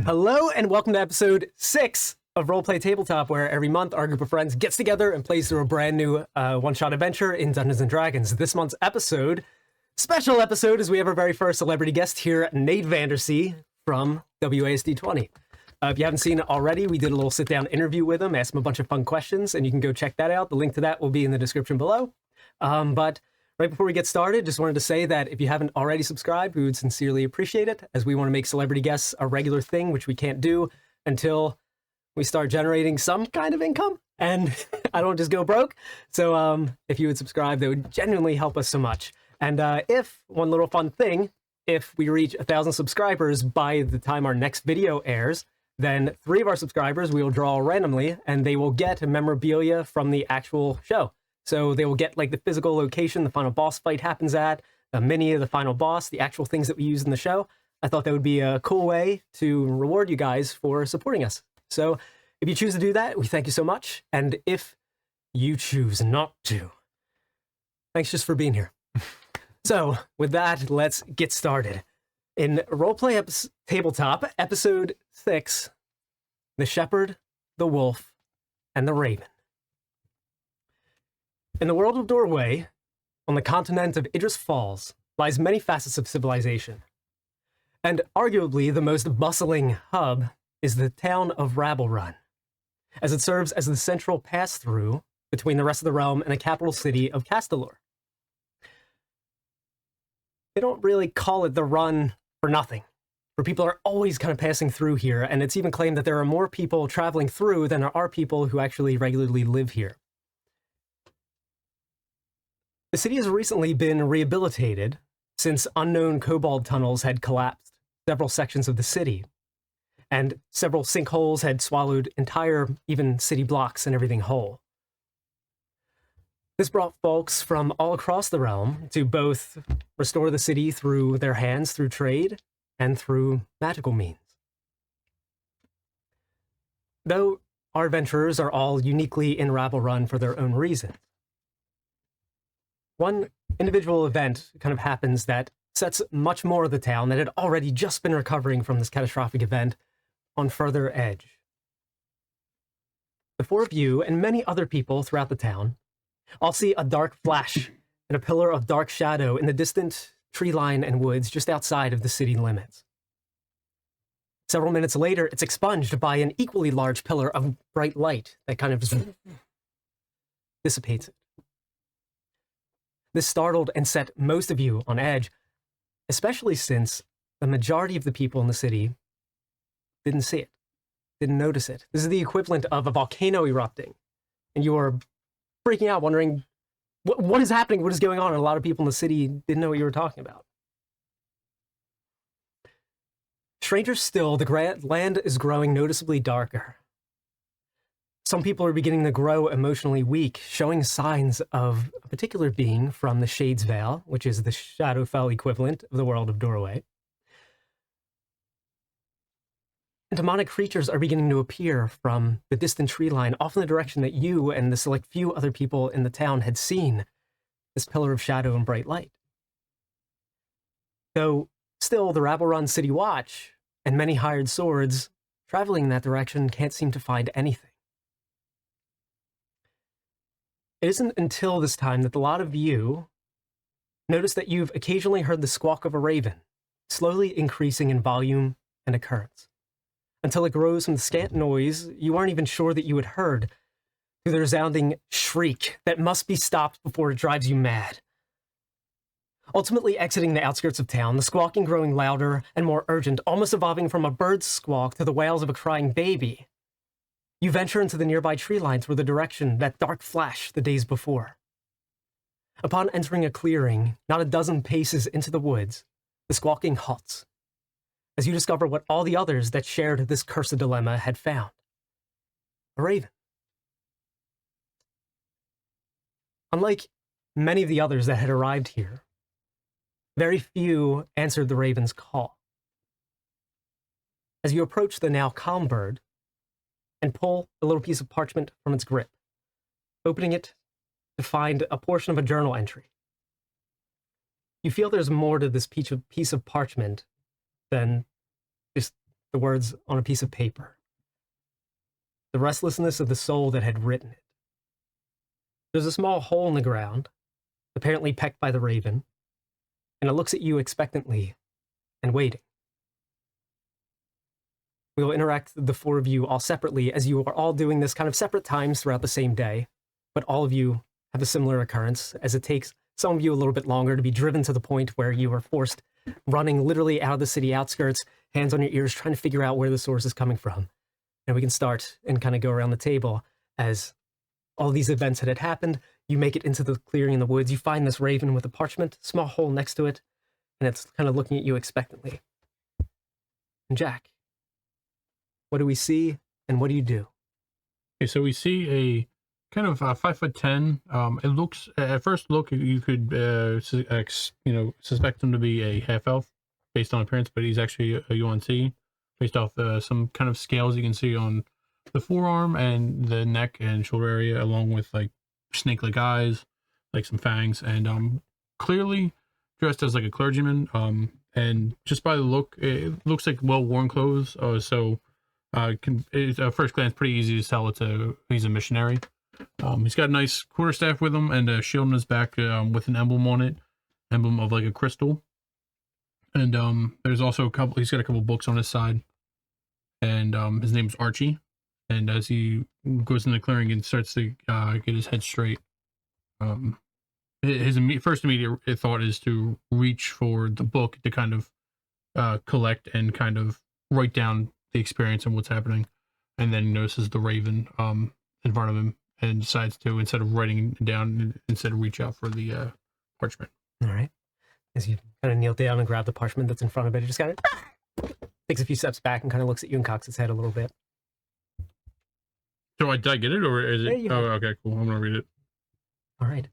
Hello and welcome to episode 6 of Roll Play TableTop, where every month our group of friends gets together and plays through a brand new one-shot adventure in Dungeons & Dragons. This month's special episode, is we have our very first celebrity guest here, Nate Vanderzee from WASD20. If you haven't seen it already, we did a little sit-down interview with him, asked him a bunch of fun questions, and you can go check that out. The link to that will be in the description below. But right before we get started, just wanted to say that if you haven't already subscribed, we would sincerely appreciate it, as we want to make celebrity guests a regular thing, which we can't do until we start generating some kind of income, and I don't just go broke. So if you would subscribe, that would genuinely help us so much. And if, one little fun thing, if we reach 1,000 subscribers by the time our next video airs, then 3 of our subscribers we will draw randomly, and they will get memorabilia from the actual show. So they will get like the physical location the final boss fight happens at, a mini of the final boss, the actual things that we use in the show. I thought that would be a cool way to reward you guys for supporting us. So if you choose to do that, we thank you so much. And if you choose not to, thanks just for being here. So with that, let's get started. In Roleplay Tabletop, episode 6, The Shepherd, the Wolf, and the Raven. In the world of Doorway, on the continent of Idris Falls, lies many facets of civilization. And arguably the most bustling hub is the town of Rabble Run, as it serves as the central pass-through between the rest of the realm and the capital city of Castelor. They don't really call it the Run for nothing, for people are always kind of passing through here, and it's even claimed that there are more people traveling through than there are people who actually regularly live here. The city has recently been rehabilitated since unknown kobold tunnels had collapsed several sections of the city, and several sinkholes had swallowed entire, even city blocks and everything whole. This brought folks from all across the realm to both restore the city through their hands, through trade, and through magical means. Though our adventurers are all uniquely in Rabble Run for their own reasons, one individual event kind of happens that sets much more of the town that had already just been recovering from this catastrophic event on further edge. The 4 of you and many other people throughout the town all see a dark flash and a pillar of dark shadow in the distant tree line and woods just outside of the city limits. Several minutes later, it's expunged by an equally large pillar of bright light that kind of dissipates it. This startled and set most of you on edge, especially since the majority of the people in the city didn't see it, didn't notice it. This is the equivalent of a volcano erupting, and you are freaking out, wondering, what is happening, what is going on? And a lot of people in the city didn't know what you were talking about. Stranger still, the land is growing noticeably darker. Some people are beginning to grow emotionally weak, showing signs of a particular being from the Shades Vale, which is the Shadowfell equivalent of the world of Doorway. And demonic creatures are beginning to appear from the distant tree line, off in the direction that you and the select few other people in the town had seen this pillar of shadow and bright light. Though still, the Rabble Run City Watch and many hired swords traveling in that direction can't seem to find anything. It isn't until this time that a lot of you notice that you've occasionally heard the squawk of a raven, slowly increasing in volume and occurrence, until it grows from the scant noise you aren't even sure that you had heard, to the resounding shriek that must be stopped before it drives you mad. Ultimately exiting the outskirts of town, the squawking growing louder and more urgent, almost evolving from a bird's squawk to the wails of a crying baby. You venture into the nearby tree lines where the direction that dark flash the days before. Upon entering a clearing, not a dozen paces into the woods, the squawking halts, as you discover what all the others that shared this cursed dilemma had found. A raven. Unlike many of the others that had arrived here, very few answered the raven's call. As you approach the now calm bird, and pull a little piece of parchment from its grip, opening it to find a portion of a journal entry. You feel there's more to this piece of parchment than just the words on a piece of paper. The restlessness of the soul that had written it. There's a small hole in the ground, apparently pecked by the raven, and it looks at you expectantly and waiting. We will interact the four of you all separately, as you are all doing this kind of separate times throughout the same day, but all of you have a similar occurrence, as it takes some of you a little bit longer to be driven to the point where you are forced running literally out of the city outskirts, hands on your ears, trying to figure out where the source is coming from. And we can start and kind of go around the table as all these events that had happened. You make it into the clearing in the woods. You find this raven with a parchment, small hole next to it, and it's kind of looking at you expectantly. And Jack, what do we see, and what do you do? Okay, so we see a kind of 5'10". It looks, at first look, you could suspect him to be a half elf based on appearance, but he's actually a UNC based off some kind of scales you can see on the forearm and the neck and shoulder area, along with like snake-like eyes, like some fangs, and clearly dressed as like a clergyman. And just by the look, it looks like well-worn clothes. At first glance, pretty easy to tell he's a missionary. He's got a nice quarterstaff with him and a shield on his back with an emblem on it, emblem of like a crystal. And there's also he's got a couple books on his side. And his name's Archie. And as he goes in the clearing and starts to get his head straight, his first immediate thought is to reach for the book to kind of collect and kind of write down the experience and what's happening. And then he notices the raven in front of him and decides to, instead of writing it down, instead of reach out for the parchment. All right. As you kind of kneel down and grab the parchment that's in front of it, it just kind of takes a few steps back and kind of looks at you and cocks its head a little bit. So did I get it, or is it? Yeah, oh, okay, cool. I'm gonna read it. All right.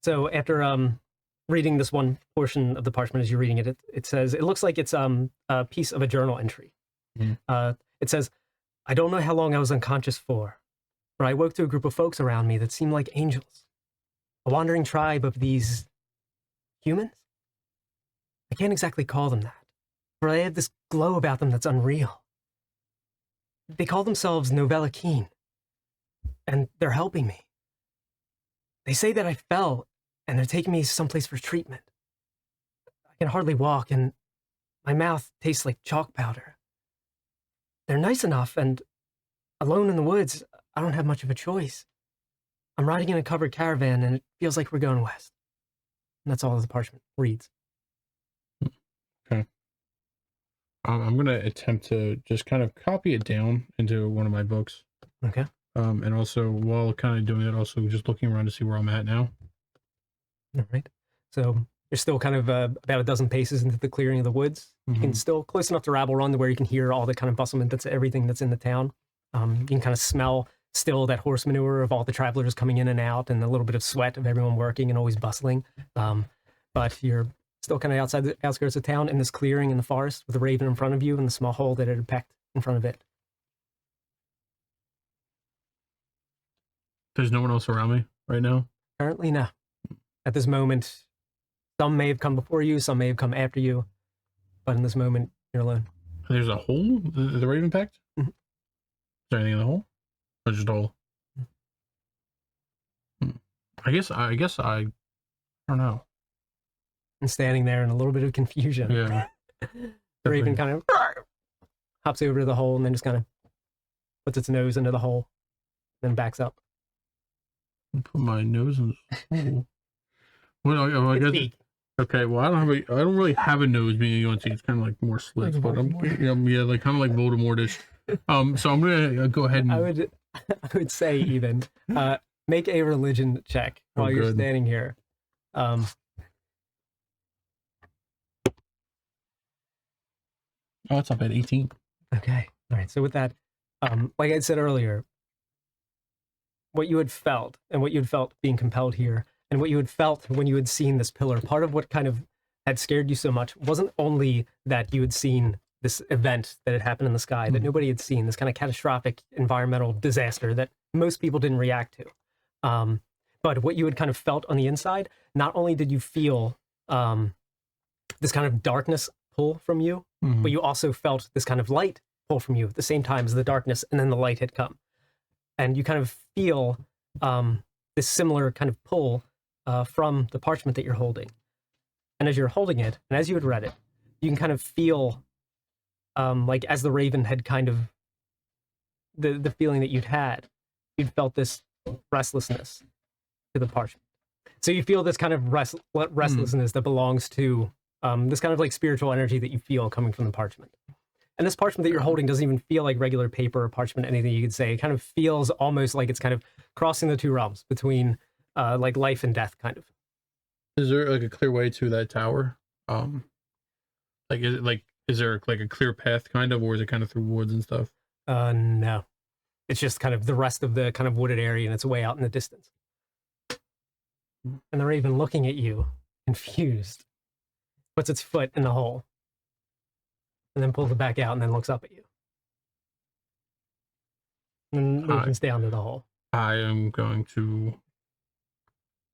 So after reading this one portion of the parchment, as you're reading it, it says, it looks like it's a piece of a journal entry. Mm-hmm. It says, "I don't know how long I was unconscious for, but I woke to a group of folks around me that seemed like angels. A wandering tribe of these humans? I can't exactly call them that, for they have this glow about them that's unreal. They call themselves Novella Keen, and they're helping me. They say that I fell, and they're taking me someplace for treatment. I can hardly walk, and my mouth tastes like chalk powder. They're nice enough, and alone in the woods, I don't have much of a choice. I'm riding in a covered caravan, and it feels like we're going west." And that's all the parchment reads. Okay. I'm going to attempt to just kind of copy it down into one of my books. Okay. And also, while kind of doing that, also just looking around to see where I'm at now. All right. So you're still kind of about a dozen paces into the clearing of the woods. Mm-hmm. You can still close enough to Rabble Run to where you can hear all the kind of bustlement that's everything that's in the town. You can kind of smell still that horse manure of all the travelers coming in and out, and a little bit of sweat of everyone working and always bustling. But you're still kind of outside the outskirts of town in this clearing in the forest with the raven in front of you and the small hole that it had pecked in front of it. There's no one else around me right now? Currently, no. At this moment, some may have come before you, some may have come after you, but in this moment, you're alone. There's a hole the raven pecked? Mm-hmm. Is there anything in the hole? Or just a hole? Mm-hmm. I guess I don't know. And standing there in a little bit of confusion. Yeah. The raven kind of hops over to the hole and then just kind of puts its nose into the hole, then backs up. Put my nose in the hole. Well, I guess. Okay, well, I don't really have a nose being a UNC. It's kind of like more slits, but like kind of like Voldemortish. So I'm gonna go ahead and I would say even make a religion check while you're standing here. Oh, it's up at 18. Okay, all right. So with that, like I said earlier, what you had felt and what you had felt being compelled here, and what you had felt when you had seen this pillar, part of what kind of had scared you so much wasn't only that you had seen this event that had happened in the sky that nobody had seen, this kind of catastrophic environmental disaster that most people didn't react to. But what you had kind of felt on the inside, not only did you feel this kind of darkness pull from you, but you also felt this kind of light pull from you at the same time as the darkness, and then the light had come. And you kind of feel this similar kind of pull from the parchment that you're holding. And as you're holding it, and as you had read it, you can kind of feel, like as the raven had kind of, the feeling that you'd felt this restlessness to the parchment. So you feel this kind of restlessness that belongs to this kind of like spiritual energy that you feel coming from the parchment. And this parchment that you're holding doesn't even feel like regular paper or parchment, anything you could say. It kind of feels almost like it's kind of crossing the two realms between like life and death, kind of. Is there like a clear way to that tower? Like is there like a clear path kind of, or is it kind of through woods and stuff? No. It's just kind of the rest of the kind of wooded area, and it's way out in the distance. And the raven, looking at you, confused, puts its foot in the hole, and then pulls it back out, and then looks up at you. And moves down to the hole. I am going to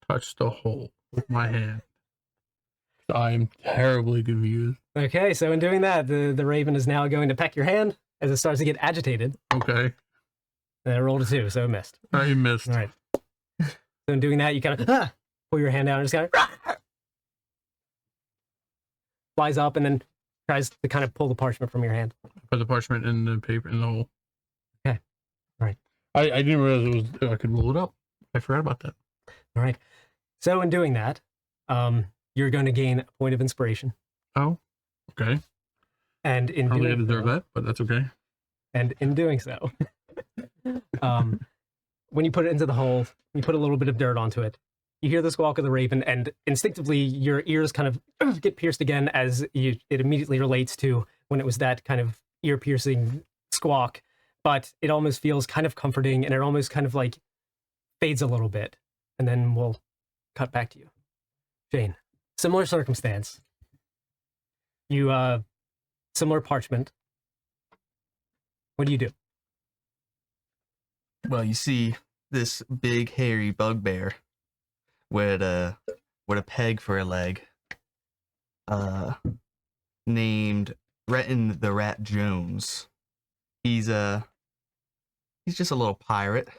touch the hole with my hand. I am terribly confused. Okay, so in doing that, the raven is now going to peck your hand as it starts to get agitated. Okay. And it rolled a 2, so it missed. I missed. All right. So in doing that, you kind of pull your hand down and just kind of flies up and then tries to kind of pull the parchment from your hand. Put the parchment in the paper in the hole. Okay. All right. I didn't realize I could roll it up. I forgot about that. All right. So in doing that, you're going to gain a point of inspiration. Oh, okay. And in probably doing deserve that, but that's okay. And in doing so, when you put it into the hole, you put a little bit of dirt onto it. You hear the squawk of the raven, and instinctively your ears kind of get pierced again as it immediately relates to when it was that kind of ear-piercing squawk. But it almost feels kind of comforting, and it almost kind of like fades a little bit. And then we'll cut back to you. Jane, similar circumstance. You, similar parchment. What do you do? Well, you see this big hairy bugbear with a peg for a leg, named Breton the Rat Jones. He's just a little pirate,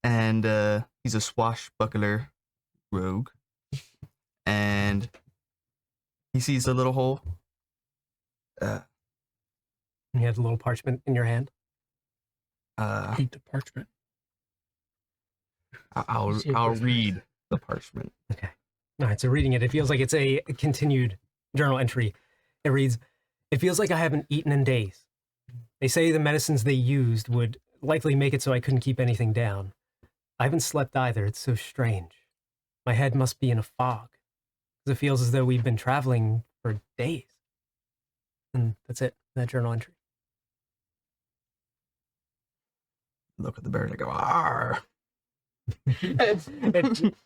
and he's a swashbuckler rogue, and he sees the little hole. You have a little parchment in your hand. Eat the parchment. I'll read the parchment. Okay. All right, so reading it, it feels like it's a continued journal entry. It reads, "It feels like I haven't eaten in days. They say the medicines they used would likely make it so I couldn't keep anything down. I haven't slept either. It's so strange. My head must be in a fog. It feels as though we've been traveling for days." And that's it, that journal entry. Look at the bird. I go, "Arr!" It's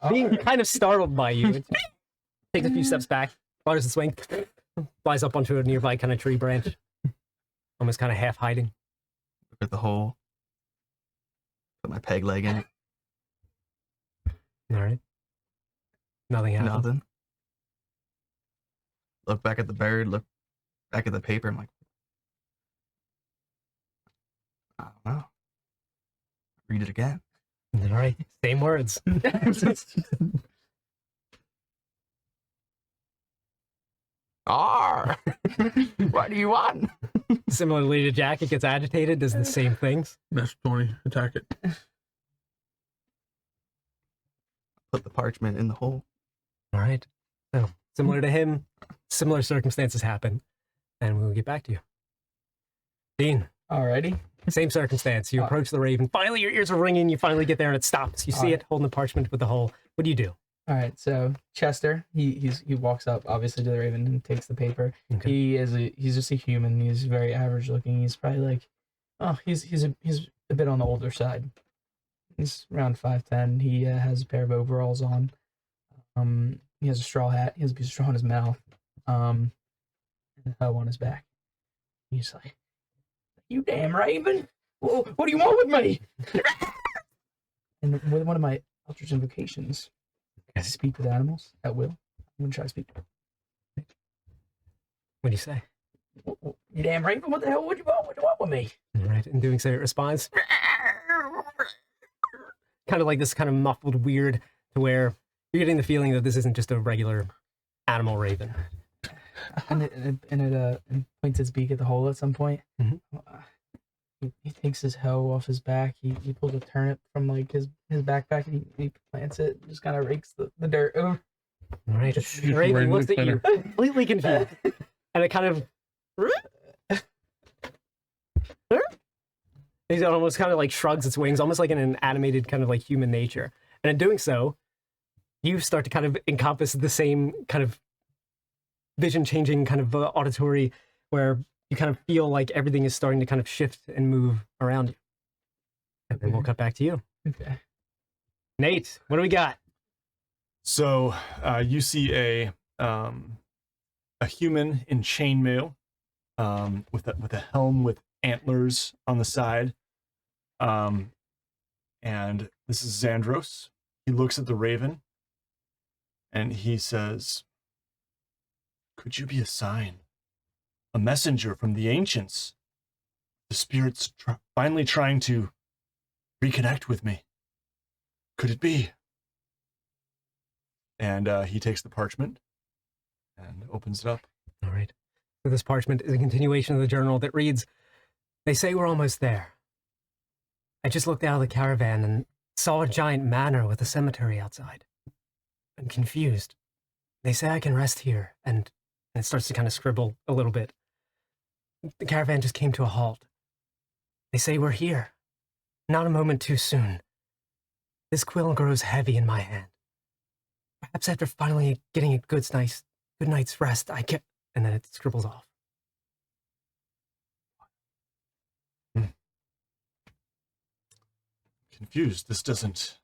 being kind of startled by you. It takes a few steps back, flutters its wing, flies up onto a nearby kind of tree branch, almost kind of half hiding. Look at the hole. Put my peg leg in it. All right. Nothing happened. Nothing. Look back at the bird. Look back at the paper. I'm like, I don't know. Read it again. All right. Same words. Arr! What do you want? Similarly to Jack, it gets agitated, does the same things. That's 20. Attack it. Put the parchment in the hole. All right. So, similar to him, similar circumstances happen, and we'll get back to you. Dean. Alrighty. Same circumstance. You approach the raven. Finally, your ears are ringing. You finally get there, and it stops. You see it holding the parchment with the hole. What do you do? All right. So Chester, he walks up obviously to the raven and takes the paper. Okay. He's just a human. He's very average looking. He's probably like, he's a bit on the older side. He's around 5'10". He has a pair of overalls on. He has a straw hat. He has a piece of straw in his mouth. And a hoe on his back. He's like, "You damn raven! Whoa, what do you want with me?" And with one of my Eldritch invocations, I speak with animals at will. I'm gonna try to speak. What do you say? You damn raven, what the hell would you want? What do you want with me? All right, in doing so, it responds kind of like this kind of muffled weird to where you're getting the feeling that this isn't just a regular animal raven. And it points its beak at the hole at some point. He takes his hoe off his back. He pulls a turnip from like his backpack and he plants it. Just kind of rakes the dirt over. All right, the raven looks at you, completely confused, and it kind of. He almost kind of like shrugs its wings, almost like in an animated kind of like human nature. And in doing so, you start to kind of encompass the same kind of vision-changing kind of auditory, where you kind of feel like everything is starting to kind of shift and move around you. And then we'll cut back to you. Okay. Nate, what do we got? So you see a human in chainmail with a helm with antlers on the side. And this is Xandros. He looks at the raven and he says, "Could you be a sign? A messenger from the ancients? The spirits finally trying to reconnect with me. Could it be?" And he takes the parchment and opens it up. All right. So this parchment is a continuation of the journal that reads, "They say we're almost there. I just looked out of the caravan and saw a giant manor with a cemetery outside. I'm confused. They say I can rest here," and it starts to kind of scribble a little bit. "The caravan just came to a halt. They say we're here. Not a moment too soon. This quill grows heavy in my hand. Perhaps after finally getting a good night's rest, I can..." And then it scribbles off. Confused. This doesn't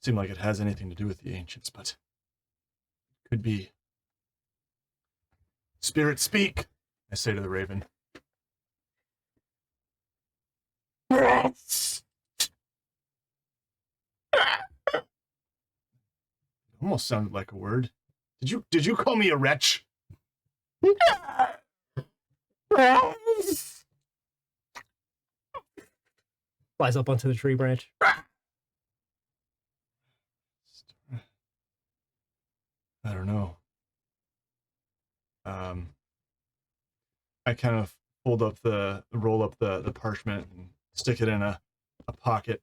seem like it has anything to do with the ancients, but it could be. "Spirit, speak," I say to the raven. Almost sounded like a word. Did you call me a wretch? Flies up onto the tree branch. I don't know. I kind of roll up the parchment and stick it in a pocket,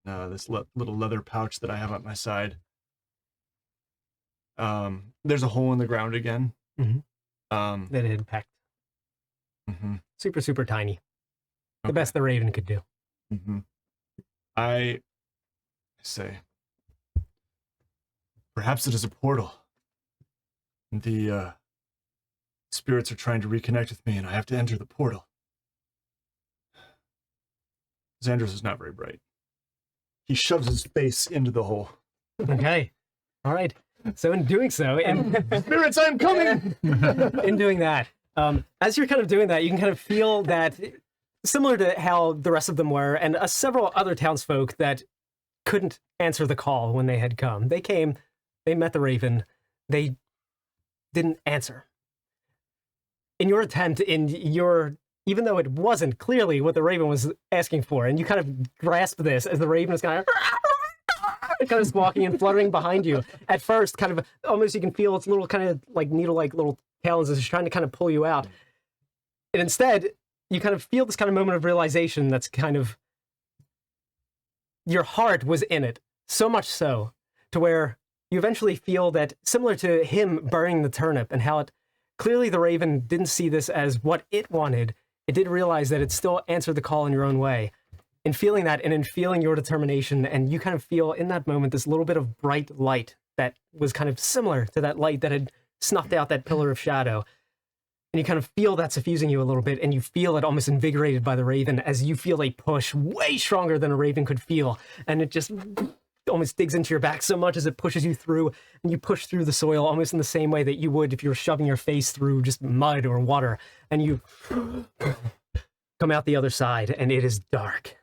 this little leather pouch that I have at my side. There's a hole in the ground again. That it had pecked. Mm-hmm. Super, super tiny. The best the raven could do. Mm-hmm. I say, perhaps it is a portal. The spirits are trying to reconnect with me, and I have to enter the portal. Xandros is not very bright. He shoves his face into the hole. Okay. All right. So in doing so, Spirits, I'm coming! in doing that, as you're kind of doing that, you can kind of feel that, similar to how the rest of them were, and several other townsfolk that couldn't answer the call when they had come. They came, they met the raven, they didn't answer. In your attempt, even though it wasn't clearly what the raven was asking for, and you kind of grasp this as the raven is kind of squawking and fluttering behind you. At first, kind of almost you can feel its little kind of like needle-like little talons as it's trying to kind of pull you out. And instead, you kind of feel this kind of moment of realization that's kind of, your heart was in it, so much so, to where you eventually feel that, similar to him burning the turnip and how it, clearly the raven didn't see this as what it wanted, it did realize that it still answered the call in your own way. In feeling that, and in feeling your determination, and you kind of feel in that moment this little bit of bright light that was kind of similar to that light that had snuffed out that pillar of shadow. And you kind of feel that suffusing you a little bit, and you feel it almost invigorated by the raven as you feel a push way stronger than a raven could feel. And it just almost digs into your back so much as it pushes you through, and you push through the soil almost in the same way that you would if you were shoving your face through just mud or water. And you come out the other side, and it is dark.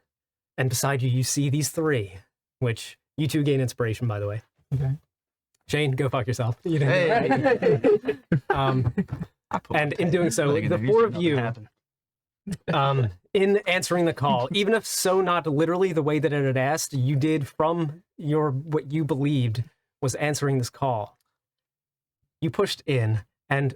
And beside you, you see these three, which you two gain inspiration, by the way. Okay. Shane, go fuck yourself. You didn't do it right. And in doing so, the four of you, in answering the call, even if so not literally the way that it had asked, you did from what you believed was answering this call. You pushed in, and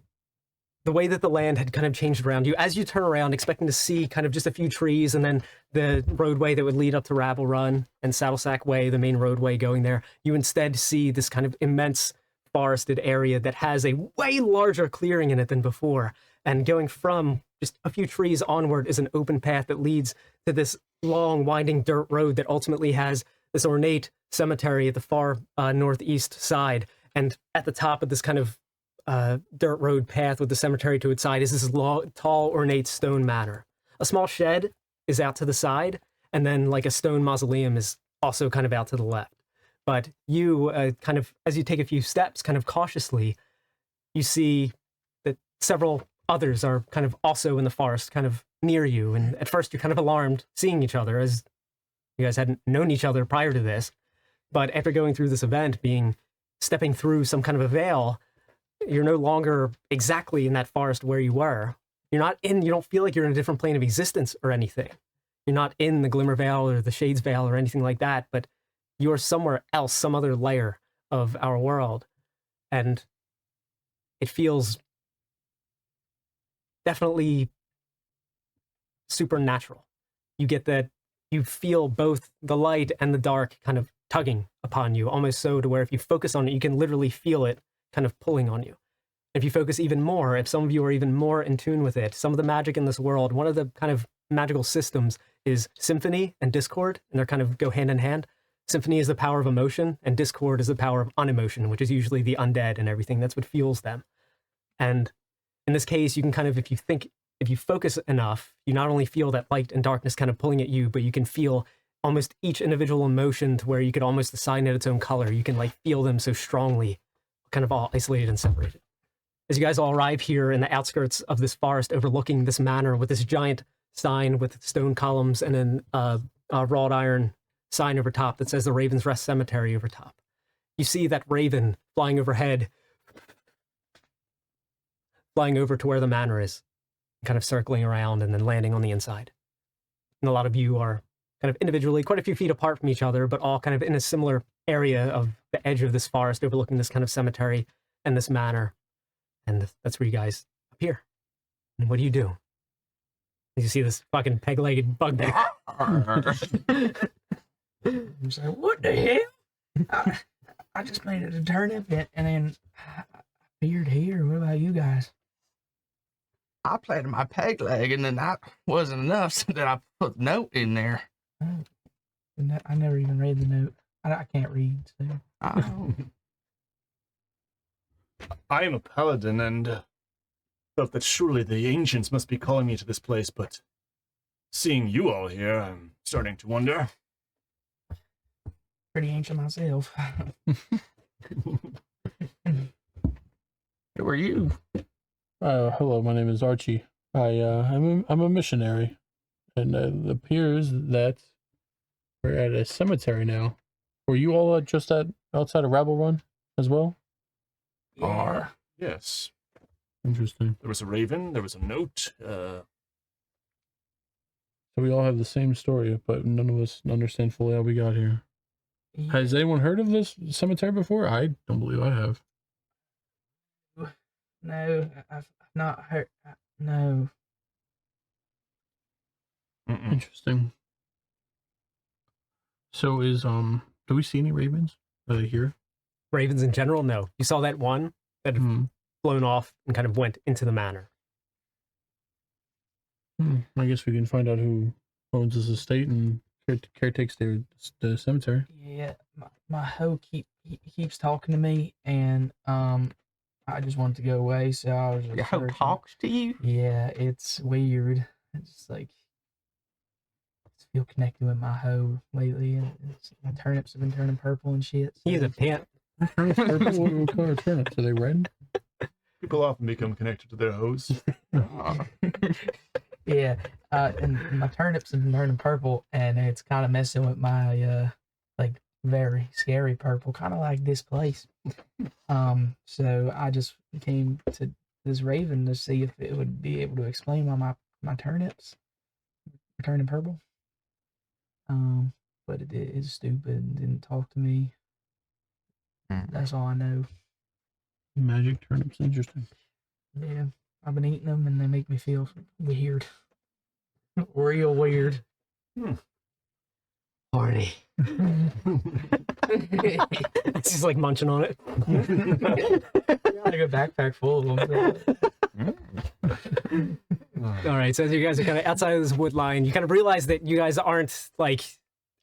the way that the land had kind of changed around you, as you turn around expecting to see kind of just a few trees and then the roadway that would lead up to Rabble Run and Saddlesack Way, the main roadway going there, you instead see this kind of immense forested area that has a way larger clearing in it than before. And going from just a few trees onward is an open path that leads to this long, winding dirt road that ultimately has this ornate cemetery at the far northeast side. And at the top of this kind of dirt road path with the cemetery to its side is this tall, ornate stone manor. A small shed is out to the side, and then like a stone mausoleum is also kind of out to the left. But you kind of, as you take a few steps, kind of cautiously, you see that several others are kind of also in the forest, kind of near you. And at first you're kind of alarmed seeing each other, as you guys hadn't known each other prior to this. But after going through this event, stepping through some kind of a veil, you're no longer exactly in that forest where you were. You don't feel like you're in a different plane of existence or anything. You're not in the Glimmer Veil or the Shades Veil or anything like that, but you're somewhere else, some other layer of our world. And it feels definitely supernatural. You get that you feel both the light and the dark kind of tugging upon you, almost so to where if you focus on it, you can literally feel it kind of pulling on you. If you focus even more, if some of you are even more in tune with it, some of the magic in this world, one of the kind of magical systems is symphony and discord, and they're kind of go hand in hand. Symphony is the power of emotion, and discord is the power of unemotion, which is usually the undead and everything. That's what fuels them. And in this case, you can kind of, if you focus enough, you not only feel that light and darkness kind of pulling at you, but you can feel almost each individual emotion to where you could almost assign it its own color. You can like feel them so strongly, kind of all isolated and separated. As you guys all arrive here in the outskirts of this forest overlooking this manor with this giant sign with stone columns and then a wrought iron sign over top that says the Raven's Rest Cemetery over top. You see that raven flying overhead, flying over to where the manor is, kind of circling around and then landing on the inside. And a lot of you are kind of individually, quite a few feet apart from each other, but all kind of in a similar area of the edge of this forest overlooking this kind of cemetery and this manor. And that's where you guys appear. And what do? You see this fucking peg-legged bugbear. I'm just like, what the hell? I just made it a turnip and then I appeared here. What about you guys? I planted my peg leg, and then that wasn't enough, so then I put a note in there. Oh, I never even read the note. I can't read, so. Oh. I am a paladin, and felt that surely the ancients must be calling me to this place, but seeing you all here, I'm starting to wonder. Pretty ancient myself. Who are you? Hello, my name is Archie. I'm a missionary, and it appears that we're at a cemetery now. Were you all just outside of Rabble Run as well? Are. Yes. Interesting. There was a raven, there was a note. So we all have the same story, but none of us understand fully how we got here. Yeah. Has anyone heard of this cemetery before? I don't believe I have. No, I've not heard. No. Mm-mm. Interesting. So do we see any ravens? Are they here? Ravens in general, no. You saw that one that had flown off and kind of went into the manor. I guess we can find out who owns this estate and caretakes the cemetery. Yeah, my hoe keeps talking to me, and I just want to go away, so I was just Your hoe searching. talks to you? Yeah, it's weird. It's like I just feel connected with my hoe lately, and my turnips have been turning purple and shit. So. He's a pant. Purple? What color are turnips? Are they red? People often become connected to their hoes. Yeah, and my turnips have been turning purple, and it's kind of messing with my like very scary purple, kind of like this place. So I just came to this raven to see if it would be able to explain why my turnips are turning purple. But it is stupid and didn't talk to me. That's all I know. Magic turnips, interesting. Yeah, I've been eating them and they make me feel weird. Real weird. Horny. It's just like munching on it. Like a backpack full of them. All right, so as you guys are kind of outside of this wood line, you kind of realize that you guys aren't like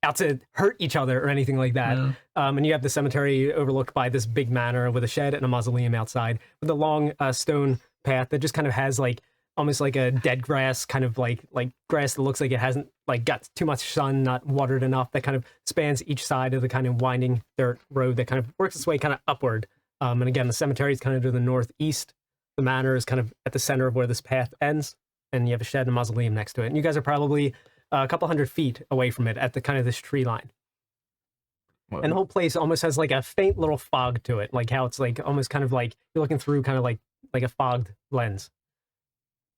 out to hurt each other or anything like that. Yeah. And you have the cemetery overlooked by this big manor with a shed and a mausoleum outside with a long stone path that just kind of has like almost like a dead grass, kind of like grass that looks like it hasn't like got too much sun, not watered enough, that kind of spans each side of the kind of winding dirt road that kind of works its way kind of upward. And again, the cemetery is kind of to the northeast. The manor is kind of at the center of where this path ends, and you have a shed and a mausoleum next to it. And you guys are probably a couple hundred feet away from it at the kind of this tree line. Well, And the whole place almost has like a faint little fog to it, like how it's like almost kind of like you're looking through kind of like a fogged lens.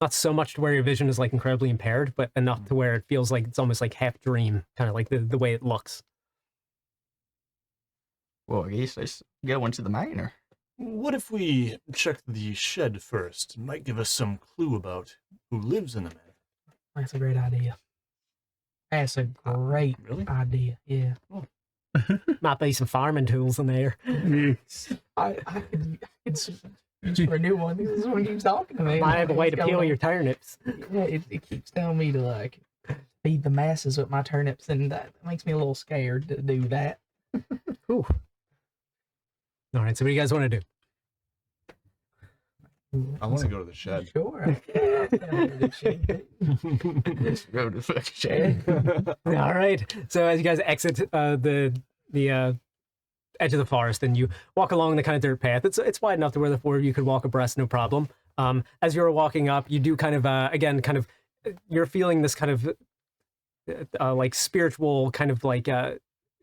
Not so much to where your vision is like incredibly impaired, but enough to where it feels like it's almost like half dream, kind of like the way it looks. well, I guess let's go into the manor. What if we check the shed first? It might give us some clue about who lives in the manor. That's a great idea. That's a great Really? idea. Yeah. Might be some farming tools in there. I could use for a new one. This one keeps talking to me. Might have a way to peel your turnips. Yeah, it keeps telling me to like feed the masses with my turnips, and that makes me a little scared to do that. Ooh. All right, so what do you guys want to do? I want to go to the shed. Sure. Let's go to the fucking shed. All right. So as you guys exit the edge of the forest, and you walk along the kind of dirt path, it's wide enough to where the four of you could walk abreast, no problem. As you're walking up, you do kind of again, kind of you're feeling this kind of like spiritual kind of like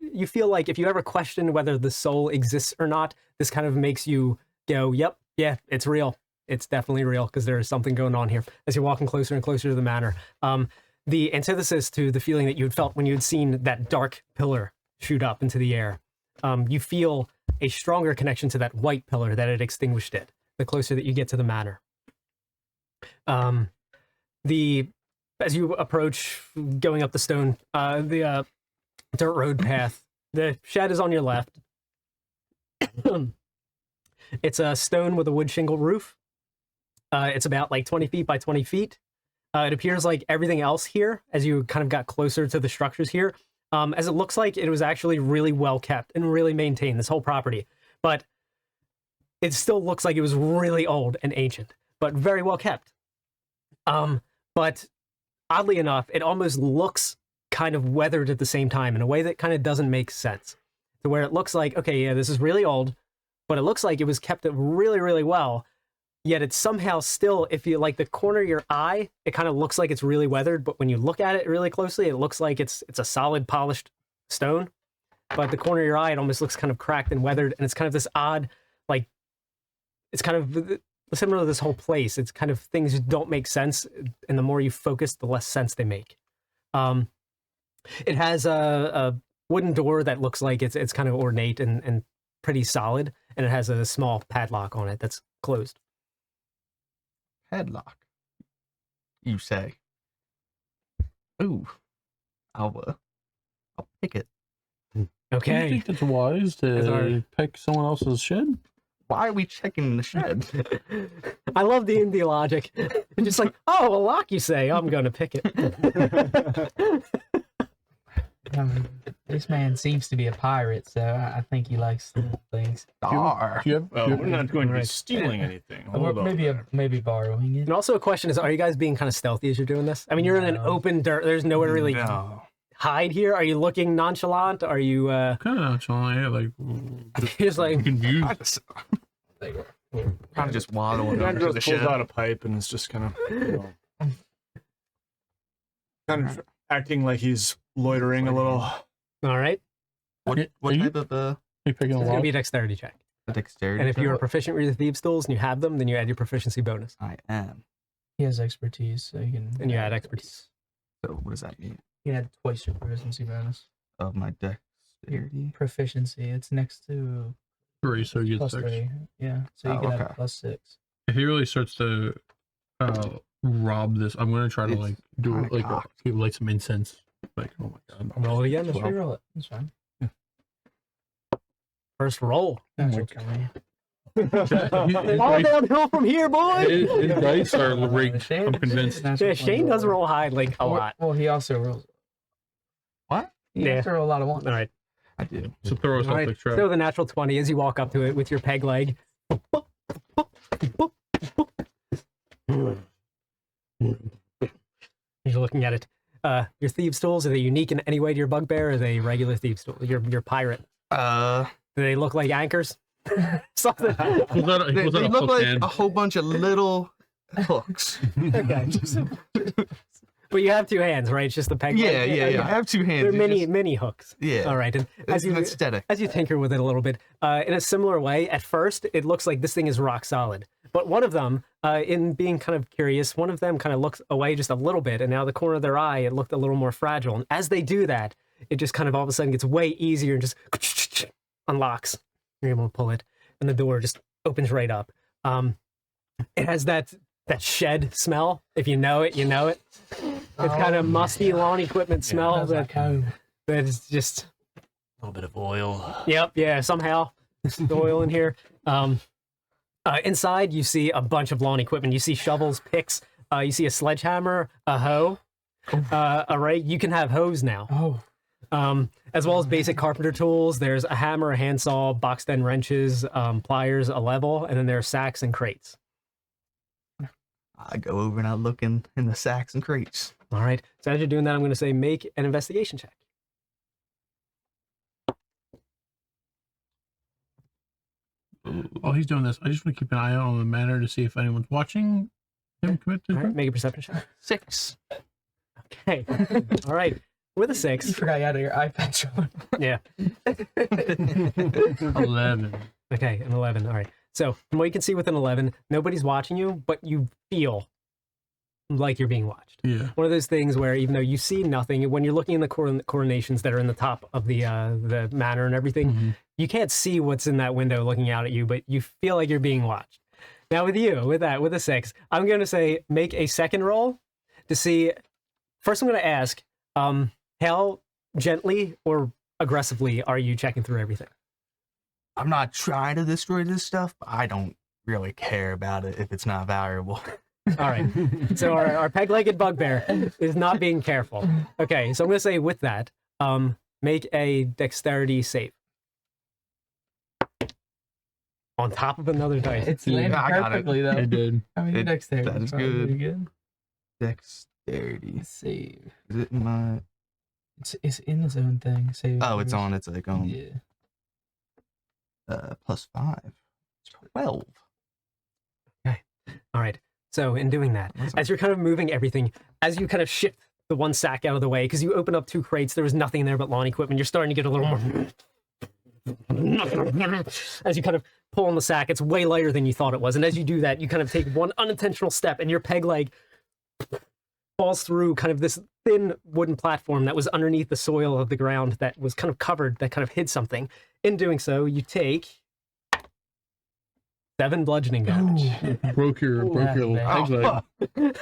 you feel like if you ever question whether the soul exists or not, this kind of makes you go, "Yep, yeah, it's real. It's definitely real," because there is something going on here. As you're walking closer and closer to the manor, the antithesis to the feeling that you had felt when you had seen that dark pillar shoot up into the air, you feel a stronger connection to that white pillar that had extinguished it the closer that you get to the manor. As you approach going up the stone, the dirt road path, the shed is on your left. It's a stone with a wood shingle roof. It's about like 20 feet by 20 feet. It appears like everything else here, as you kind of got closer to the structures here, as it looks like it was actually really well kept and really maintained, this whole property. But it still looks like it was really old and ancient, but very well kept. But oddly enough, it almost looks kind of weathered at the same time in a way that kind of doesn't make sense. To where it looks like, okay, yeah, this is really old, but it looks like it was kept really, really well. Yet it's somehow still, if you like the corner of your eye, it kind of looks like it's really weathered, but when you look at it really closely, it looks like it's a solid polished stone. But the corner of your eye, it almost looks kind of cracked and weathered, and it's kind of this odd, like, it's kind of similar to this whole place. It's kind of things that don't make sense, and the more you focus, the less sense they make. It has a wooden door that looks like it's kind of ornate and pretty solid, and it has a small padlock on it that's closed. Padlock. You say. Ooh. I'll pick it. Do you Okay. think it's wise That's our- to pick someone else's shed? Why are we checking the shed? I love the indie logic. It's just like, oh, a lock, you say. I'm going to pick it. This man seems to be a pirate, so I think he likes things. Dar. Do you have, Well, do you we're not going to be Right. stealing anything. Or Hold on maybe there. maybe borrowing it. And also a question is, are you guys being kind of stealthy as you're doing this? I mean, you're in an No. open dirt. There's nowhere to really No. hide here. Are you looking nonchalant? Are you kind of nonchalant, yeah, like just like, confused? Kind of just waddling John under the just pulls shed. out a pipe and is just kind of, kind of acting like he's loitering a little. all right. What Are you- type of You picking a It's going to lock? be a dexterity check. A dexterity. And if you are check? proficient with your thieves' tools and you have them, then you add your proficiency bonus. I am. He has expertise, so you can. And you add expertise. So what does that mean? You can add twice your proficiency bonus. Of my dexterity. Proficiency. It's next to 3, so you get plus 6. 3. Yeah, so you Oh, can okay. add plus 6. If he really starts to rob this, I'm gonna try to It's like do kinda like cocked. give like some incense. Like, oh my god. Roll it again. Just Well. reroll it. That's fine. First roll. Natural 20. All downhill from here, boy. His dice are rigged. Shane- I'm convinced. natural Yeah, 20 Shane does roll. roll high like a lot. Well, he also rolls. What? He Yeah. has to roll a lot of ones. All right. I do. So throw us All off right. the track. So the natural 20 as you walk up to it with your peg leg. You're looking at it. Your thieves' tools, are they unique in any way to your bugbear, or are they regular thieves' tools? Your pirate. Do they look like anchors? Something. He pulls out a- he They pulls out a look hook like hand. a whole bunch of little hooks. Okay. But you have two hands, right? It's just the peg Yeah, leg? yeah, yeah. I have two hands. They're It's mini just- mini hooks. Yeah. All right. And It's an aesthetic. as you tinker with it a little bit, in a similar way, at first, it looks like this thing is rock solid. But one of them, in being kind of curious, one of them kind of looks away just a little bit, and now the corner of their eye, it looked a little more fragile. And as they do that, it just kind of all of a sudden gets way easier and just unlocks. You're able to pull it, and the door just opens right up. It has that shed smell. If you know it, you know it. It's kind of musty lawn equipment smell that is just A little bit of oil. Yep, yeah, somehow. The oil in here. Inside, you see a bunch of lawn equipment. You see shovels, picks. You see a sledgehammer, a hoe, a rake. You can have hoes now. Oh. As well as basic carpenter tools. There's a hammer, a handsaw, boxed end wrenches, pliers, a level, and then there are sacks and crates. I go over and I look in the sacks and crates. All right. So as you're doing that, I'm going to say make an investigation check. While he's doing this, I just want to keep an eye out on the manor to see if anyone's watching him commit to All right, make a perception check. 6. Okay. All right. With a 6. You forgot you had your iPad showing. Yeah. 11. Okay, an 11. All right. So, from what you can see with an 11, nobody's watching you, but you feel like you're being watched. Yeah. One of those things where even though you see nothing, when you're looking in the coronations that are in the top of the manor and everything, Mhm. you can't see what's in that window looking out at you, but you feel like you're being watched. Now, with you, with a 6, I'm going to say make a second roll to see. First, I'm going to ask, how gently or aggressively are you checking through everything? I'm not trying to destroy this stuff, but I don't really care about it if it's not valuable. All right. So our peg-legged bugbear is not being careful. Okay, so I'm going to say with that, make a dexterity save. On top of another dice. It's Yeah, landed I got it. perfectly, though. It did. I mean, your It- dexterity that is probably good. pretty good. Dexterity. Save. Is it in my... It's in its own thing. Save. Oh, it's on. It's like on Yeah. +5. 12. All right. So in doing that, That's as you're kind of moving everything, as you kind of shift the one sack out of the way, because you open up 2 crates, there was nothing in there but lawn equipment, you're starting to get a little more... As you kind of pull on the sack, it's way lighter than you thought it was. And as you do that, you kind of take one unintentional step and your peg leg falls through kind of this thin wooden platform that was underneath the soil of the ground that was kind of covered, that kind of hid something. In doing so, you take 7 bludgeoning damage. Broke your that's peg bad. leg.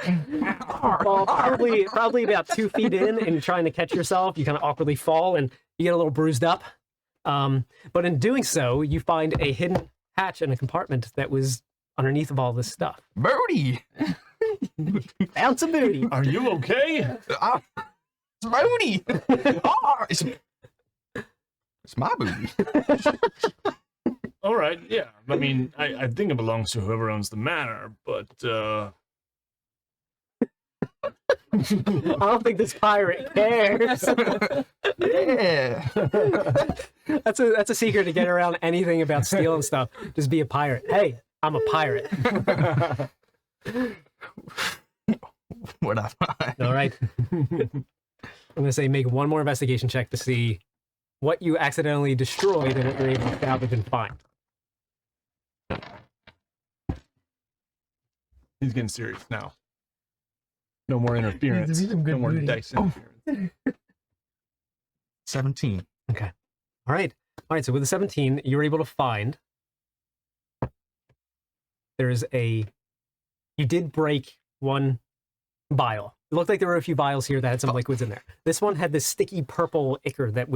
Well, probably about 2 feet in, and you're trying to catch yourself. You kind of awkwardly fall, and you get a little bruised up. But in doing so, you find a hidden hatch in a compartment that was underneath of all this stuff. Birdie! Found some booty. Are you okay? It's Birdie! Oh, it's my booty. All right, yeah. I mean, I think it belongs to whoever owns the manor, but I don't think this pirate cares. Yeah. That's a secret to get around anything about stealing stuff. Just be a pirate. Hey, I'm a pirate. What I find. All right. I'm gonna say make one more investigation check to see what you accidentally destroyed and what you're able to salvage and find. He's getting serious now. No more interference. These are good No more booty. dice interference. 17. Okay. All right. So with the 17, you were able to find you did break one vial. It looked like there were a few vials here that had some liquids in there. This one had this sticky purple ichor that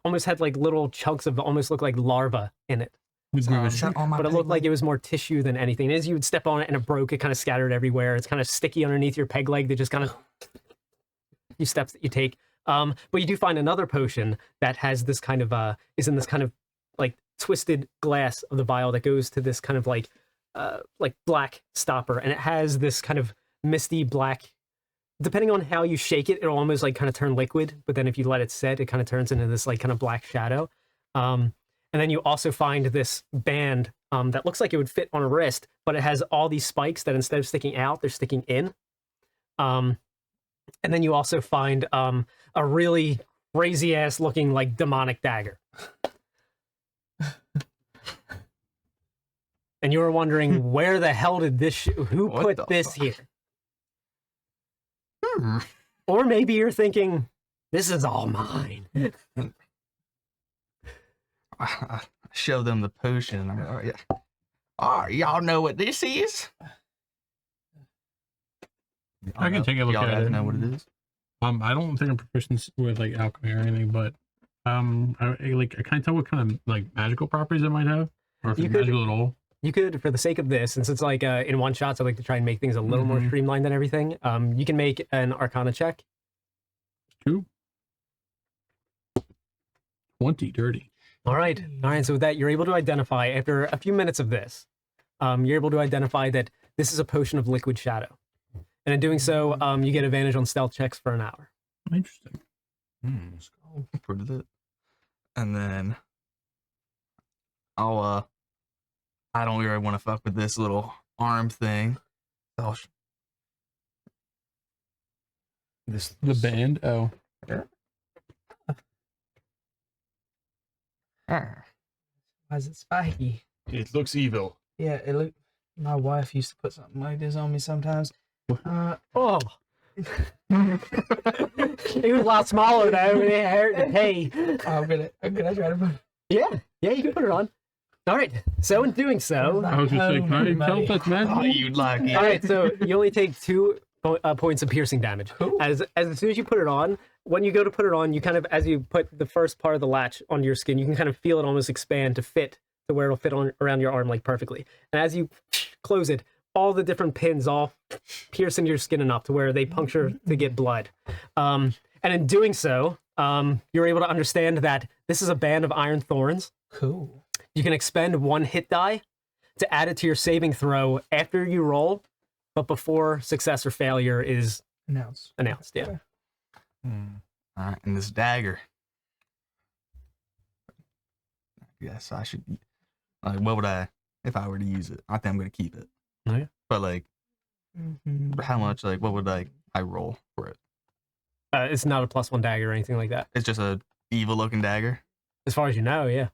almost had like little chunks of almost looked like larva in it. Is that on my But it looked like it was more tissue than anything. As you would step on it and it broke, it kind of scattered everywhere. It's kind of sticky underneath your peg leg that just kind of few steps that you take. But you do find another potion that has this kind of is in this kind of like twisted glass of the vial that goes to this kind of like black stopper, and it has this kind of misty black. Depending on how you shake it, it'll almost like kind of turn liquid. But then if you let it set, it kind of turns into this like kind of black shadow. And then you also find this band that looks like it would fit on a wrist, but it has all these spikes that instead of sticking out, they're sticking in. And then you also find a really crazy ass looking like demonic dagger. And you were wondering where the hell did who What put the this fuck? here? Or maybe you're thinking, this is all mine. I show them the potion. I'm like, oh, yeah. Oh, y'all know what this is? I can take a look y'all at guys it. know what it is? I don't think I'm proficient with like alchemy or anything, but I can't tell what kind of like magical properties it might have, or if You it's could- magical at all. You could, for the sake of this, since it's like in one shots, I like to try and make things a little more Mhm. streamlined and everything. You can make an Arcana check. 20 dirty. All right. So with that, you're able to identify, after a few minutes of this, you're able to identify that this is a potion of liquid shadow. And in doing so, you get advantage on stealth checks for an hour. Interesting. Put it. And then I don't really want to fuck with this little arm thing. So The band. Oh, Ah. Why is it spiky? It looks evil. Yeah, it look. My wife used to put something like this on me sometimes. Oh. It was a lot smaller though. It hurt to pay. I'm gonna try to put. Yeah, you can put it on. All right. So in doing so, I was just saying, can I tell if that's Oh, magical? you'd like it. all right. So you only take 2 points of piercing damage. Cool. As soon as you put it on, when you go to put it on, you kind of, as you put the first part of the latch onto your skin, you can kind of feel it almost expand to fit to where it'll fit on around your arm like perfectly. And as you close it, all the different pins all pierce into your skin enough to where they puncture to get blood. And in doing so, you're able to understand that this is a band of iron thorns. Cool. You can expend 1 hit die to add it to your saving throw after you roll, but before success or failure is announced. Yeah. All right, and this dagger. Yes, I should. Like, what would if I were to use it? I think I'm gonna keep it. Oh, yeah? But like, how much? Like, what would I roll for it? It's not a +1 dagger or anything like that. It's just a evil looking dagger. As far as you know, yeah.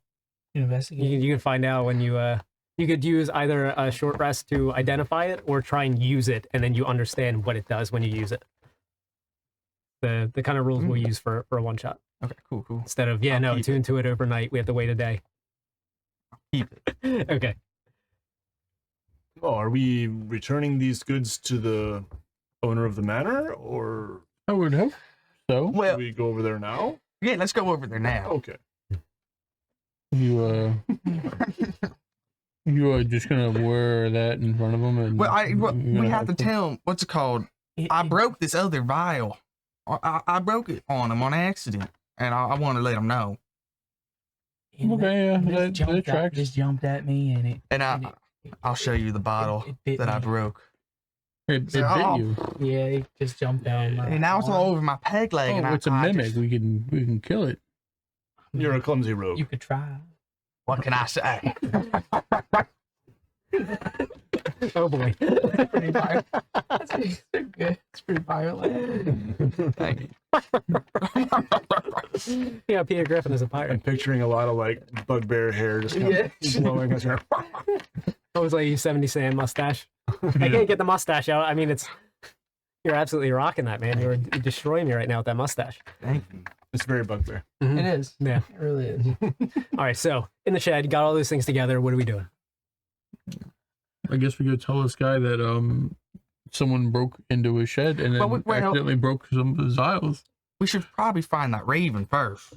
Investigate. You can find out when you could use either a short rest to identify it or try and use it, and then you understand what it does when you use it. The kind of rules we'll use for a one shot. Okay, cool. Instead of I'll keep tune to it overnight, we have to wait a day. Keep it. Okay. Oh, are we returning these goods to the owner of the manor, or I would hope so. do Well, we go over there now? yeah, let's go over there now. Okay. You you are just gonna wear that in front of them, and Well, you're we gonna have to tell him what's it called. I broke this other vial. I broke it on him on accident, and I want to let him know. Okay, yeah, that tracks. Just jumped at me and it. And I'll show you the bottle it bit that I me. broke. It bit Oh. you. Yeah, it just jumped down. And now it's all over my peg leg. and Oh, it's a I mimic. just- We can kill it. You're a clumsy rogue. You could try. what can I say? Oh boy. Pretty violent. It's good. It's pretty violent. Thank you. Yeah, Peter Griffin is a I'm pirate. picturing a lot of like bugbear hair just kind Yeah. of blowing us around. Always like a 70 Sam mustache. I can't get the mustache out. I mean, you're absolutely rocking that, man. You're destroying me right now with that mustache. Thank you. It's very bugbear. Mhm. It is. Yeah. It really is. All right, so in the shed, got all those things together. What are we doing? I guess we could tell this guy that someone broke into his shed and But then wait, accidentally broke some of his vials. We should probably find that raven first.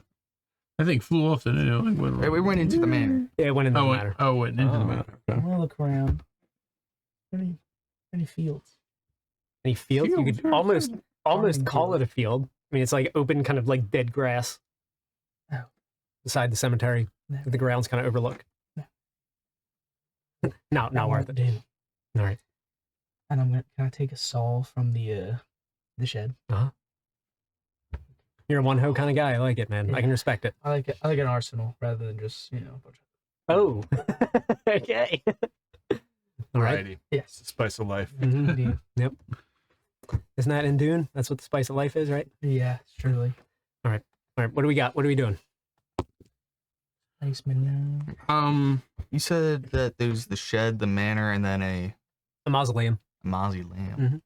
I think flew off, didn't it? Like, We went into the manor. Yeah, it went in the matter. went into the matter. I'm gonna look around. Any fields? Any fields? You could almost Farming call it a field. I mean, it's like open, kind of like dead grass. Oh. Beside the cemetery, No. the ground's kind of overlooked. No. Not worth it. Do. All right. And can I take a saw from the shed? You're a one hoe kind of guy. I like it, man. I can respect it. I like an arsenal rather than just a bunch of. Oh, okay. All right. Variety. Yes. It's the spice of life. Mhm. Indeed. Yep. Isn't that in Dune? That's what the spice of life is, right? Yeah, surely. All right. What do we got? What are we doing? Thanks, man. You said that there's the shed, the manor, and then a A mausoleum mausoleum.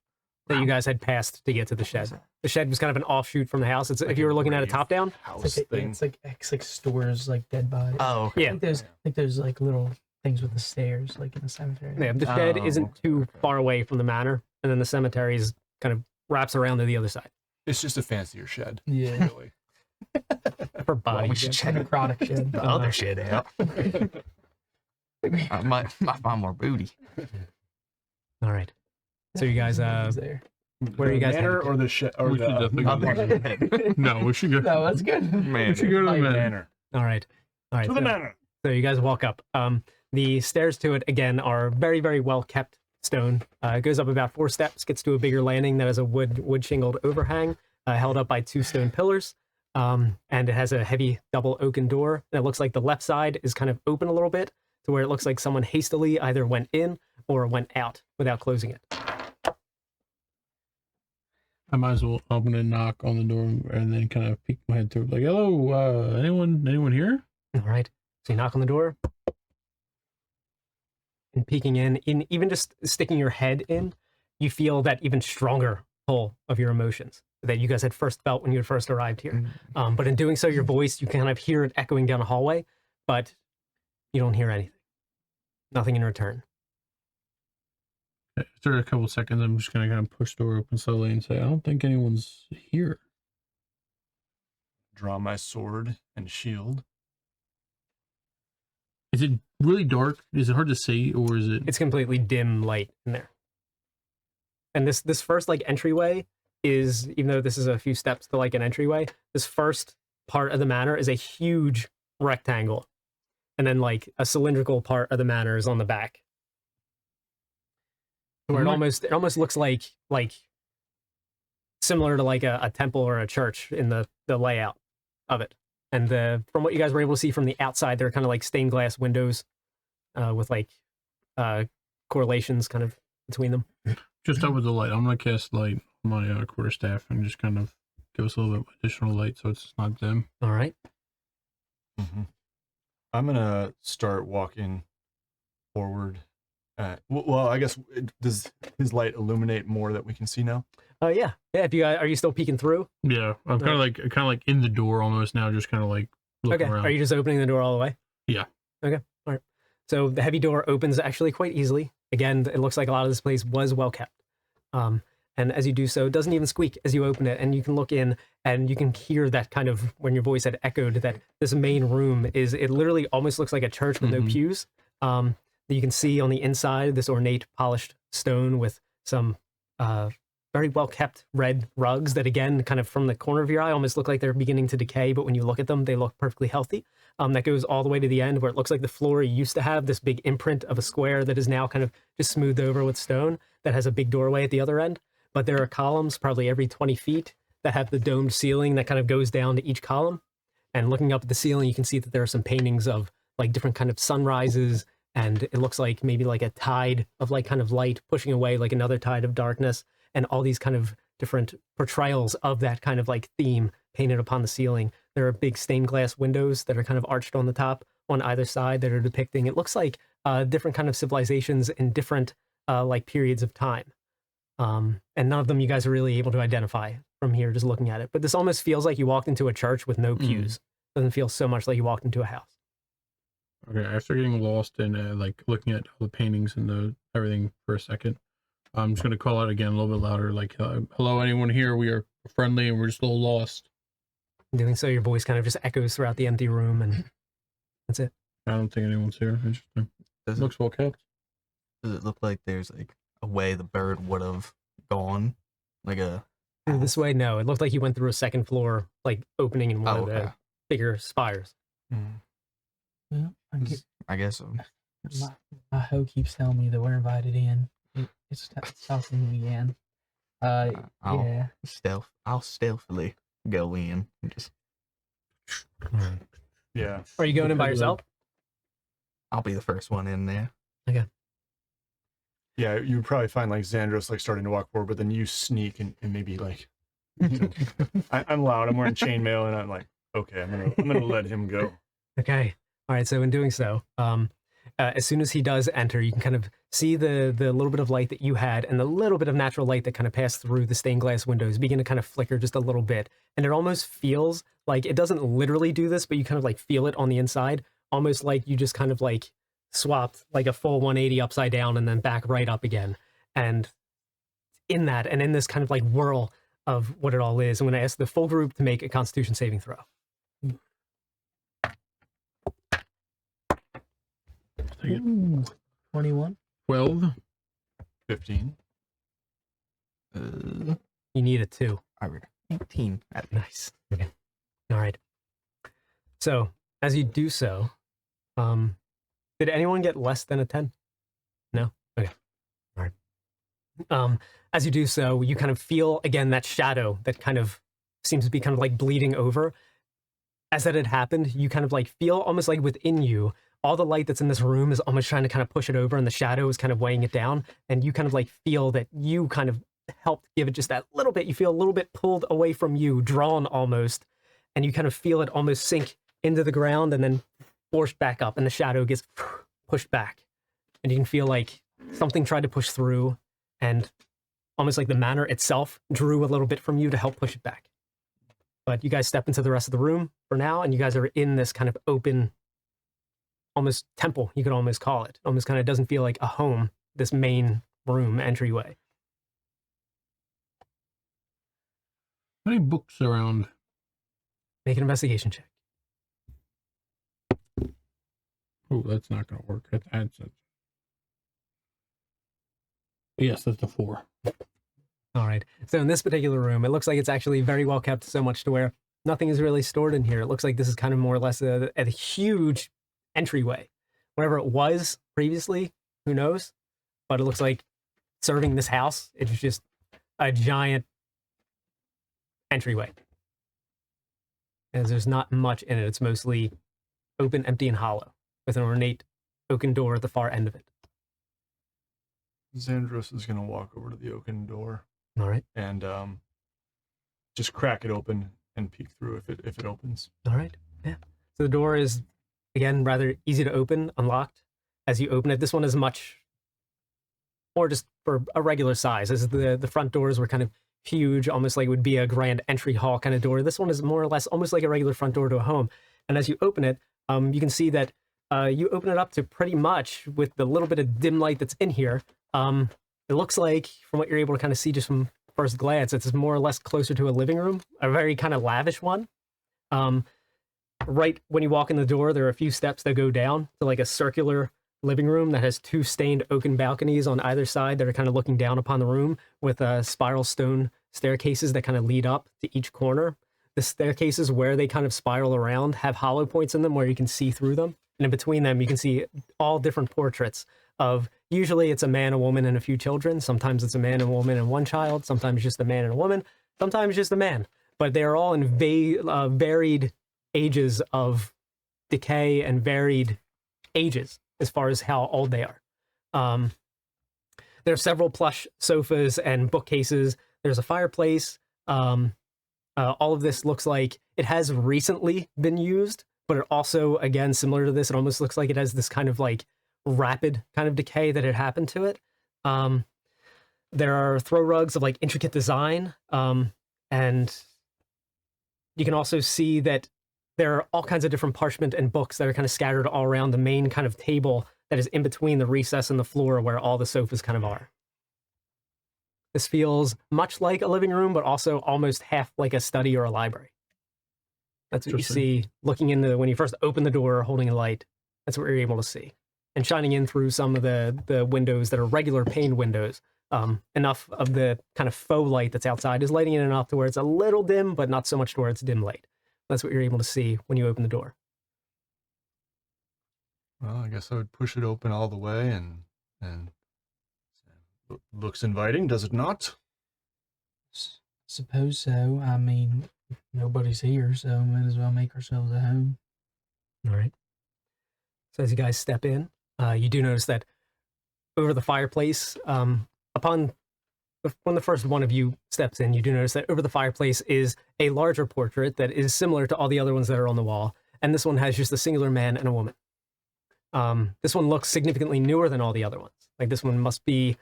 that you guys had passed to get to the shed. The shed was kind of an offshoot from the house. It's, Like if you a were looking at it grave top down. house It's thing. like stores like dead bodies. Oh, okay. Yeah. I think there's like little things with the stairs like in the cemetery. Yeah, the shed Oh, isn't too okay. far away from the manor, and then the cemetery is kind of wraps around to the other side It's just a fancier shed. Yeah. Really. for Well, body. we should check Necrotic shed. the other shed out. I might find more booty. All right. So you guys, Who's there? where are you guys manor headed? or the shed or We should definitely the go Other shed. No, we should go. No, that's good. We should go to the Like, manor. manor. All right. To the so- manor. So you guys walk up. The stairs to it again are very, very well kept stone. It goes up about 4 steps, gets to a bigger landing that has a wood shingled overhang, held up by 2 stone pillars, and it has a heavy double oaken door. And it looks like the left side is kind of open a little bit, to where it looks like someone hastily either went in or went out without closing it. I might as well open and knock on the door and then kind of peek my head through, like, hello, anyone here? All right. So you knock on the door. And peeking in, even just sticking your head in, you feel that even stronger pull of your emotions that you guys had first felt when you had first arrived here. But in doing so, your voice, you kind of hear it echoing down a hallway, but you don't hear anything. Nothing in return. After a couple seconds, I'm just gonna kind of push the door open slowly and say, I don't think anyone's here. Draw my sword and shield. Is it really dark? Is it hard to see, or is it? It's completely dim light in there. And this first like entryway is, even though this is a few steps to like an entryway, this first part of the manor is a huge rectangle. And then like a cylindrical part of the manor is on the back. Where it almost looks like similar to like a temple or a church in the layout of it. And from what you guys were able to see from the outside, there are kind of like stained glass windows with like correlations kind of between them. Just over the light. I'm gonna cast light on my quarterstaff and just kind of give us a little bit of additional light so it's not dim. All right. Mm-hmm. I'm gonna start walking forward. Well, I guess does his light illuminate more that we can see now? Yeah. If you are you still peeking through? Yeah, I'm kind of like in the door almost now, just kind of like looking Okay. around. Are you just opening the door all the way? Yeah. Okay. All right. So the heavy door opens actually quite easily. Again, it looks like a lot of this place was well kept. And as you do so, it doesn't even squeak as you open it. And you can look in and you can hear that kind of, when your voice had echoed, that this main room it literally almost looks like a church with no pews. You can see on the inside this ornate polished stone with some very well kept red rugs that, again, kind of from the corner of your eye almost look like they're beginning to decay, but when you look at them, they look perfectly healthy. That goes all the way to the end where it looks like the floor used to have this big imprint of a square that is now kind of just smoothed over with stone that has a big doorway at the other end. But there are columns probably every 20 feet that have the domed ceiling that kind of goes down to each column. And looking up at the ceiling, you can see that there are some paintings of like different kind of sunrises, and it looks like maybe like a tide of like kind of light pushing away like another tide of darkness, and all these kind of different portrayals of that kind of like theme painted upon the ceiling. There are big stained glass windows that are kind of arched on the top on either side that are depicting, it looks like different kind of civilizations in different like periods of time. And none of them you guys are really able to identify from here just looking at it. But this almost feels like you walked into a church with no pews. Doesn't feel so much like you walked into a house. Okay, after getting lost in like looking at all the paintings and the everything for a second, I'm just gonna call out again a little bit louder, like, "Hello, anyone here? We are friendly and we're just a little lost." Doing so, your voice kind of just echoes throughout the empty room, and that's it. I don't think anyone's here. Interesting. Looks well kept. Does it look like there's like a way the bird would have gone, like a? Through this way, no. It looked like you went through a second floor, like opening in one of the bigger spires. Well, I guess so. my hoe keeps telling me that we're invited in. It's talking me in. Yeah. I'll stealthily go in and just. Yeah. Are you going in by yourself? I'll be the first one in there. Yeah, you would probably find like Xandros like starting to walk forward, but then you sneak and maybe like, I'm loud. I'm wearing chainmail, and I'm like, okay, I'm gonna let him go. Okay. All right. So in doing so, as soon as he does enter, you can kind of see the little bit of light that you had and the little bit of natural light that kind of passed through the stained glass windows begin to kind of flicker just a little bit. And it almost feels like it doesn't literally do this, but you kind of like feel it on the inside, almost like you just kind of like swapped like a full 180 upside down and then back right up again. And in that, and in this kind of like whirl of what it all is, I'm going to ask the full group to make a Constitution saving throw. 21. 12. 15. You need a 2. I read 18. Nice. Okay. All right. So as you do so, did anyone get less than a 10? No? Okay. All right. As you do so, you kind of feel again that shadow that kind of seems to be kind of like bleeding over. As that had happened, you kind of like feel almost like within you, all the light that's in this room is almost trying to kind of push it over, and the shadow is kind of weighing it down. And you kind of like feel that you kind of helped give it just that little bit. You feel a little bit pulled away from you, drawn almost, and you kind of feel it almost sink into the ground and then forced back up, and the shadow gets pushed back. And you can feel like something tried to push through, and almost like the manor itself drew a little bit from you to help push it back. But you guys step into the rest of the room for now, and you guys are in this kind of open, almost temple, you could almost call it. Almost kind of doesn't feel like a home, this main room entryway. How many books around? Make an investigation check. Oh, that's not going to work. That's yes, that's a 4. All right. So in this particular room, it looks like it's actually very well kept, so much to where nothing is really stored in here. It looks like this is kind of more or less a huge entryway. Whatever it was previously, who knows? But it looks like serving this house, it's just a giant entryway. As there's not much in it. It's mostly open, empty, and hollow, with an ornate oaken door at the far end of it. Xandros is gonna walk over to the oaken door. All right. And just crack it open and peek through if it opens. All right. Yeah. So the door is, again, rather easy to open, unlocked. As you open it, this one is much more just for a regular size, as the front doors were kind of huge, almost like it would be a grand entry hall kind of door. This one is more or less almost like a regular front door to a home. And as you open it, you can see that you open it up to pretty much, with the little bit of dim light that's in here, it looks like, from what you're able to kind of see just from first glance, it's more or less closer to a living room, a very kind of lavish one. Right when you walk in the door, there are a few steps that go down to like a circular living room that has 2 stained oaken balconies on either side that are kind of looking down upon the room, with spiral stone staircases that kind of lead up to each corner. The staircases, where they kind of spiral around, have hollow points in them where you can see through them. And in between them, you can see all different portraits of, usually it's a man, a woman, and a few children. Sometimes it's a man, a woman, and 1 child. Sometimes just a man and a woman. Sometimes just a man. But they're all in varied ages of decay and varied ages as far as how old they are. There are several plush sofas and bookcases. There's a fireplace. All of this looks like it has recently been used, but it also, again, similar to this, it almost looks like it has this kind of like rapid kind of decay that had happened to it. There are throw rugs of like intricate design, and you can also see that there are all kinds of different parchment and books that are kind of scattered all around the main kind of table that is in between the recess and the floor where all the sofas kind of are. This feels much like a living room, but also almost half like a study or a library. That's what you see looking into when you first open the door, holding a light. That's what you're able to see. And shining in through some of the windows that are regular pane windows. Enough of the kind of faux light that's outside is lighting it enough to where it's a little dim, but not so much to where it's dim light. That's what you're able to see when you open the door. Well, I guess I would push it open all the way and looks inviting, does it not? Suppose so. I mean, nobody's here, so might as well make ourselves at home. All right. So as you guys step in, you do notice that over the fireplace, when the first one of you steps in, you do notice that over the fireplace is a larger portrait that is similar to all the other ones that are on the wall. And this one has just a singular man and a woman. This one looks significantly newer than all the other ones. Like this one must be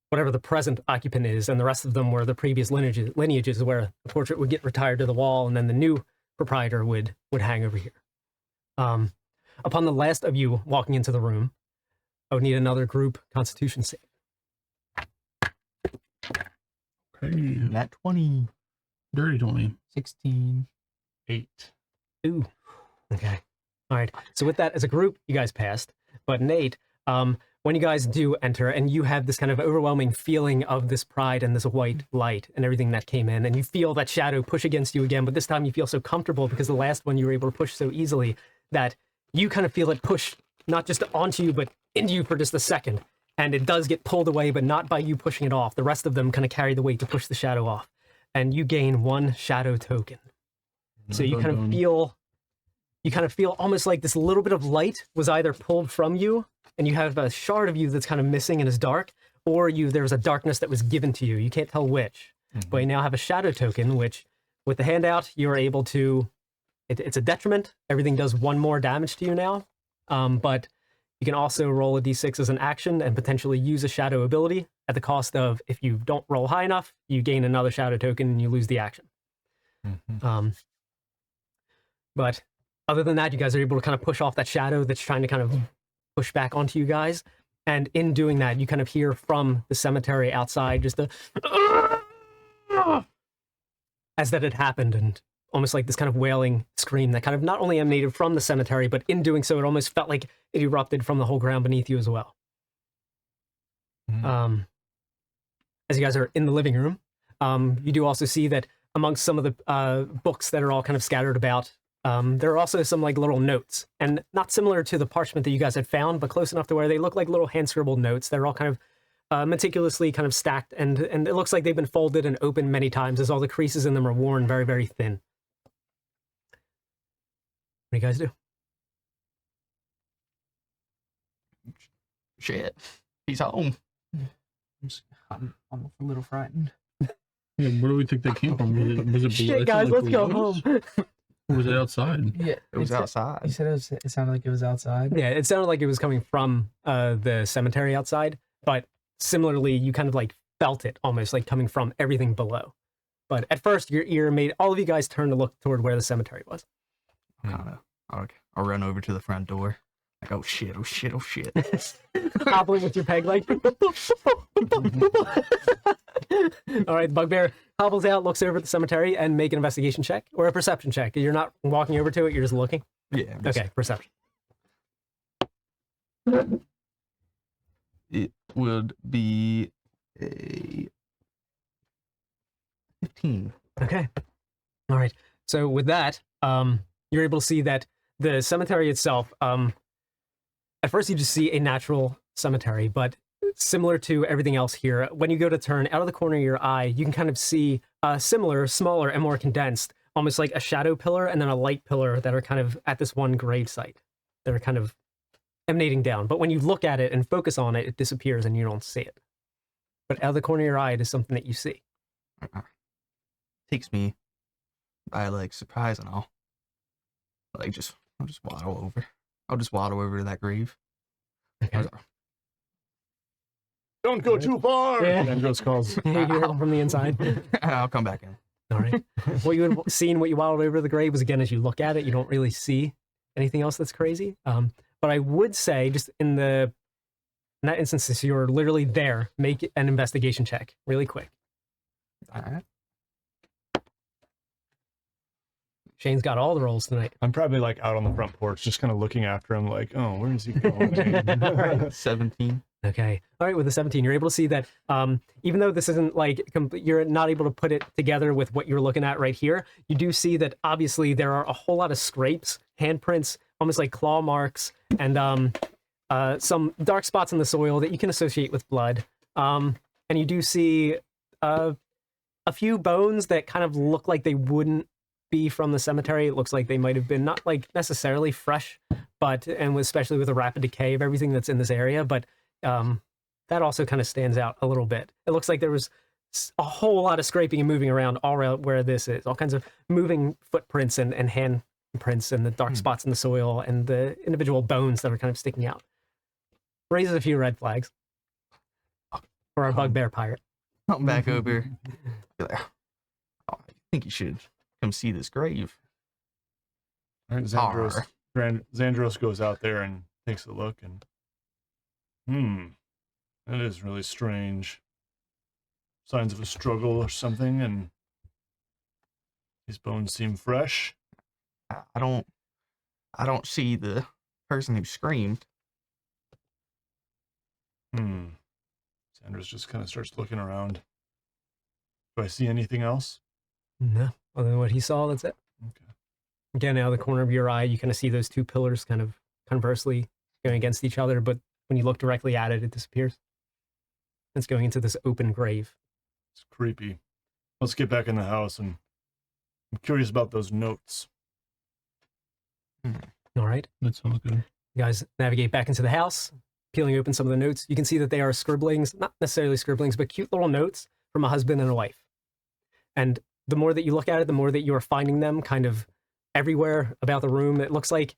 whatever the present occupant is, and the rest of them were the previous lineages where the portrait would get retired to the wall and then the new proprietor would hang over here. Upon the last of you walking into the room, I would need another group constitution save. Okay. Nat 20. Dirty 20. 16. 8. Ooh. Okay. All right. So with that, as a group, you guys passed. But Nate, when you guys do enter and you have this kind of overwhelming feeling of this pride and this white light and everything that came in, and you feel that shadow push against you again, but this time you feel so comfortable because the last one you were able to push so easily that you kind of feel it push not just onto you, but into you for just a second. And it does get pulled away, but not by you pushing it off. The rest of them kind of carry the weight to push the shadow off. And you gain 1 shadow token. So you kind of feel almost like this little bit of light was either pulled from you, and you have a shard of you that's kind of missing and is dark, or there was a darkness that was given to you. You can't tell which. But you now have a shadow token, which with the handout, you're able to, it's a detriment. Everything does 1 more damage to you now. But you can also roll a d6 as an action and potentially use a shadow ability at the cost of, if you don't roll high enough, you gain another shadow token and you lose the action. But other than that, you guys are able to kind of push off that shadow that's trying to kind of push back onto you guys. And in doing that, you kind of hear from the cemetery outside just as that had happened, and almost like this kind of wailing scream that kind of not only emanated from the cemetery, but in doing so, it almost felt like it erupted from the whole ground beneath you as well. As you guys are in the living room, you do also see that amongst some of the books that are all kind of scattered about, there are also some like little notes, and not similar to the parchment that you guys had found, but close enough to where they look like little hand scribbled notes. They're all kind of meticulously kind of stacked, and it looks like they've been folded and opened many times as all the creases in them are worn very, very thin. What do you guys do? Shit. He's home. I'm a little frightened. Yeah, where do we think they came from? Was it Shit, guys, let's go home. Or was it outside? Yeah, It was outside. You said it sounded like it was outside. Yeah, it sounded like it was coming from the cemetery outside, but similarly, you kind of like felt it almost like coming from everything below. But at first, your ear made all of you guys turn to look toward where the cemetery was. I'll run over to the front door. Like, oh shit, oh shit, oh shit. Hobbling with your peg leg. All right, the bugbear hobbles out, looks over at the cemetery, and make an investigation check or a perception check. You're not walking over to it, you're just looking. Yeah. Okay, perception. It would be a 15. Okay. All right. So with that, you're able to see that the cemetery itself, at first you just see a natural cemetery, but similar to everything else here, when you go to turn out of the corner of your eye, you can kind of see similar, smaller, and more condensed, almost like a shadow pillar and then a light pillar that are kind of at this one grave site. They're kind of emanating down. But when you look at it and focus on it, it disappears and you don't see it. But out of the corner of your eye, it is something that you see. Takes me by like surprise and all. Like I'll just waddle over. I'll just waddle over to that grave. Okay. Don't go too far. Yeah. Zandros calls. You hear them from the inside. I'll come back in. All right. What you had seen, what you wilded over the grave was, again, as you look at it, you don't really see anything else that's crazy. But I would say, just in that instance, since you're literally there, make an investigation check really quick. All right. Shane's got all the rolls tonight. I'm probably like out on the front porch, just kind of looking after him, like, oh, where is he going? 17. Okay. All right. With the 17, you're able to see that even though this isn't like, you're not able to put it together with what you're looking at right here, you do see that obviously there are a whole lot of scrapes, handprints, almost like claw marks, and some dark spots in the soil that you can associate with blood. And you do see a few bones that kind of look like they wouldn't be from the cemetery. It looks like they might have been not like necessarily fresh, but, and especially with the rapid decay of everything that's in this area, but that also kind of stands out a little bit. It looks like there was a whole lot of scraping and moving around all around where this is. All kinds of moving footprints and handprints and the dark spots in the soil and the individual bones that are kind of sticking out. Raises a few red flags for our bugbear pirate. Come back over. Be like, oh, I think you should come see this grave. All right, Zandros goes out there and takes a look, and that is really strange. Signs of a struggle or something, and these bones seem fresh. I don't see the person who screamed. Sanders just kind of starts looking around. Do I see anything else? No, other than what he saw, that's it. Okay. Again, out of the corner of your eye, you kind of see those two pillars kind of conversely going against each other, but when you look directly at it, it disappears. It's going into this open grave. It's creepy. Let's get back in the house, and I'm curious about those notes. All right. That sounds good. You guys navigate back into the house, peeling open some of the notes. You can see that they are scribblings, not necessarily scribblings, but cute little notes from a husband and a wife. And the more that you look at it, the more that you are finding them kind of everywhere about the room. It looks like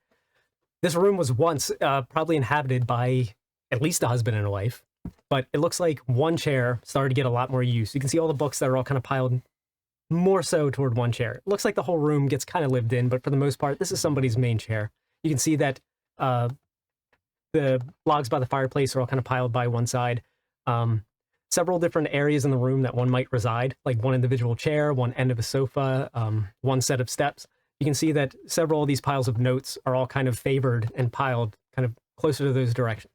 this room was once probably inhabited by at least a husband and a wife, but it looks like one chair started to get a lot more use. You can see all the books that are all kind of piled more so toward one chair. It looks like the whole room gets kind of lived in, but for the most part, this is somebody's main chair. You can see that the logs by the fireplace are all kind of piled by one side. Several different areas in the room that one might reside, like one individual chair, one end of a sofa, one set of steps. You can see that several of these piles of notes are all kind of favored and piled kind of closer to those directions.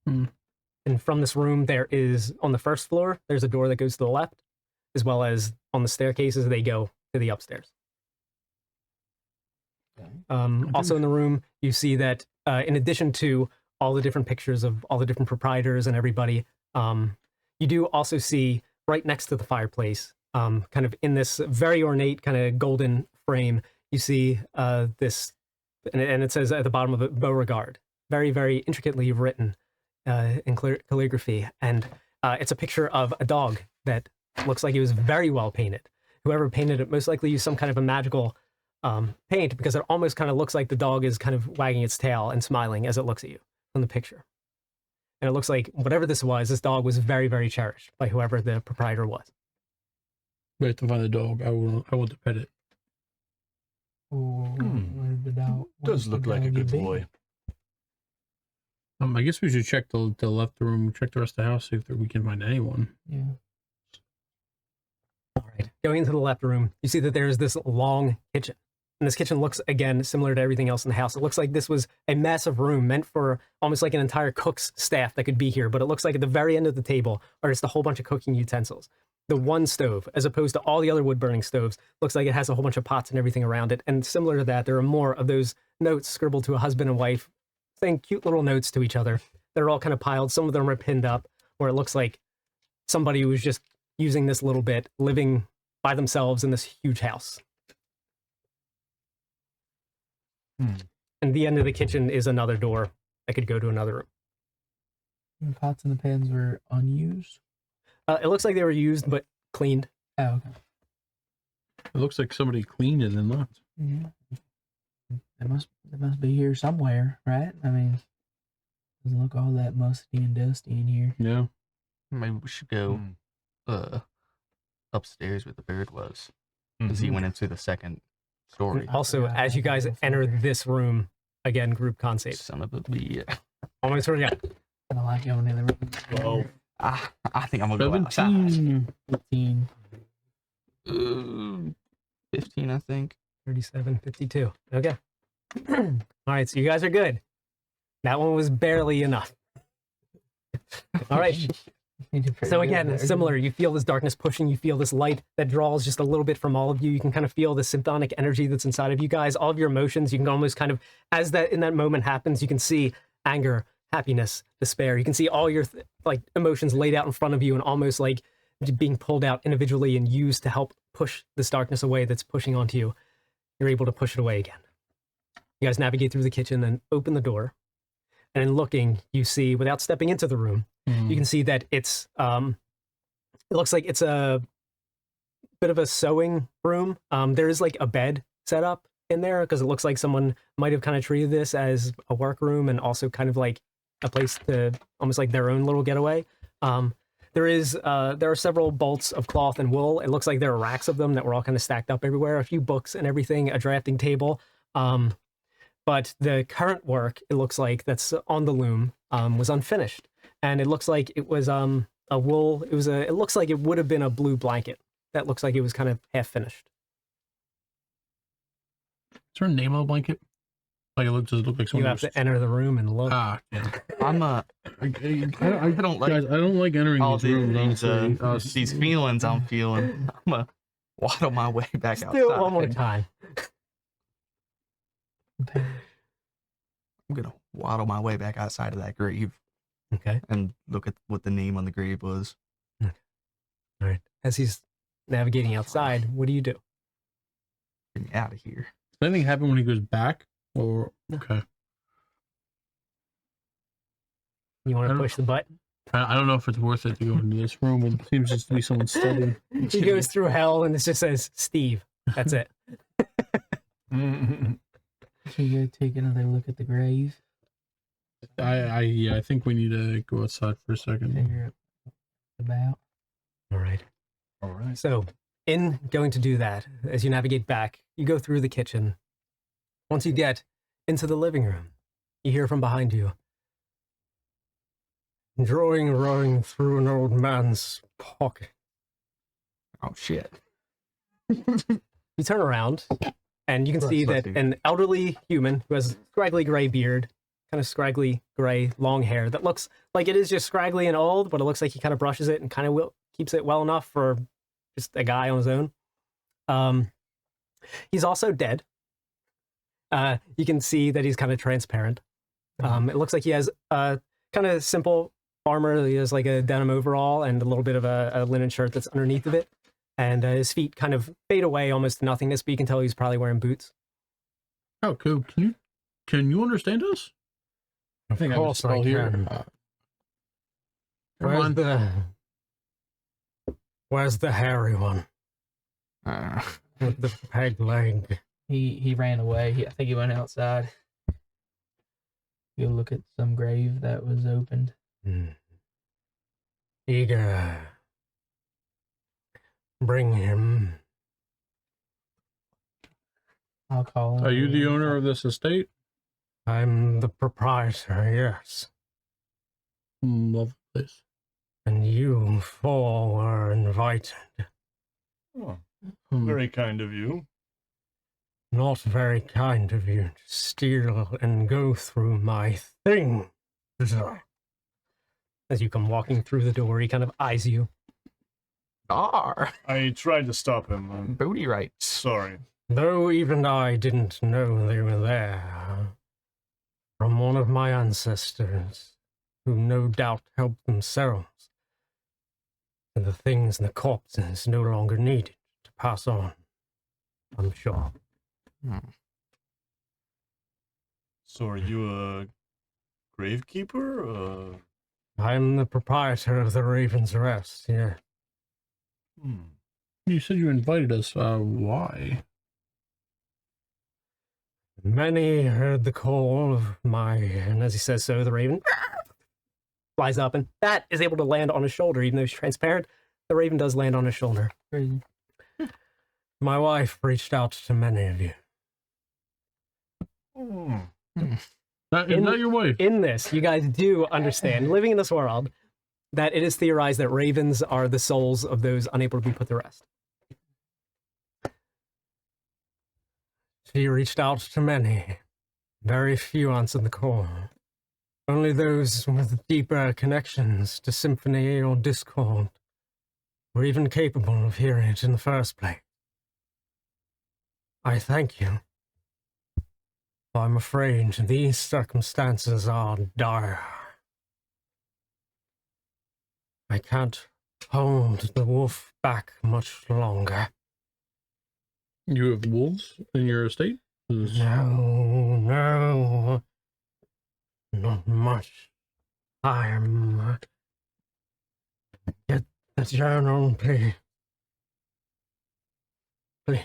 And from this room, there is, on the first floor, there's a door that goes to the left, as well as on the staircases, they go to the upstairs. Also in the room, you see that in addition to all the different pictures of all the different proprietors and everybody, you do also see right next to the fireplace, kind of in this very ornate kind of golden frame, you see this, and it says at the bottom of it, Beauregard. Very, very intricately written in calligraphy. And it's a picture of a dog that looks like it was very well painted. Whoever painted it most likely used some kind of a magical paint, because it almost kind of looks like the dog is kind of wagging its tail and smiling as it looks at you from the picture. And it looks like whatever this was, this dog was very, very cherished by whoever the proprietor was. We have to find the dog. I want to pet it. Does look like a good boy. I guess we should check the left room, check the rest of the house, see if we can find anyone. Yeah. All right. Going into the left room, you see that there's this long kitchen. And this kitchen looks, again, similar to everything else in the house. It looks like this was a massive room meant for almost like an entire cook's staff that could be here. But it looks like at the very end of the table are just a whole bunch of cooking utensils. The one stove, as opposed to all the other wood-burning stoves, looks like it has a whole bunch of pots and everything around it. And similar to that, there are more of those notes scribbled to a husband and wife, saying cute little notes to each other. They're all kind of piled. Some of them are pinned up, where it looks like somebody was just using this little bit, living by themselves in this huge house. And the end of the kitchen is another door that could go to another room. The pots and the pans were unused? It looks like they were used, but cleaned. Oh, okay. It looks like somebody cleaned it and left. Yeah. They must be here somewhere, right? I mean, Doesn't look all that musty and dusty in here. Yeah. Maybe we should go upstairs where the bird was, because he went into the second story. Also, as you guys enter this room, again, group con save. Son of a bitch. Almost ready. I don't like going in the room. Well, I think I'm gonna go outside. 15. 15, I think. 37, 52. Okay. All right, so you guys are good. That one was barely enough. All right. So again, similar, you feel this darkness pushing, you feel this light that draws just a little bit from all of you. You can kind of feel the symptomatic energy that's inside of you guys, all of your emotions. You can almost kind of, as that in that moment happens, you can see anger, happiness, despair. You can see all your like emotions laid out in front of you and almost like being pulled out individually and used to help push this darkness away that's pushing onto you. You're able to push it away again. You guys navigate through the kitchen and open the door. And in looking, you see, without stepping into the room, you can see that it's, it looks like it's a bit of a sewing room. There is like a bed set up in there because it looks like someone might have kind of treated this as a workroom and also kind of like a place to almost like their own little getaway. There are several bolts of cloth and wool. It looks like there are racks of them that were all kind of stacked up everywhere, a few books and everything, a drafting table. But the current work, it looks like that's on the loom, was unfinished. And it looks like it was a wool, it looks like it would have been a blue blanket. That looks like it was kind of half finished. Is there a name on the blanket? Like does it look like someone? You have to enter the room and look. Ah, yeah. I don't like Guys, I don't like entering all these rooms, honestly. these feelings I'm feeling. I'm gonna waddle my way back outside. Do it one more time. I'm gonna waddle my way back outside of that grave. Okay. And look at what the name on the grave was. All right. As he's navigating outside, what do you do? Get me out of here. Does anything happen when he goes back? Or okay. You want to push the button? I don't know if it's worth it to go into this room. It seems just to be someone studying. He goes through hell and it just says Steve. That's it. Should we go take another look at the grave? I think we need to go outside for a second. Figure out what it's about. All right. all right. So, in going to do that, as you navigate back, you go through the kitchen. Once you get into the living room, you hear from behind you. Drawing roaring through an old man's pocket. Oh shit. You turn around, and you can see that an elderly human who has a scraggly gray beard, kind of scraggly gray long hair that looks like it is just scraggly and old, but it looks like he kind of brushes it and kind of keeps it well enough for just a guy on his own. He's also dead. You can see that he's kind of transparent. It looks like he has a kind of simple armor. He has like a denim overall and a little bit of a linen shirt that's underneath of it. And his feet kind of fade away almost to nothingness, but you can tell he's probably wearing boots. Oh, cool. Can you understand us? I think Of I have a course I spell here. can. Where's the hairy one with the peg leg? He ran away. I think he went outside. Go look at some grave that was opened. Eager. Bring him. I'll call him. Are you the owner of this estate? I'm the proprietor, yes. Love the place. And you four were invited. Oh, very kind of you. Not very kind of you to steal and go through my thing. As you come walking through the door, he kind of eyes you. I tried to stop him. Booty right. Sorry. Though even I didn't know they were there. From one of my ancestors, who no doubt helped themselves. And the things in the corpses no longer needed to pass on, I'm sure. So are you a gravekeeper? I'm the proprietor of the Raven's Rest, yeah. You said you invited us. Why? Many heard the call of my, and as he says so, the raven flies up, and that is able to land on his shoulder, even though he's transparent. The raven does land on his shoulder. Crazy. My wife reached out to many of you. Is that your wife? In this, you guys do understand, living in this world, that it is theorized that ravens are the souls of those unable to be put to rest. She reached out to many. Very few answered the call. Only those with deeper connections to symphony or discord were even capable of hearing it in the first place. I thank you. I'm afraid these circumstances are dire. I can't hold the wolf back much longer. You have wolves in your estate? No, not much. Get the journal, please. Please.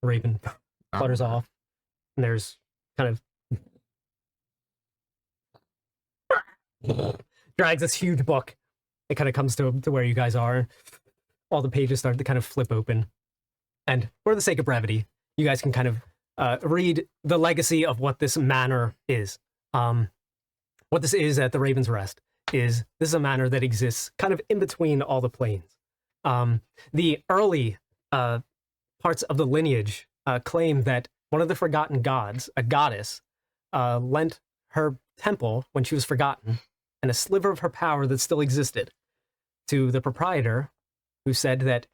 Raven flutters off, and there's kind of drags this huge book. It kind of comes to where you guys are. All the pages start to kind of flip open. And for the sake of brevity, you guys can kind of read the legacy of what this manor is. What this is at the Raven's Rest is this is a manor that exists kind of in between all the planes. The early parts of the lineage claim that one of the forgotten gods, a goddess, lent her temple when she was forgotten and a sliver of her power that still existed to the proprietor, who said that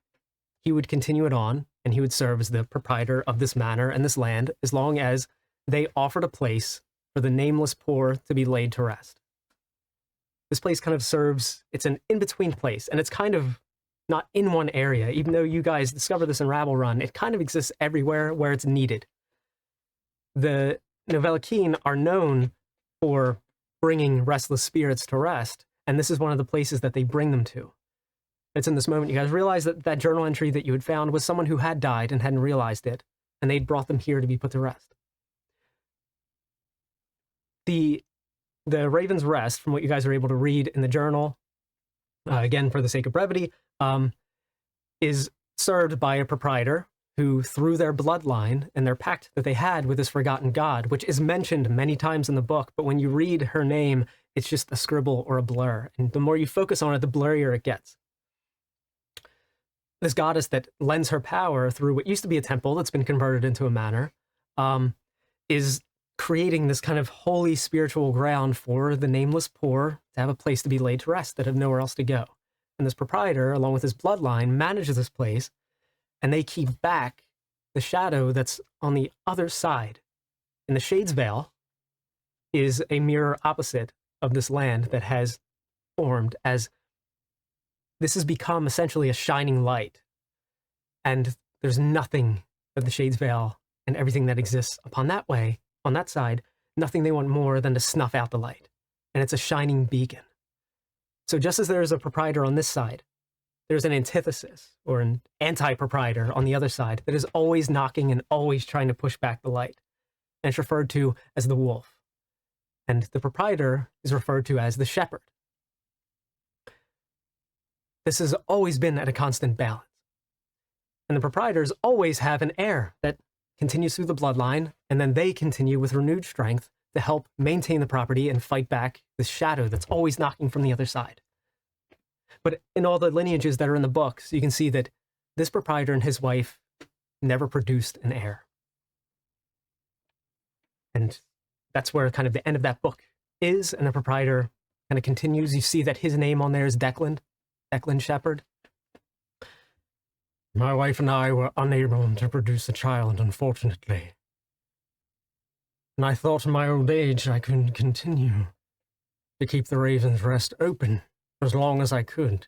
he would continue it on and he would serve as the proprietor of this manor and this land as long as they offered a place for the nameless poor to be laid to rest. This place kind of serves, it's an in-between place, and it's kind of not in one area. Even though you guys discover this in Rabble Run, it kind of exists everywhere where it's needed. The Novelakeen are known for bringing restless spirits to rest, and this is one of the places that they bring them to. It's in this moment you guys realize that that journal entry that you had found was someone who had died and hadn't realized it, and they'd brought them here to be put to rest. The Raven's Rest, from what you guys are able to read in the journal, again, for the sake of brevity, is served by a proprietor who, through their bloodline and their pact that they had with this forgotten god, which is mentioned many times in the book, but when you read her name, it's just a scribble or a blur. And the more you focus on it, the blurrier it gets. This goddess that lends her power through what used to be a temple that's been converted into a manor, is creating this kind of holy spiritual ground for the nameless poor to have a place to be laid to rest that have nowhere else to go. And this proprietor, along with his bloodline, manages this place, and they keep back the shadow that's on the other side. And the Shades Veil is a mirror opposite of this land that has formed as this has become essentially a shining light. And there's nothing of the Shades Veil and everything that exists upon that way, on that side, nothing they want more than to snuff out the light. And it's a shining beacon. So just as there's a proprietor on this side, there's an antithesis or an anti-proprietor on the other side that is always knocking and always trying to push back the light. And it's referred to as the wolf. And the proprietor is referred to as the shepherd. This has always been at a constant balance. And the proprietors always have an heir that continues through the bloodline, and then they continue with renewed strength to help maintain the property and fight back the shadow that's always knocking from the other side. But in all the lineages that are in the books, you can see that this proprietor and his wife never produced an heir. And that's where kind of the end of that book is, and the proprietor kind of continues. You see that his name on there is Declan Shepherd. My wife and I were unable to produce a child, unfortunately. And I thought in my old age I could continue to keep the Raven's Rest open for as long as I could.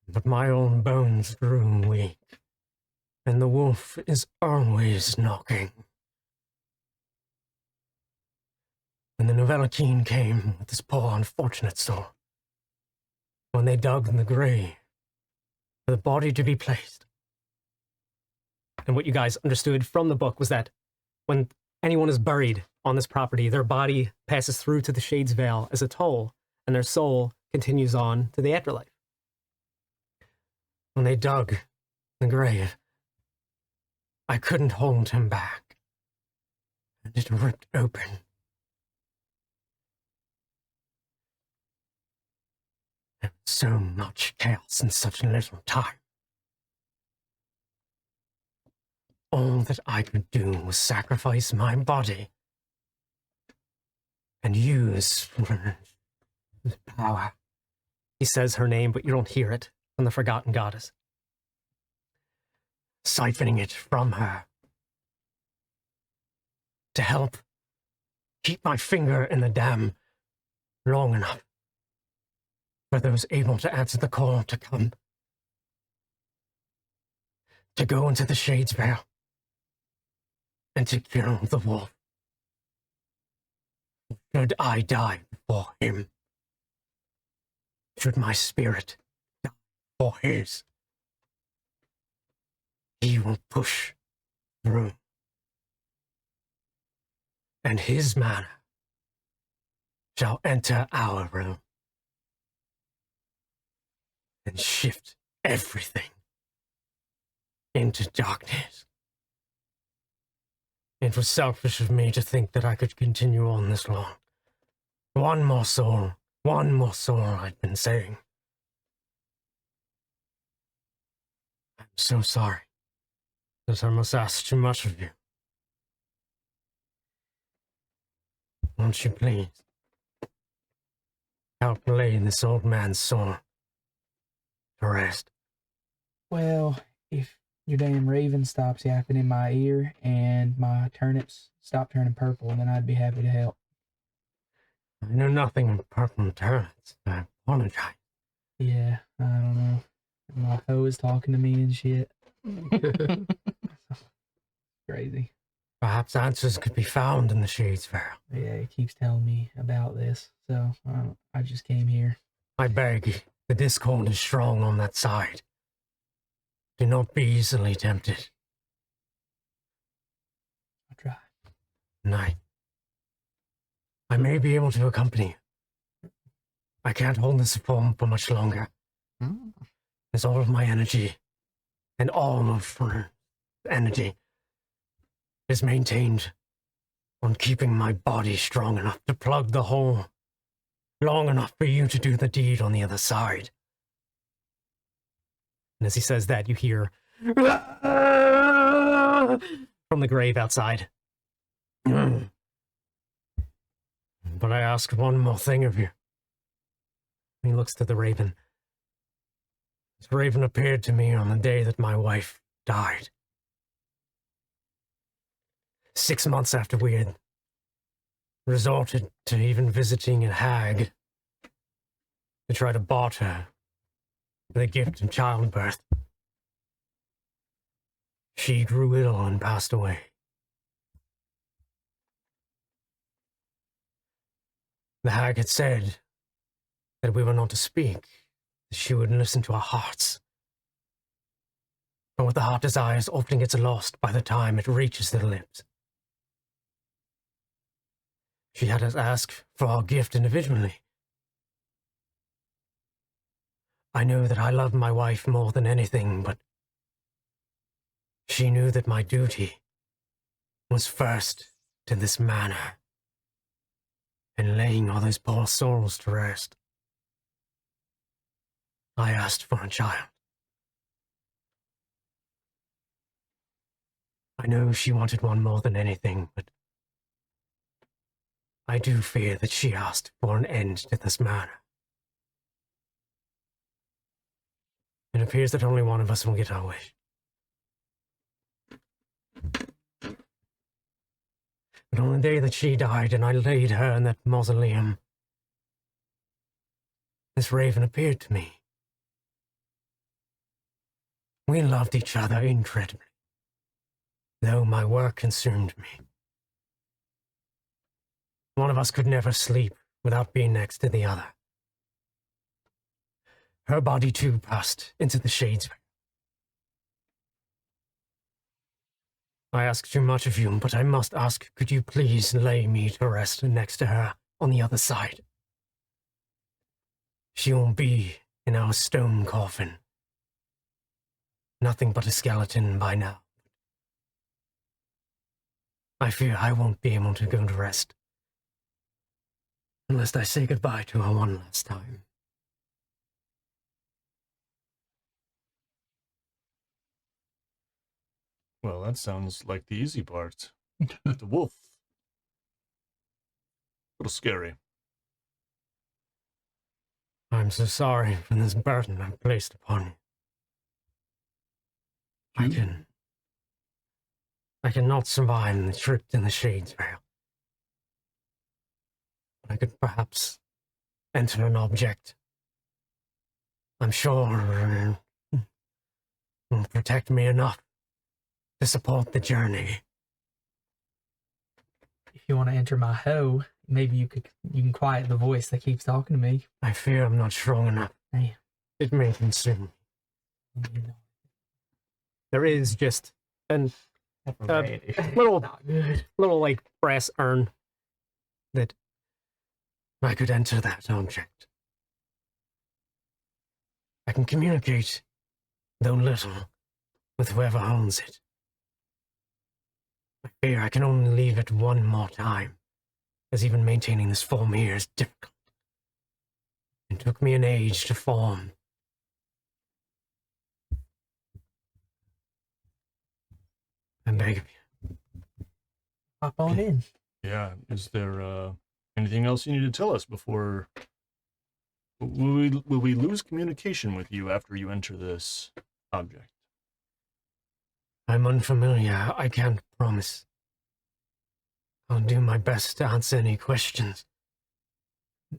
But my own bones grew weak, and the wolf is always knocking. And the Novelakeen came with this poor unfortunate soul. When they dug in the grave for the body to be placed. And what you guys understood from the book was that when anyone is buried on this property, their body passes through to the Shades Veil as a toll, and their soul continues on to the afterlife. When they dug the grave, I couldn't hold him back, and it ripped open. There was so much chaos in such a little time. All that I could do was sacrifice my body and use his power. He says her name, but you don't hear it from the forgotten goddess. Siphoning it from her to help keep my finger in the dam long enough for those able to answer the call to come, to go into the Shades Vale, and to kill the wolf. Should I die before him? Should my spirit die for his? He will push through, and his manor shall enter our room and shift everything into darkness. It was selfish of me to think that I could continue on this long. One more soul, I'd been saying. I'm so sorry that I must ask too much of you. Won't you please help lay this old man's soul to rest? Well, if your damn raven stops yapping in my ear and my turnips stop turning purple, then I'd be happy to help. I know nothing of purple turnips. I apologize. Yeah, I don't know. My hoe is talking to me and shit. Crazy. Perhaps answers could be found in the Shades Vale. Yeah, he keeps telling me about this, so I just came here. I beg, the discord is strong on that side. Do not be easily tempted. I'll try. Night. I may be able to accompany you. I can't hold this form for much longer. As all of my energy, and all of her energy, is maintained on keeping my body strong enough to plug the hole, long enough for you to do the deed on the other side. And as he says that, you hear from the grave outside. But I ask one more thing of you. He looks to the raven. This raven appeared to me on the day that my wife died. 6 months after we had resorted to even visiting a hag to try to barter the gift of childbirth. She grew ill and passed away. The hag had said that we were not to speak, that she would listen to our hearts. But what the heart desires often gets lost by the time it reaches the lips. She had us ask for our gift individually. I know that I love my wife more than anything, but she knew that my duty was first to this manor and laying all those poor souls to rest. I asked for a child. I know she wanted one more than anything, but I do fear that she asked for an end to this manor. It appears that only one of us will get our wish. But on the day that she died and I laid her in that mausoleum, this raven appeared to me. We loved each other incredibly, though my work consumed me. One of us could never sleep without being next to the other. Her body too passed into the Shades Vale. I ask too much of you, but I must ask, could you please lay me to rest next to her on the other side? She won't be in our stone coffin. Nothing but a skeleton by now. I fear I won't be able to go to rest unless I say goodbye to her one last time. Well, that sounds like the easy part. The wolf. A little scary. I'm so sorry for this burden I've placed upon you. I cannot survive in the tripped in the Shades Vale. But I could perhaps enter an object. I'm sure will protect me enough to support the journey. If you want to enter my hoe, maybe you can quiet the voice that keeps talking to me. I fear I'm not strong enough. Damn. It may consume me. There is just an little like brass urn that I could enter that object. I can communicate, though little, with whoever owns it. I fear I can only leave it one more time, as even maintaining this form here is difficult. It took me an age to form. I beg of you. Hop on in. Yeah, is there anything else you need to tell us before... Will we lose communication with you after you enter this object? I'm unfamiliar. I can't promise. I'll do my best to answer any questions.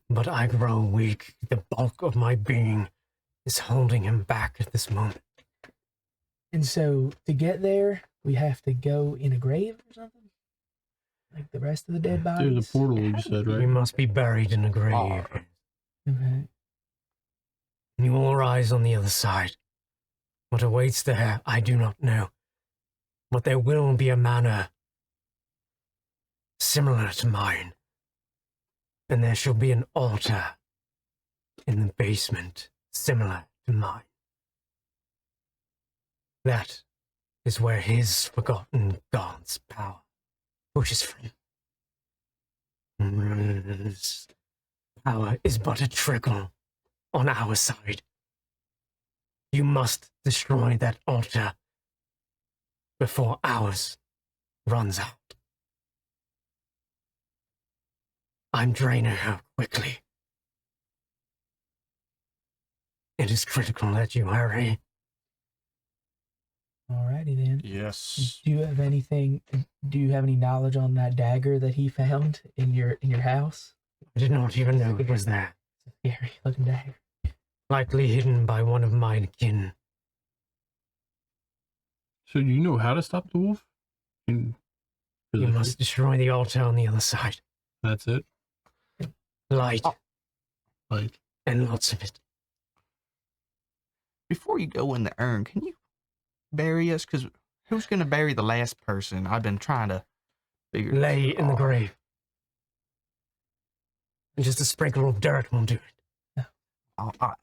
But I grow weak. The bulk of my being is holding him back at this moment. And so to get there, we have to go in a grave or something? Like the rest of the dead bodies? There's a portal, you said, You right? must be buried in a grave. Okay. You will rise on the other side. What awaits there, I do not know. But there will be a manor similar to mine. And there shall be an altar in the basement similar to mine. That is where his forgotten god's power pushes from. This power is but a trickle on our side. You must destroy that altar before ours runs out. I'm draining her quickly. It is critical that you hurry. Alrighty then. Yes. Do you have anything? Do you have any knowledge on that dagger that he found in your house? I did not even know it was there. It's a scary looking dagger. Likely hidden by one of my kin. So do you know how to stop the wolf? You must destroy the altar on the other side. That's it? Light. Like, And lots of it. Before you go in the urn, can you bury us? Because who's going to bury the last person? I've been trying to figure Lay this in the out. grave. And just a sprinkle of dirt won't do it.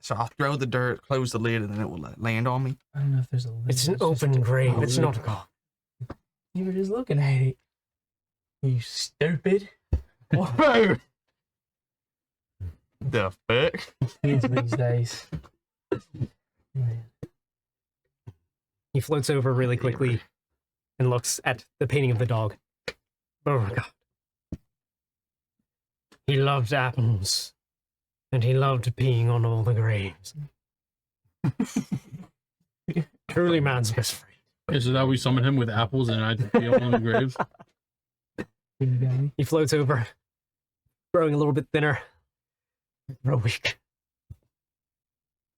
So I'll throw the dirt, close the lid, and then it will land on me. I don't know if there's a lid. It's an just- open grave. Oh, It's really? not a coffin. You were just looking at it. You stupid. Whoa! The fuck? Kids these days. Man. He floats over really quickly and looks at the painting of the dog. Oh my god. He loved apples. And he loved peeing on all the graves. Truly man's best friend. is it how we summon him with apples and I feel on the graves? You got me? He floats over, growing a little bit thinner. Real weak.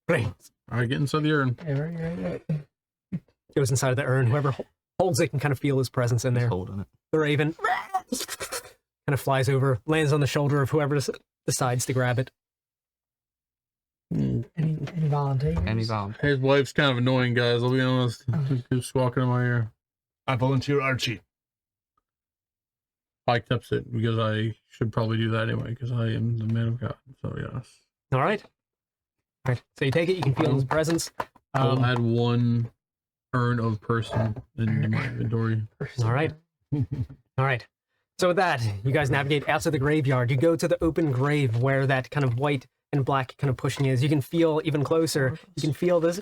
Please. All right, get inside the urn. Yeah, right. Goes inside of the urn. Whoever holds it can kind of feel his presence in Just there. holding it. The raven kind of flies over, lands on the shoulder of whoever decides to grab it. Any volunteers? Any volunteer? His wife's kind of annoying, guys. I'll be honest. She keeps squawking in my ear. I volunteer Archie. I accept it because I should probably do that anyway because I am the man of God. So yes. All right. Right. So you take it, you can feel his presence. I'll add 1 urn of person into my inventory. All right. All right. So with that, you guys navigate out to the graveyard. You go to the open grave where that kind of white and black kind of pushing is. You can feel even closer. You can feel this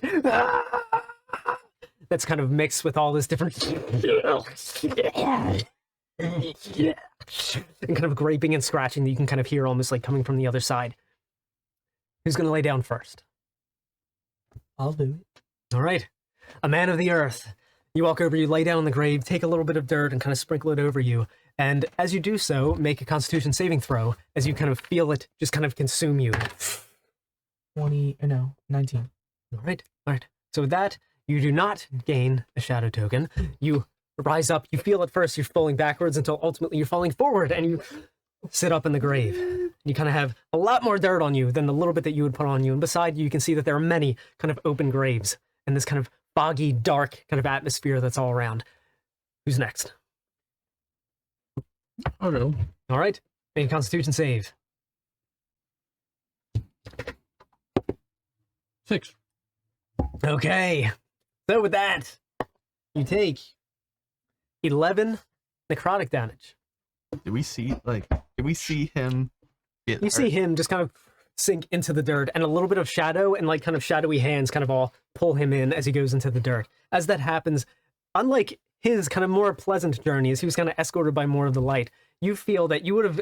that's kind of mixed with all this different and kind of graping and scratching that you can kind of hear almost like coming from the other side. Who's going to lay down first? I'll do it. All right. A man of the earth. You walk over, you lay down on the grave, take a little bit of dirt and kind of sprinkle it over you. And as you do so, make a constitution saving throw as you kind of feel it just kind of consume you. 19. All right. All right. So with that, you do not gain a shadow token. You rise up. You feel at first you're falling backwards until ultimately you're falling forward and you sit up in the grave. You kind of have a lot more dirt on you than the little bit that you would put on you. And beside you, you can see that there are many kind of open graves and this kind of foggy, dark kind of atmosphere that's all around. Who's next? I'll go. All right. Make a constitution save. 6. Okay. So with that, you take 11 necrotic damage. Did we see him? You see him just kind of sink into the dirt, and a little bit of shadow and like kind of shadowy hands kind of all pull him in as he goes into the dirt. As that happens, unlike his kind of more pleasant journey, as he was kind of escorted by more of the light, you feel that you would have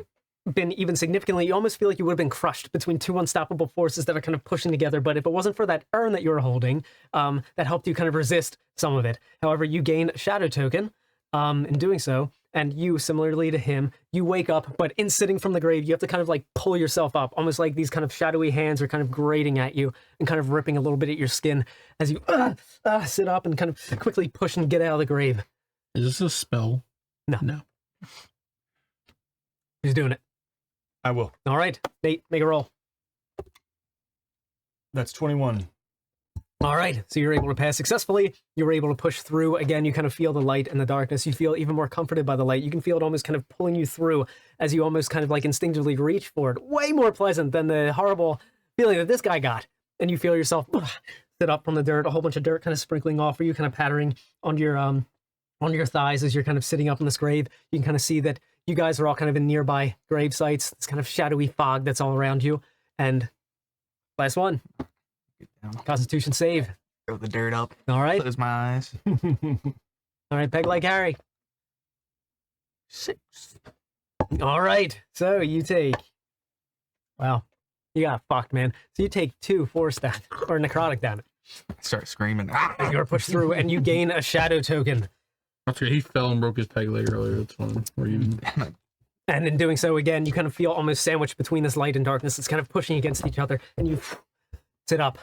been even significantly, you almost feel like you would have been crushed between 2 unstoppable forces that are kind of pushing together. But if it wasn't for that urn that you were holding, that helped you kind of resist some of it. However, you gain a shadow token in doing so. And you, similarly to him, you wake up, but in sitting from the grave, you have to kind of like pull yourself up, almost like these kind of shadowy hands are kind of grating at you and kind of ripping a little bit at your skin as you sit up and kind of quickly push and get out of the grave. Is this a spell? No. No. Who's doing it? I will. All right, Nate, make a roll. That's 21. All right, so you're able to pass successfully. You're able to push through. Again, you kind of feel the light and the darkness. You feel even more comforted by the light. You can feel it almost kind of pulling you through as you almost kind of like instinctively reach for it. Way more pleasant than the horrible feeling that this guy got. And you feel yourself sit up from the dirt, a whole bunch of dirt kind of sprinkling off for you, kind of pattering on your thighs as you're kind of sitting up in this grave. You can kind of see that you guys are all kind of in nearby grave sites. It's kind of shadowy fog that's all around you. And last one. Constitution save. Throw the dirt up. All right. Close my eyes. All right, peg like Harry. 6. All right. So you take. Wow. You got fucked, man. So you take 2 force damage or necrotic damage. Start screaming. As you are pushed through, and you gain a shadow token. That's okay. He fell and broke his peg leg earlier. That's fine. Or even. And in doing so, again, you kind of feel almost sandwiched between this light and darkness. It's kind of pushing against each other, and you sit up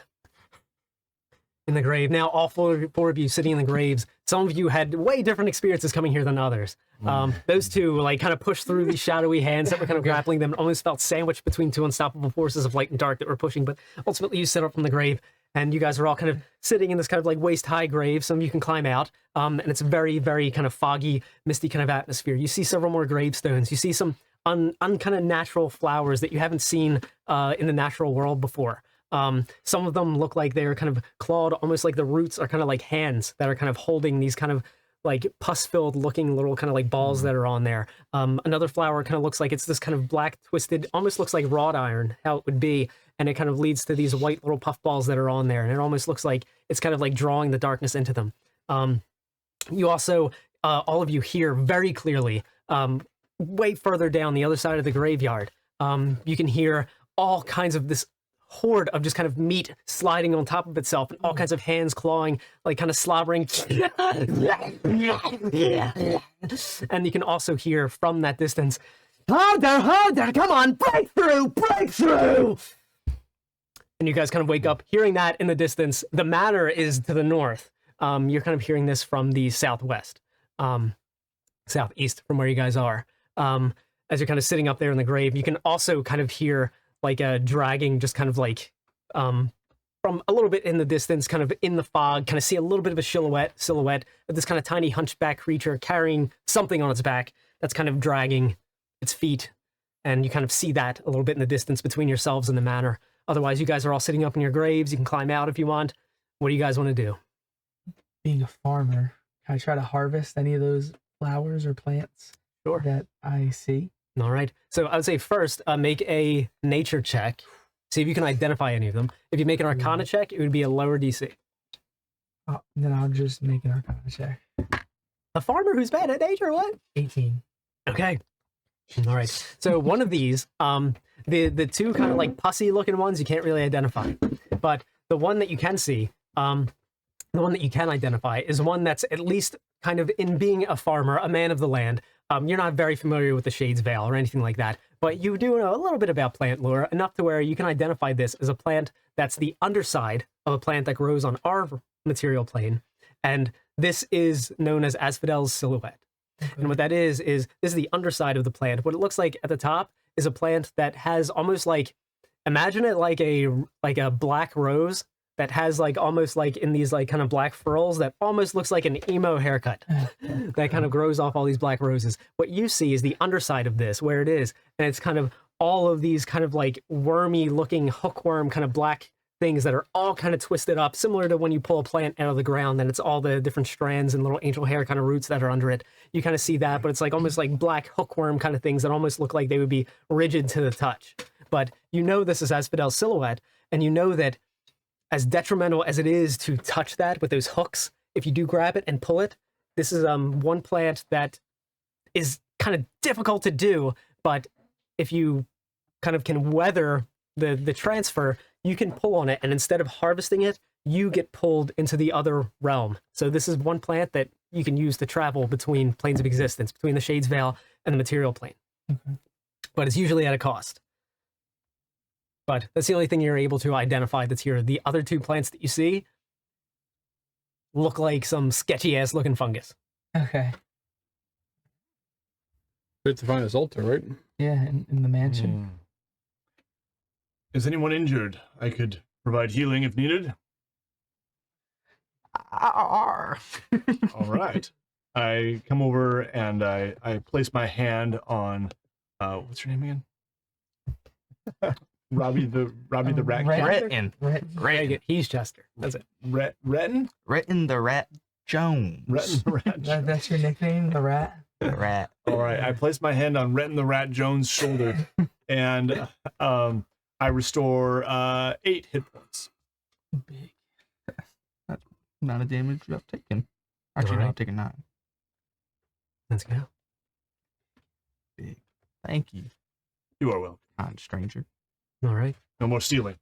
in the grave. Now, all four of you sitting in the graves. Some of you had way different experiences coming here than others. Those two like kind of pushed through these shadowy hands that were kind of grappling them, almost felt sandwiched between 2 unstoppable forces of light and dark that were pushing. But ultimately, you sit up from the grave, and you guys are all kind of sitting in this kind of like waist-high grave. Some of you can climb out, and it's a very, very kind of foggy, misty kind of atmosphere. You see several more gravestones. You see some kind of natural flowers that you haven't seen in the natural world before. Some of them look like they're kind of clawed, almost like the roots are kind of like hands that are kind of holding these kind of like pus-filled looking little kind of like balls that are on there. Another flower kind of looks like it's this kind of black twisted, almost looks like wrought iron, how it would be. And it kind of leads to these white little puff balls that are on there. And it almost looks like it's kind of like drawing the darkness into them. You also, all of you hear very clearly, way further down the other side of the graveyard, you can hear all kinds of this horde of just kind of meat sliding on top of itself and all kinds of hands clawing, like kind of slobbering. And you can also hear from that distance, harder, come on, break through. And you guys kind of wake up hearing that in the distance. The manor is to the north. You're kind of hearing this from the southwest, southeast from where you guys are. As you're kind of sitting up there in the grave, you can also kind of hear like a dragging, just kind of like from a little bit in the distance, kind of in the fog, kind of see a little bit of a silhouette of this kind of tiny hunchback creature carrying something on its back that's kind of dragging its feet. And you kind of see that a little bit in the distance between yourselves and the manor. Otherwise, you guys are all sitting up in your graves. You can climb out if you want. What do you guys want to do? Being a farmer, can I try to harvest any of those flowers or plants Sure. that I see? All right. So I would say first, make a nature check. See if you can identify any of them. If you make an Arcana check, it would be a lower DC. Then I'll just make an Arcana check. A farmer who's bad at nature, what? 18. Okay. All right. So one of these, the two kind of like pussy looking ones, you can't really identify. But the one that you can see, the one that you can identify is one that's at least kind of in being a farmer, a man of the land. You're not very familiar with the Shades Veil or anything like that, but you do know a little bit about plant lore, enough to where you can identify this as a plant that's the underside of a plant that grows on our material plane. And this is known as Asphodel's silhouette. And what that is this is the underside of the plant. What it looks like at the top is a plant that has almost like, imagine it like a black rose that has like almost like in these like kind of black furls that almost looks like an emo haircut that kind of grows off all these black roses. What you see is the underside of this, where it is, and it's kind of all of these kind of like wormy looking hookworm kind of black things that are all kind of twisted up, similar to when you pull a plant out of the ground and it's all the different strands and little angel hair kind of roots that are under it. You kind of see that, but it's like almost like black hookworm kind of things that almost look like they would be rigid to the touch. But you know this is Asphodel's silhouette, and you know that as detrimental as it is to touch that with those hooks, if you do grab it and pull it, this is one plant that is kind of difficult to do, but if you kind of can weather the transfer, you can pull on it, and instead of harvesting it, you get pulled into the other realm. So this is one plant that you can use to travel between planes of existence, between the Shades Veil and the material plane. Okay. But it's usually at a cost. But that's the only thing you're able to identify that's here. The other two plants that you see look like some sketchy-ass looking fungus. Okay. Good to find this altar, right? Yeah, in the mansion. Is anyone injured? I could provide healing if needed. Arr. All right. I come over and I place my hand on what's your name again? Robbie the rat cat. Retton. He's Chester. That's it. Retton? Retton the Rat Jones. Retton the rat. That's your nickname, the rat? The rat. All right. I place my hand on Retton the Rat Jones' shoulder and I restore 8 hit points. Big. That's not a damage you have taken. Actually, no, I've taken 9. Let's go. Big. Thank you, You are welcome. kind stranger. All right. No more stealing.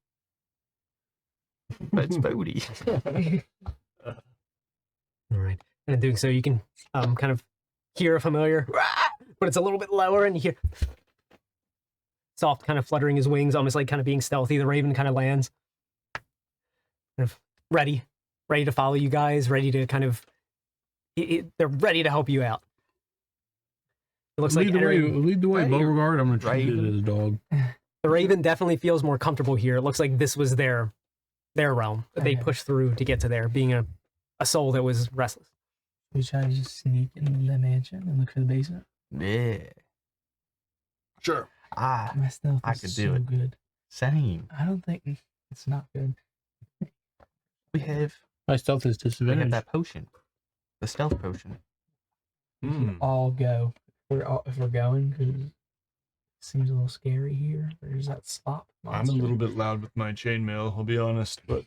But it's Bodie. All right. And in doing so, you can kind of hear a familiar, but it's a little bit lower, and you hear soft kind of fluttering his wings, almost like kind of being stealthy. The raven kind of lands, kind of ready to follow you guys, ready to kind of, they're ready to help you out. It looks Lead like the way, Beauregard. I'm going to treat it as a dog. the raven definitely feels more comfortable here. It looks like this was their realm that they pushed through to get to there, being a soul that was restless. We try to just sneak into the mansion and look for the basement. Yeah. Sure. My stealth I is could so do it. good. Same. I don't think it's not good. We have My stealth is disadvantage. that potion. The stealth potion. All go. If we're going, because it seems a little scary here. There's that slop I'm a monster. little bit loud with my chainmail, I'll be honest, but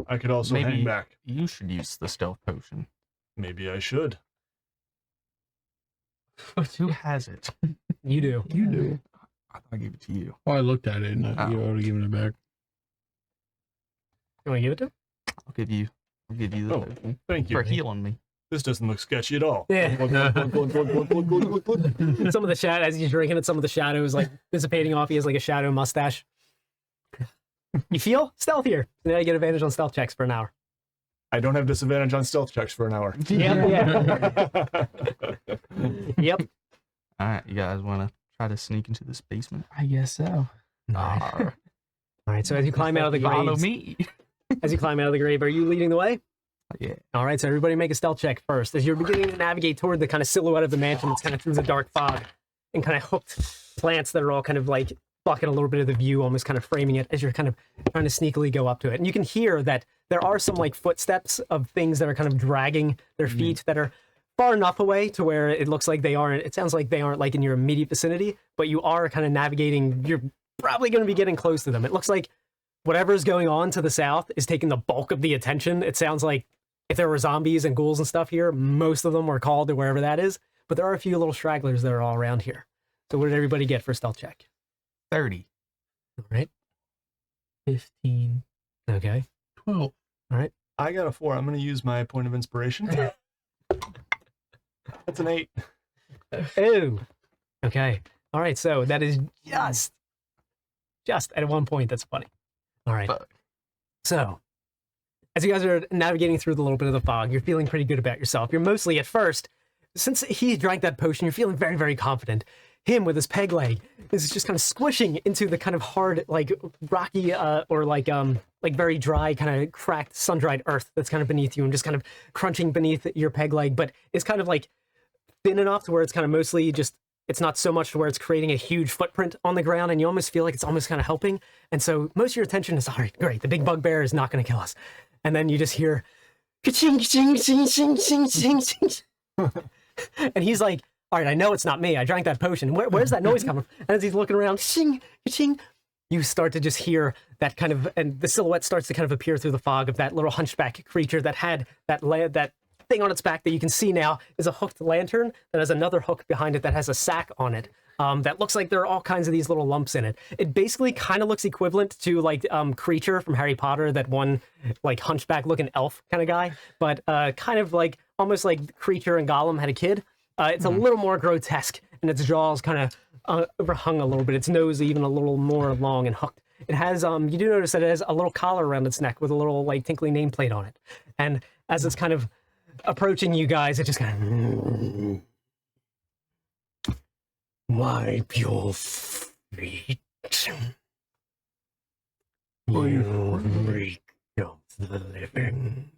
I could also hang back. You should use the stealth potion. Maybe I should. Who has it? You do. You do. I thought I gave it to you. Oh, I looked at it and I would have given it back. You want to give it to him? I'll give you the Oh, potion thank you. for healing me. This doesn't look sketchy at all. Yeah. Glug, glug, glug, glug, glug, glug, glug, glug, glug. Some of the shadow, as he's drinking it, some of the shadows like dissipating off. He has like a shadow mustache. You feel stealthier. Now you get advantage on stealth checks for an hour. I don't have disadvantage on stealth checks for an hour. Yep. Yep. All right, you guys want to try to sneak into this basement? I guess so. Arr. All right. So as you climb out of the Follow graves, me. as you climb out of the grave, are you leading the way? Yeah. All right. So everybody make a stealth check first. As you're beginning to navigate toward the kind of silhouette of the mansion that's kind of through the dark fog and kind of hooked plants that are all kind of like blocking a little bit of the view, almost kind of framing it as you're kind of trying to sneakily go up to it. And you can hear that there are some like footsteps of things that are kind of dragging their feet that are far enough away to where it looks like they aren't, it sounds like they aren't like in your immediate vicinity, but you are kind of navigating, you're probably going to be getting close to them. It looks like whatever's going on to the south is taking the bulk of the attention. It sounds like if there were zombies and ghouls and stuff here, most of them were called to wherever that is, but there are a few little stragglers that are all around here. So what did everybody get for a stealth check? 30. All right. 15. Okay. 12. All right. I got a 4. I'm going to use my point of inspiration. That's an 8. Oh. Okay. All right. So that is just at one point. That's funny. All right. Fuck. So as you guys are navigating through the little bit of the fog, you're feeling pretty good about yourself. You're mostly at first, since he drank that potion, you're feeling very, very confident. Him with his peg leg is just kind of squishing into the kind of hard, like rocky, or like very dry, kind of cracked, sun-dried earth that's kind of beneath you and just kind of crunching beneath your peg leg, but it's kind of like thin enough to where it's kind of mostly just, it's not so much to where it's creating a huge footprint on the ground and you almost feel like it's almost kind of helping. And so most of your attention is, all right, great, the big bugbear is not going to kill us. And then you just hear, ka-ching, ka-ching, ching, ching, ching, ching, ching. And he's like, all right, I know it's not me. I drank that potion. Where's that noise coming from? And as he's looking around, shing, shing, you start to just hear that kind of, and the silhouette starts to kind of appear through the fog of that little hunchback creature that had that thing on its back that you can see now is a hooked lantern that has another hook behind it that has a sack on it. That looks like there are all kinds of these little lumps in it. It basically kind of looks equivalent to like Creature from Harry Potter, that one like hunchback looking elf kind of guy, but kind of like almost like Creature and Gollum had a kid. It's a little more grotesque, and its jaws kind of overhung a little bit. Its nose even a little more long and hooked. It has, you do notice that it has a little collar around its neck with a little like tinkly nameplate on it. And as it's kind of approaching you guys, it just kind of wipe your feet. You reek of the living.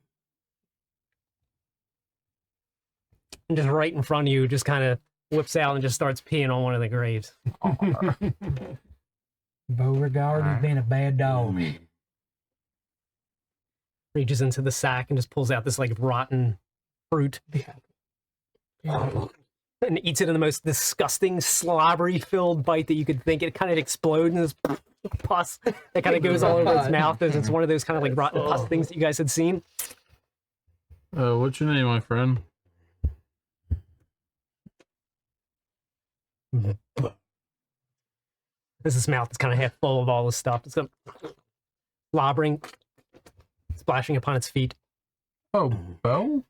And just right in front of you, just kind of whips out and just starts peeing on one of the graves. Beauregard has been a bad dog. Reaches into the sack and just pulls out this like rotten fruit. And eats it in the most disgusting, slobbery-filled bite that you could think. It kind of explodes in this pus that kind of goes all over its mouth as it's one of those kind of like rotten pus things that you guys had seen. What's your name, my friend? This mouth is kind of half full of all this stuff. It's got slobbering, splashing upon its feet. Oh, Bo?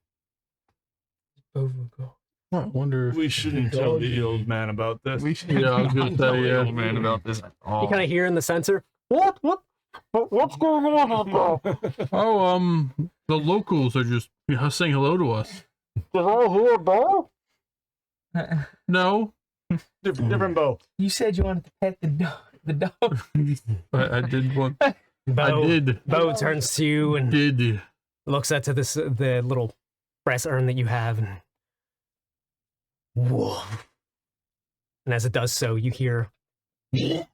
Beauregard. I wonder if We shouldn't tell the old man about this. We should Yeah, I was gonna tell say, the yeah. old man about this. You kind of hear in the sensor, what's going on out there? Oh, the locals are just saying hello to us. Did I hear a bell? No, Different bow. You said you wanted to pet the dog. I did want. Bo, I did. Bo turns to you and Did. looks at to the little brass urn that you have, and whoa. And as it does so, you hear 3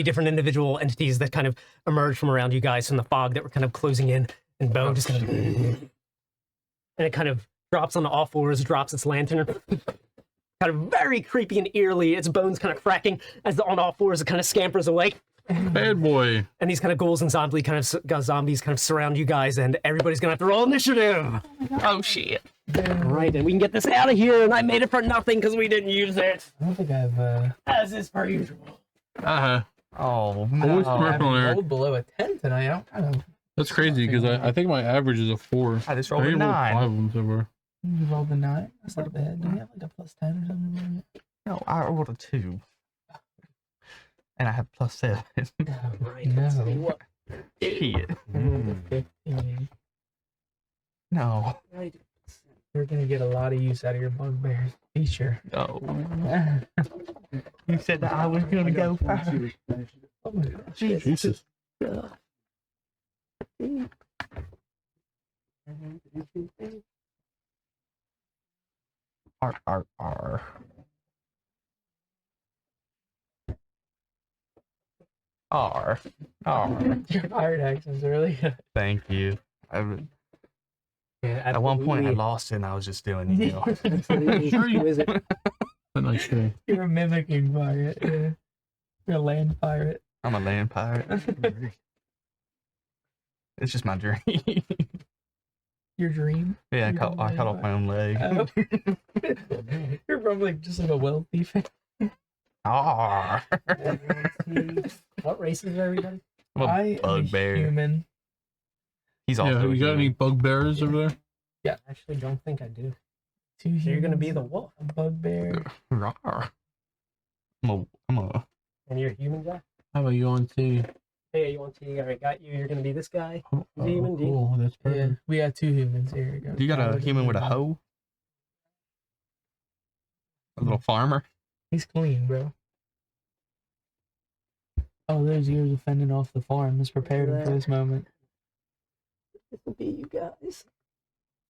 different individual entities that kind of emerge from around you guys from the fog that were kind of closing in, and Bo just kind of, and it kind of drops on all fours, drops its lantern, kind of very creepy and eerily, its bones kind of cracking as on all fours it kind of scampers away. Bad boy. And these kind of ghouls and zombies kind of surround you guys, and everybody's gonna have to roll initiative. Oh shit! Right, and we can get this out of here. And I made it for nothing because we didn't use it, I don't think I've as is per usual. Oh Always no! smart. I've rolled below a 10 tonight. I don't kind of. That's crazy because I think my average is a 4. I just I rolled a think I rolled 9. 5 of them so far. You rolled a 9. That's not bad. Do you have like a +10 or something? No, I rolled a 2. And I have +7. Right, No. Shit. Mm. 15. No. You're gonna get a lot of use out of your bugbear's feature. No. You said that I was gonna go first. Oh my gosh. Jesus. R. R. Your pirate accent's really good. Thank you. Yeah, At one point, I absolutely. lost it and I was just doing it. You know? Absolutely Sure you- exquisite. A nice show. You're a mimicking pirate. Yeah. You're a land pirate. I'm a land pirate. It's just my dream. Your dream. Yeah, You're a I cut off land my own leg. pirate. You're from like just like a wealthy family. R. What races are everybody? I'm a I am a bugbear. human. He's also Yeah, a you got human. any bugbears over there? I actually don't think I do. Two humans. So you're gonna be the wolf, a bugbear. Rawr. I'm a and you're a human guy. How about you on T? Hey, you want to? All right, got you. You're gonna be this guy. Oh, Demon, demon. cool. That's Yeah, perfect. we got two humans. Here we go. You got a human with a hoe? A little farmer? He's clean, bro. Oh, there's years of fending off the farm. Let's prepare him for this moment. This will be you guys.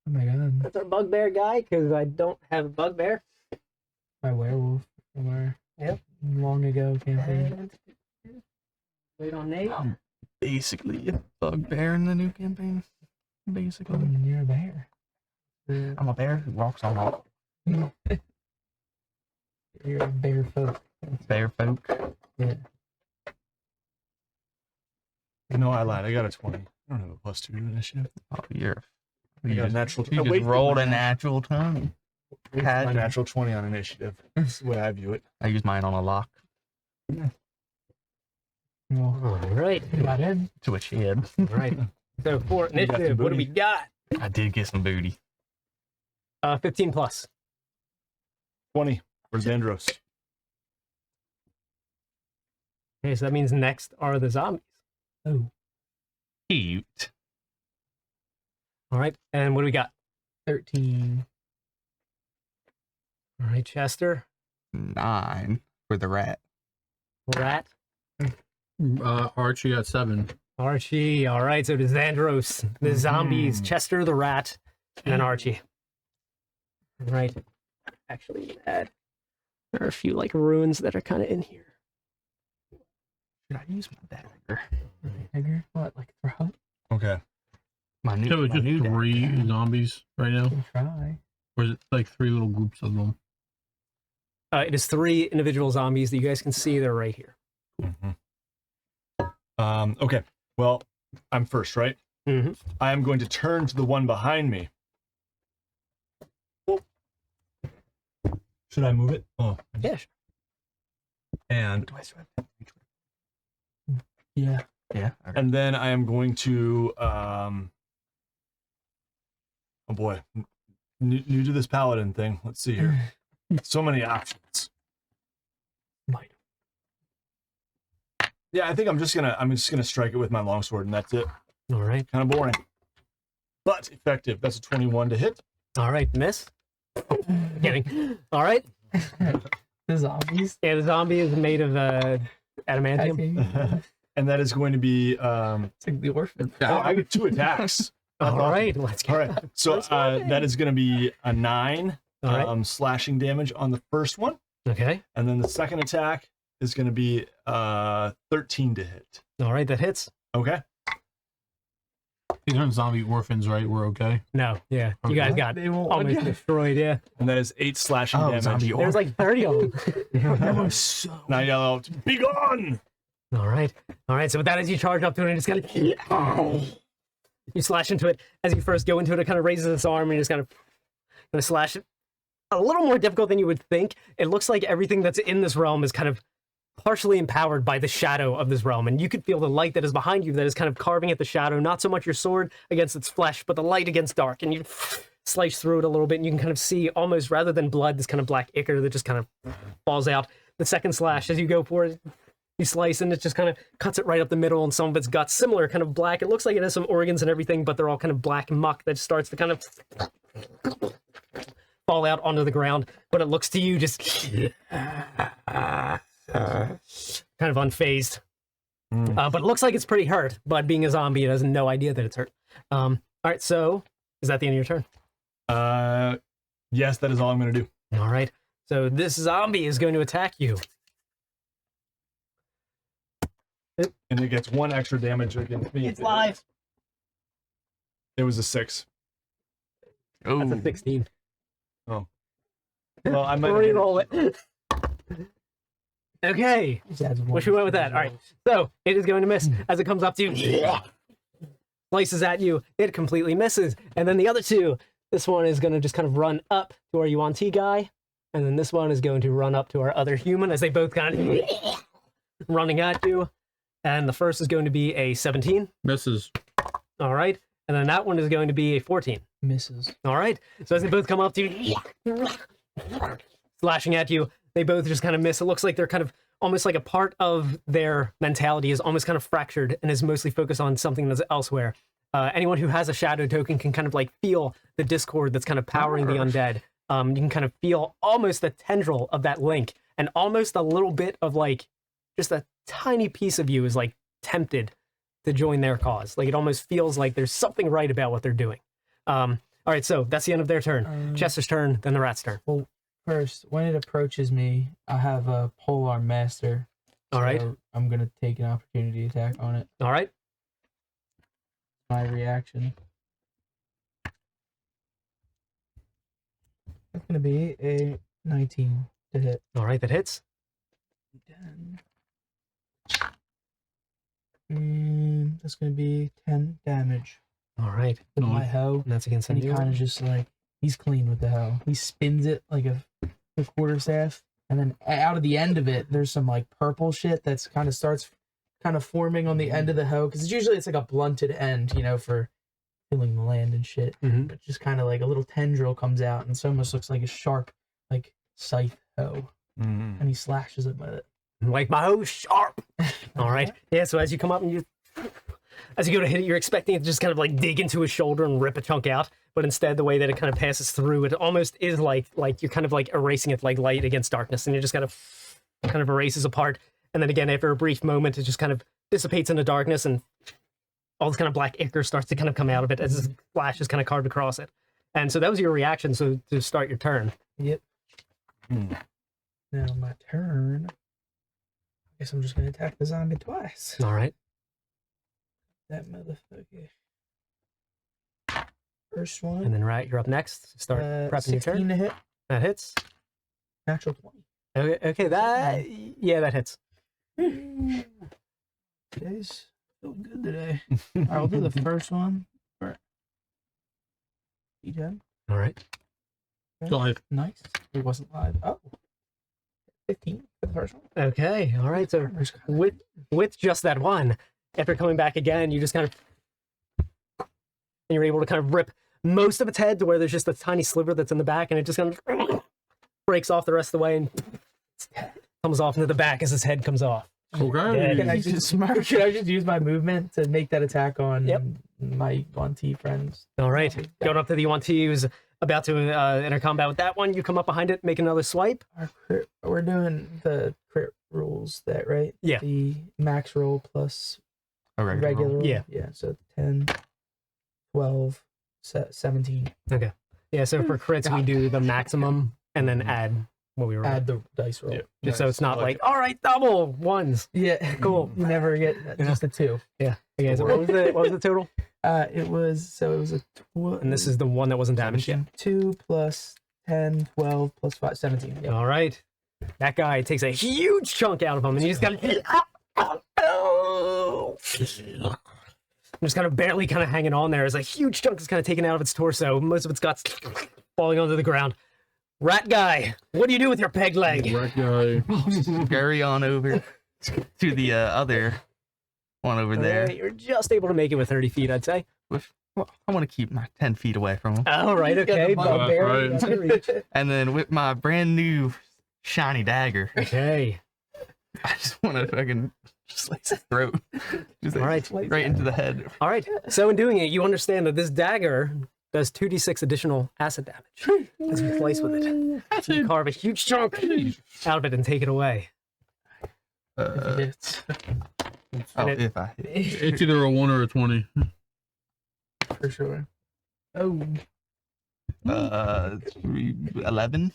Oh my god. That's our bugbear guy, because I don't have a bugbear. My werewolf from our Yep. long ago campaign. And wait on Nate. I'm basically a bugbear in the new campaign. Basically. You're a bear. I'm a bear who walks on all You're a bear folk. bear folk. Yeah. No, I lied. I got a 20. I don't have a +2 to initiative. Oh, you I got a just, natural. you just rolled a natural 20. My Had- natural 20 on initiative. That's the way I view it. I use mine on a lock Well, All right. got in. to a shed. All right. So for You got the initiative, what do we booty. got? I did get some booty. 15 plus. 20 for Xandros. Okay, so that means next are the zombies. Oh, Cute. All right, and what do we got? 13. All right, Chester, 9 for the rat. Rat, Archie at 7. Archie. All right, so the Xandros, the zombies, Chester the rat, and then Archie. All right. Actually, add. There are a few like runes that are kind of in here. Should I use my dagger? Dagger? What, like throw? Okay. My new, So it's my just new 3 dagger. zombies right now? Can try. Or is it like 3 little groups of them? It is 3 individual zombies that you guys can see. They're right here. Okay. Well, I'm first, right? Mm-hmm. I am going to turn to the one behind me. Should I move it? Oh. Yeah, sure. And Do I swipe? Yeah. Yeah. Okay. and then I am going to oh boy, new to this paladin thing. Let's see here. So many options. Might. Yeah, I think I'm just gonna strike it with my longsword, and that's it. All right. Kind of boring, but effective. That's a 21 to hit. All right, miss. Kidding. All right. The zombies. Yeah, the zombie is made of adamantium. Attacking. And that is going to be It's like the orphan. oh, I get 2 attacks. All right, let's go. All right. So that is going to be a 9 All right. slashing damage on the first one, Okay. and then the second attack is going to be 13 to hit. All right, that hits. Okay. These aren't zombie orphans, right? We're okay. No, yeah, you guys got They won't almost destroyed. Yeah, And that is 8 slashing Oh, damage. zombie there's like 30 of them. That was so. Now yell out, "Be gone!" All right. So with that, as you charge up to it, and just kind of you slash into it. As you first go into it, it kind of raises its arm, and you just kind of slash it. A little more difficult than you would think. It looks like everything that's in this realm is kind of partially empowered by the shadow of this realm, and you could feel the light that is behind you that is kind of carving at the shadow. Not so much your sword against its flesh, but the light against dark, and you slice through it a little bit, and you can kind of see almost, rather than blood, this kind of black ichor that just kind of falls out. The second slash, as you go for it, you slice, and it just kind of cuts it right up the middle, and some of its guts, similar, kind of black. It looks like it has some organs and everything, but they're all kind of black muck that starts to kind of fall out onto the ground. But it looks to you just kind of unfazed. But it looks like it's pretty hurt, but being a zombie, it has no idea that it's hurt. All right, so is that the end of your turn? Yes, that is all I'm going to do. All right, so this zombie is going to attack you. And it gets 1 extra damage against me. It's live. It was a 6. That's a 16. Oh. Well, I might Reroll it. Okay. Wish we went with that. All right. So it is going to miss as it comes up to you. Slices at you. It completely misses. And then the other two, this one is going to just kind of run up to our UNT guy. And then this one is going to run up to our other human as they both kind of running at you. And the first is going to be a 17. Misses. All right. And then that one is going to be a 14. Misses. All right. So as they both come up to you, slashing at you, they both just kind of miss. It looks like they're kind of almost like a part of their mentality is almost kind of fractured and is mostly focused on something that's elsewhere. Anyone who has a shadow token can kind of like feel the discord that's kind of powering the undead. You can kind of feel almost the tendril of that link, and almost a little bit of like just a tiny piece of you is like tempted to join their cause. Like it almost feels like there's something right about what they're doing. All right, so that's the end of their turn. Chester's turn, then the rat's turn. Well, first, when it approaches me, I have a polearm master. All right. So I'm gonna take an opportunity attack on it. All right. My reaction. That's gonna be a 19 to hit. All right, that hits. And that's gonna be 10 damage All right. with my Nice. hoe. And that's against And he you. kind of just like, he's clean with the hoe. He spins it like a quarterstaff, and then out of the end of it, there's some like purple shit that's kind of starts kind of forming on the end of the hoe, because usually it's like a blunted end, you know, for filling the land and shit. Mhm. But just kind of like a little tendril comes out, and it almost looks like a sharp, like scythe hoe, and he slashes it with it. Like my hoe sharp. All right. Yeah, so as you come up and as you go to hit it, you're expecting it to just kind of like dig into his shoulder and rip a chunk out. But instead, the way that it kind of passes through, it almost is like you're kind of like erasing it like light against darkness. And it just kind of erases apart. And then again, after a brief moment, it just kind of dissipates into darkness, and all this kind of black ichor starts to kind of come out of it as this flash is kind of carved across it. And so that was your reaction. So to start your turn. Yep. Now my turn. I guess I'm just gonna attack the zombie twice. All right. That motherfucker. First one. And then you're up next. Start prepping your 16 turn. to hit. That hits. Natural 20. Okay, that that hits. Today's feel good today. I'll do the first one. D10. All right. Live. Nice. It wasn't live. Oh. 15 for the first one. Okay. All right. So with just that one, after coming back again, you just kind of and you're able to kind of rip most of its head to where there's just a tiny sliver that's in the back, and it just kind of breaks off the rest of the way and comes off into the back as his head comes off. Okay. Can I just use my movement to make that attack on my 1T friends? All right. Going up to the UNT who's about to enter combat with that one. You come up behind it, make another swipe. We're doing the crit rules, that right? Yeah. The max roll plus A regular roll. Yeah. Yeah. So 10, 12, 17. Okay. Yeah. So for crits, we do the maximum and then add what we were. Add the dice roll. Yeah. Just so it's not like, all right, double ones. Yeah. Cool. You never get just a 2. Yeah. Okay. So what was the total? It was a 12. And this is the one that wasn't damaged yet. 2 plus 10, 12 plus 5, 17. Yeah. All right. That guy takes a huge chunk out of him, and you just got just kind of barely kind of hanging on there as a huge chunk is kind of taken out of its torso. Most of its guts falling onto the ground. Rat guy, what do you do with your peg leg? Rat guy. Scurry on over to the other one over there. You're just able to make it with 30 feet, I'd say. Well, I want to keep my 10 feet away from him. All right, okay. Right. And then with my brand new shiny dagger, Okay. I just want to fucking slice his throat. Just All right. right into the head. All right. So in doing it, you understand that this dagger does 2d6 additional acid damage as you slice with it. So you carve a huge chunk out of it and take it away. It's And If I hit. It's either a 1 or a 20. for sure. Oh. 11?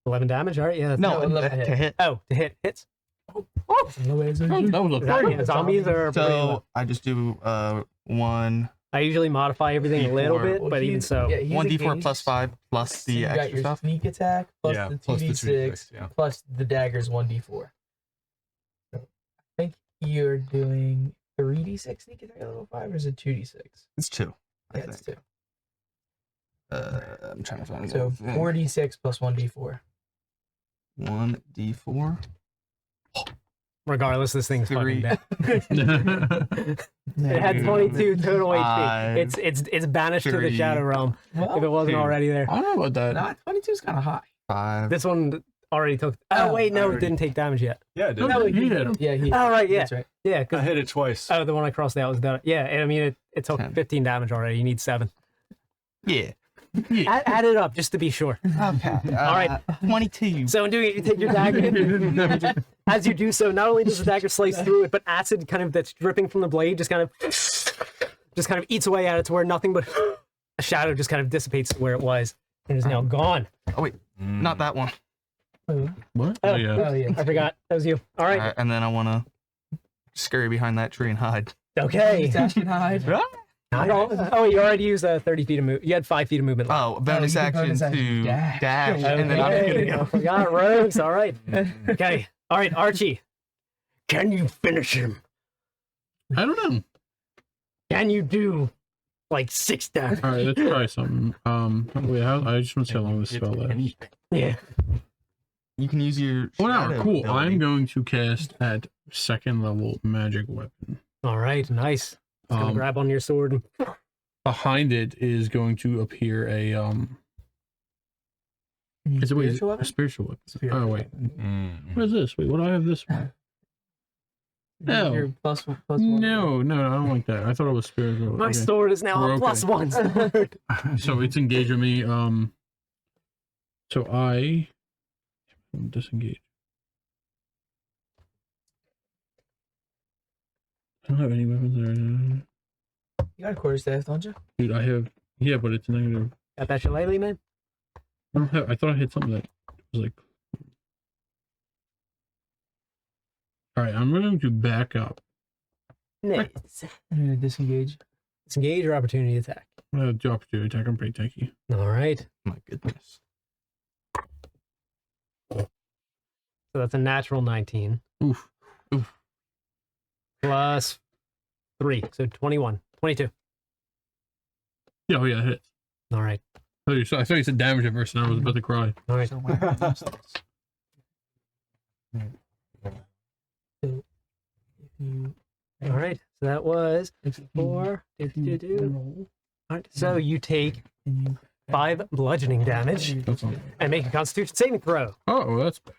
11 damage, all right? Yeah. No, No, 11 to hit. hit. Oh, to hit. Hits. That was a Is that three. zombies or So I just do 1 I usually modify everything a little bit, Well, but even he's- so. yeah, he's 1d4 engaged. plus 5 plus So the you got extra your stuff. sneak attack plus Yeah, the plus the 2d6 2d6, yeah. plus the dagger's 1d4. So I think you're doing 3d6 sneak attack at level 5, or is it 2d6? It's 2. I Yeah, it's think. 2. I'm trying to find So it. 4d6 plus 1d4. 1d4. Regardless, this thing's fucking 3. dead. It had 22 total HP. Five, It's banished to the 3. Shadow Realm Well, if it wasn't 2. already there. I don't know about that. nah, 22 is kind of high. 5. This one already took. Oh Oh, wait, no, it already- didn't take damage yet. Yeah, it did. No, he hit him. Yeah, he. Oh right, yeah, That's right. yeah. I 'Cause hit it twice. oh, the one I crossed out was done. Yeah, I mean it took 10. 15 damage already. You need 7. Yeah. Add it up just to be sure. Okay. All right. 22. So in doing it, you take your dagger. As you do so, not only does the dagger slice through it, but acid kind of that's dripping from the blade just kind of eats away at it to where nothing but a shadow just kind of dissipates to where it was and is now gone. Oh, wait. Not that one. What? Oh, Oh, yeah. Oh yeah. I forgot. That was you. All right. And then I want to scurry behind that tree and hide. Okay. Dash and hide. Oh, you already used 30 feet of move. You had 5 feet of movement left. Oh, bonus you can action bonus action to dash. dash. Okay. And then I'm going to I go. forgot rogues. All right. Okay. All right, Archie. Can you finish him? I don't know. Can you do like 6 damage? All right, let's try something. Wait, I just want to see how long this spell lasts. Yeah. You can use your. 1 hour. shadow Cool. ability. I'm going to cast at 2nd level magic weapon. All right. Nice. Just gonna grab on your sword. And... Behind it is going to appear a Is it wait, Spiritual a weapon? spiritual weapon? Spiritual Oh wait, Mm. what is this? Wait, what do I have this one? No. Your plus one. No, I don't like that. I thought it was spiritual. My Okay. sword is now We're a okay. +1. So it's engaging me. So I disengage. I don't have any weapons there. You got a quarterstaff, don't you? Dude, I have. Yeah, but it's negative. Got that shillelagh, man? I don't have. I thought I had something that was like. All right, I'm going to back up. Nice. I'm gonna disengage. Disengage or opportunity attack. I'm going to do opportunity attack. I'm pretty tanky. All right. My goodness. So that's a natural 19 Oof. plus 3. So 21. 22. Yeah, oh yeah, it hits. All right. I thought you said damage at first, and I was about to cry. All right. So when I use this, if you All right. So that was 4. All right. So you take 5 bludgeoning damage That's all. and make a Constitution saving throw. Oh, that's bad.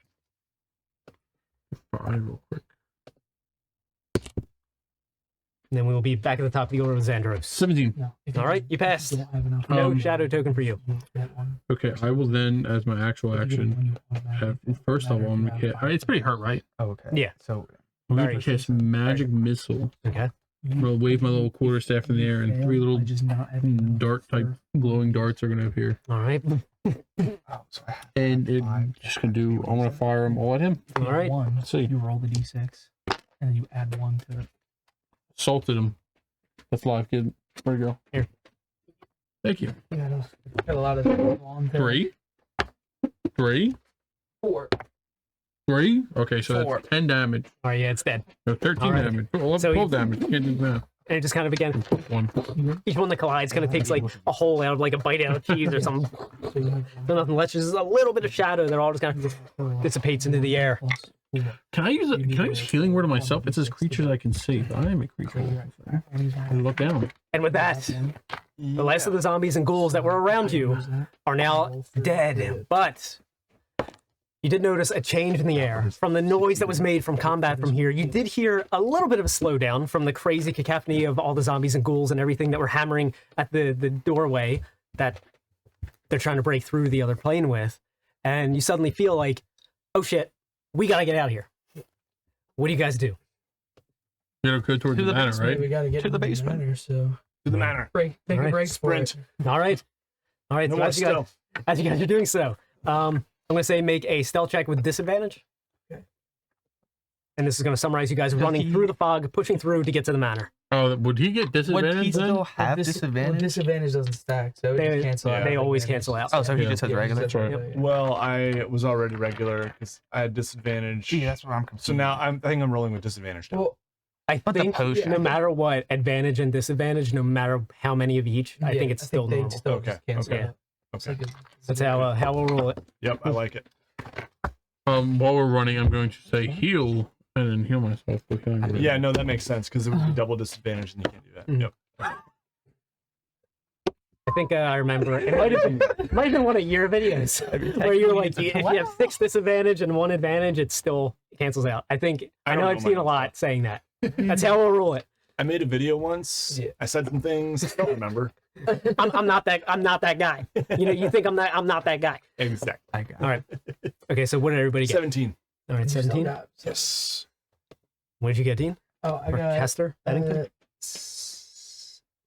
5 real quick. And then we will be back at the top of the order with Xandros. 17. No, if All right, you passed. don't have enough. No shadow token for you. That one. Okay, I will then, as my actual If you get action, one, you automatically have first of all, I'm gonna cast. It's pretty hurt, right? Oh, okay. Yeah. So I'm Very gonna cast magic missile. Okay. I'm gonna wave my little quarterstaff in the air, and 3 little dart type glowing darts are gonna appear. All right. oh, so I have And it's 5. just gonna do. I'm gonna fire them all at him. All right. One, Let's see. you roll the d6, and then you add 1 to it. Salted him. That's live, kid. Where'd you go? Here. Thank you. You got a lot of on to it. 3. 4. 3. Okay, so 4. that's 10 damage. All right. Yeah, it's dead. No, 13 All right. damage. 12 So you- damage. Can't do that. And it just kind of again, 1. each one that collides kind of takes like a hole out of like a bite out of cheese or something. So you have So nothing less. Just a little bit of shadow that all just kind of dissipates into the air. Can I use healing word on myself? It says creatures I can save. I am a creature. And look down. And with that, the last of the zombies and ghouls that were around you are now dead. But you did notice a change in the air. From the noise that was made from combat from here, you did hear a little bit of a slowdown from the crazy cacophony of all the zombies and ghouls and everything that were hammering at the doorway that they're trying to break through the other plane with. And you suddenly feel like, oh shit, we gotta get out of here. What do you guys do? You know, go towards To the the manor, basement. right? We gotta get To the basement. Manor, so To the manor. take All right, a break. sprint. For it. All right. All right. No So more as you guys are doing so, I'm going to say make a stealth check with disadvantage. Okay. and this is going to summarize you guys running through the fog, pushing through to get to the manor. Oh, would he get disadvantage? Would he still then? have disadvantage? Disadvantage doesn't stack, so They- it just cancel out. They always advantage. cancel out. Oh, so he Yeah. just has Yeah, regular. just right. regular, yeah. Well, I was already regular because I had disadvantage. Gee, that's what I'm confused. So now I think I'm rolling with disadvantage now. Well, I But the think potion- no matter what, advantage and disadvantage, no matter how many of each, I think it's still they normal. still Okay, just cancel okay. out. It's Okay. like That's how we'll roll it. Yep, I like it. While we're running, I'm going to say heal and then heal myself. Yeah, no, that makes sense because it would be double disadvantage and you can't do that. Mhm. Yep. I think I remember it might have been one of your videos where you're like, if you have 6 disadvantage and 1 advantage, it still cancels out. I think I don't know know I've seen a mine. lot saying that. That's how we'll roll it. I made a video once. Yeah. I said some things. I don't remember. I'm not that guy. You know, you think I'm not that guy. Exactly. I got All right. Okay, so what did everybody get? 17. All right, You still 17. got- Yes. What did you get, Dean? Oh, I Or got Kester? Bennington?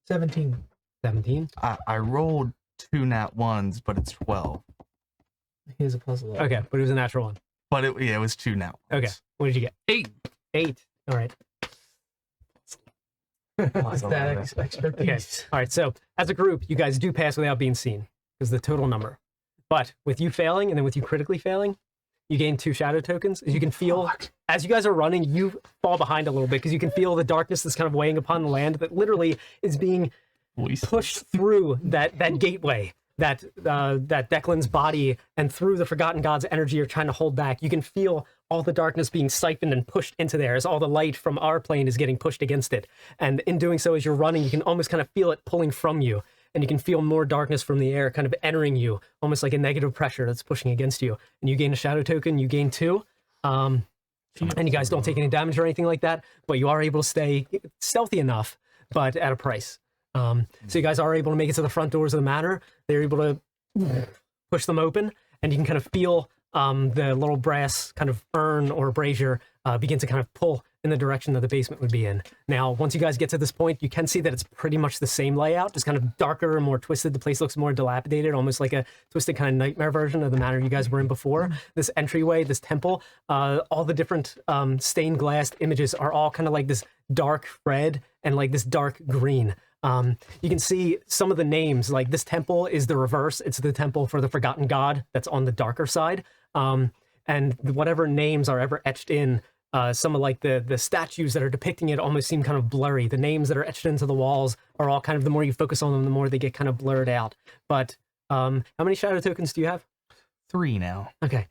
17. 17. I rolled 2 nat ones, but it's 12. He has a plus 11. Okay, but it was a natural one. But it was 2 nat ones. Okay. What did you get? 8. 8. All right. Plus that expertise. All right. So as a group, you guys do pass without being seen, is the total number. But with you failing and then with you critically failing, you gain 2 shadow tokens. As you can feel, as you guys are running, you fall behind a little bit because you can feel the darkness that's kind of weighing upon the land that literally is being pushed through that gateway that Declan's body and through the Forgotten God's energy are trying to hold back. You can feel all the darkness being siphoned and pushed into there as all the light from our plane is getting pushed against it. And in doing so, as you're running, you can almost kind of feel it pulling from you. And you can feel more darkness from the air kind of entering you, almost like a negative pressure that's pushing against you. And you gain a shadow token, you gain 2. And you guys don't take any damage or anything like that, but you are able to stay stealthy enough, but at a price. So you guys are able to make it to the front doors of the manor. They're able to push them open, and you can kind of feel the little brass kind of urn or brazier begin to kind of pull in the direction that the basement would be in. Now, once you guys get to this point, you can see that it's pretty much the same layout, just kind of darker and more twisted. The place looks more dilapidated, almost like a twisted kind of nightmare version of the manor you guys were in before. This entryway, this temple, all the different stained glass images are all kind of like this dark red and like this dark green. You can see some of the names, like this temple is the reverse. It's the temple for the Forgotten God that's on the darker side. And whatever names are ever etched in, some of like the statues that are depicting it almost seem kind of blurry. The names that are etched into the walls are all kind of, the more you focus on them, the more they get kind of blurred out. But how many shadow tokens do you have? 3 now. Okay.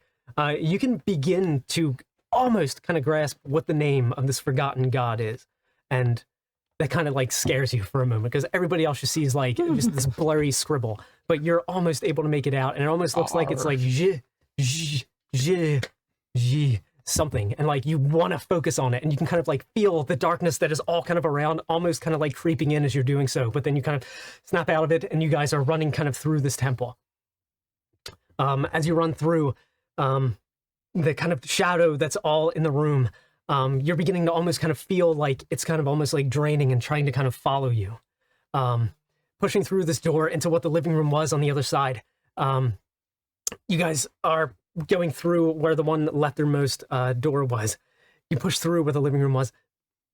You can begin to almost kind of grasp what the name of this Forgotten God is. And that kind of like scares you for a moment because everybody else just sees like just this blurry scribble, but you're almost able to make it out. And it almost looks like it's like something. And like you want to focus on it and you can kind of like feel the darkness that is all kind of around, almost kind of like creeping in as you're doing so. But then you kind of snap out of it and you guys are running kind of through this temple. As you run through the kind of shadow that's all in the room, you're beginning to almost kind of feel like it's kind of almost like draining and trying to kind of follow you. Pushing through this door into what the living room was on the other side. You guys are going through where the one leftmost door was. You push through where the living room was.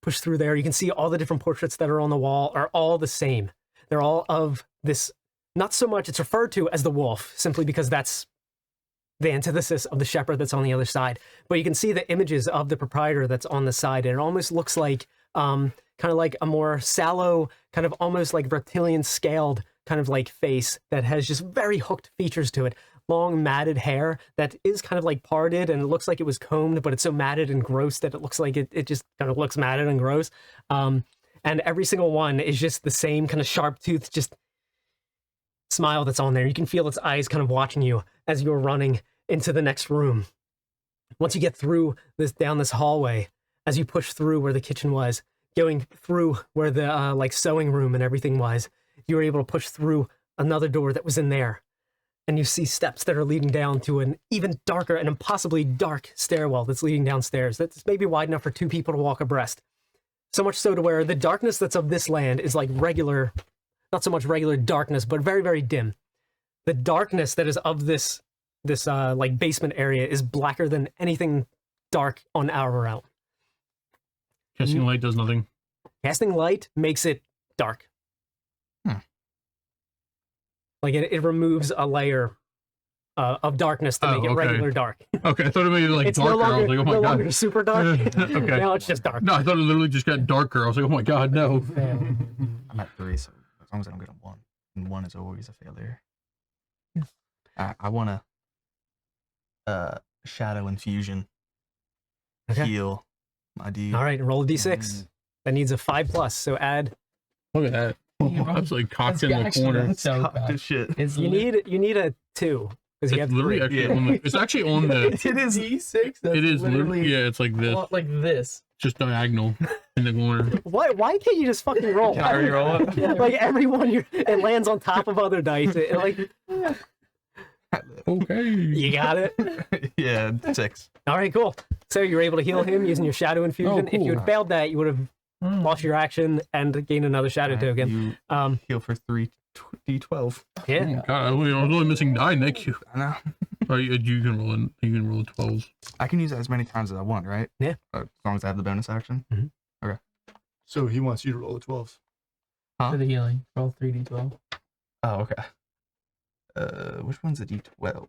Push through there. You can see all the different portraits that are on the wall are all the same. They're all of this, not so much, it's referred to as the wolf, simply because that's the antithesis of the shepherd that's on the other side. But you can see the images of the proprietor that's on the side, and it almost looks like kind of like a more sallow, kind of almost like reptilian scaled kind of like face that has just very hooked features to it. Long matted hair that is kind of like parted and it looks like it was combed, but it's so matted and gross that it looks like it just kind of looks matted and gross. And every single one is just the same kind of sharp tooth, just smile that's on there. You can feel its eyes kind of watching you as you're running into the next room. Once you get through this, down this hallway, as you push through where the kitchen was, going through where the like sewing room and everything was, you were able to push through another door that was in there. And you see steps that are leading down to an even darker and impossibly dark stairwell that's leading downstairs. That's maybe wide enough for 2 people to walk abreast. So much so to where the darkness that's of this land is like regular, not so much regular darkness, but very, very dim. The darkness that is of this like basement area is blacker than anything dark on our realm. Casting light does nothing. Casting light makes it dark. Like it removes a layer of darkness to make it okay. regular dark. Okay, I thought it made it like It's darker. no longer, I was like, oh my no god. longer super dark. Okay. Now it's just dark. No, I thought it literally just got darker. I was like, oh my god, no. Fail. I'm at 3, so as long as I don't get a 1. And 1 is always a failure. I want to shadow infusion. Okay. Heal my dude. All right, roll a d6. That needs a 5+, so add. Look at that. That's like cocked in the Actually, corner. that's so Fuck bad. this shit. It's You need a 2 because you It's have literally 3. actually Yeah. on the. It's actually on the. It is. D6. That's It is literally. Yeah, it's like this, like this. just diagonal in the corner. Why can't you just fucking roll? Can I re-roll it? Like everyone, it lands on top of other dice. Like Okay. you got it. Yeah, 6. All right, cool. So you're able to heal him using your shadow infusion. Oh, If you cool. had failed that, you would have lost your action and gained another shadow token. You heal for 3 d12. Yeah. God, I was only missing 9. Thank you. I know. Oh, you can roll in. You can roll 12s. I can use that as many times as I want, right? Yeah. As long as I have the bonus action. So he wants you to roll a 12. For the healing. Roll 3d12. Oh, okay. Which one's a d12?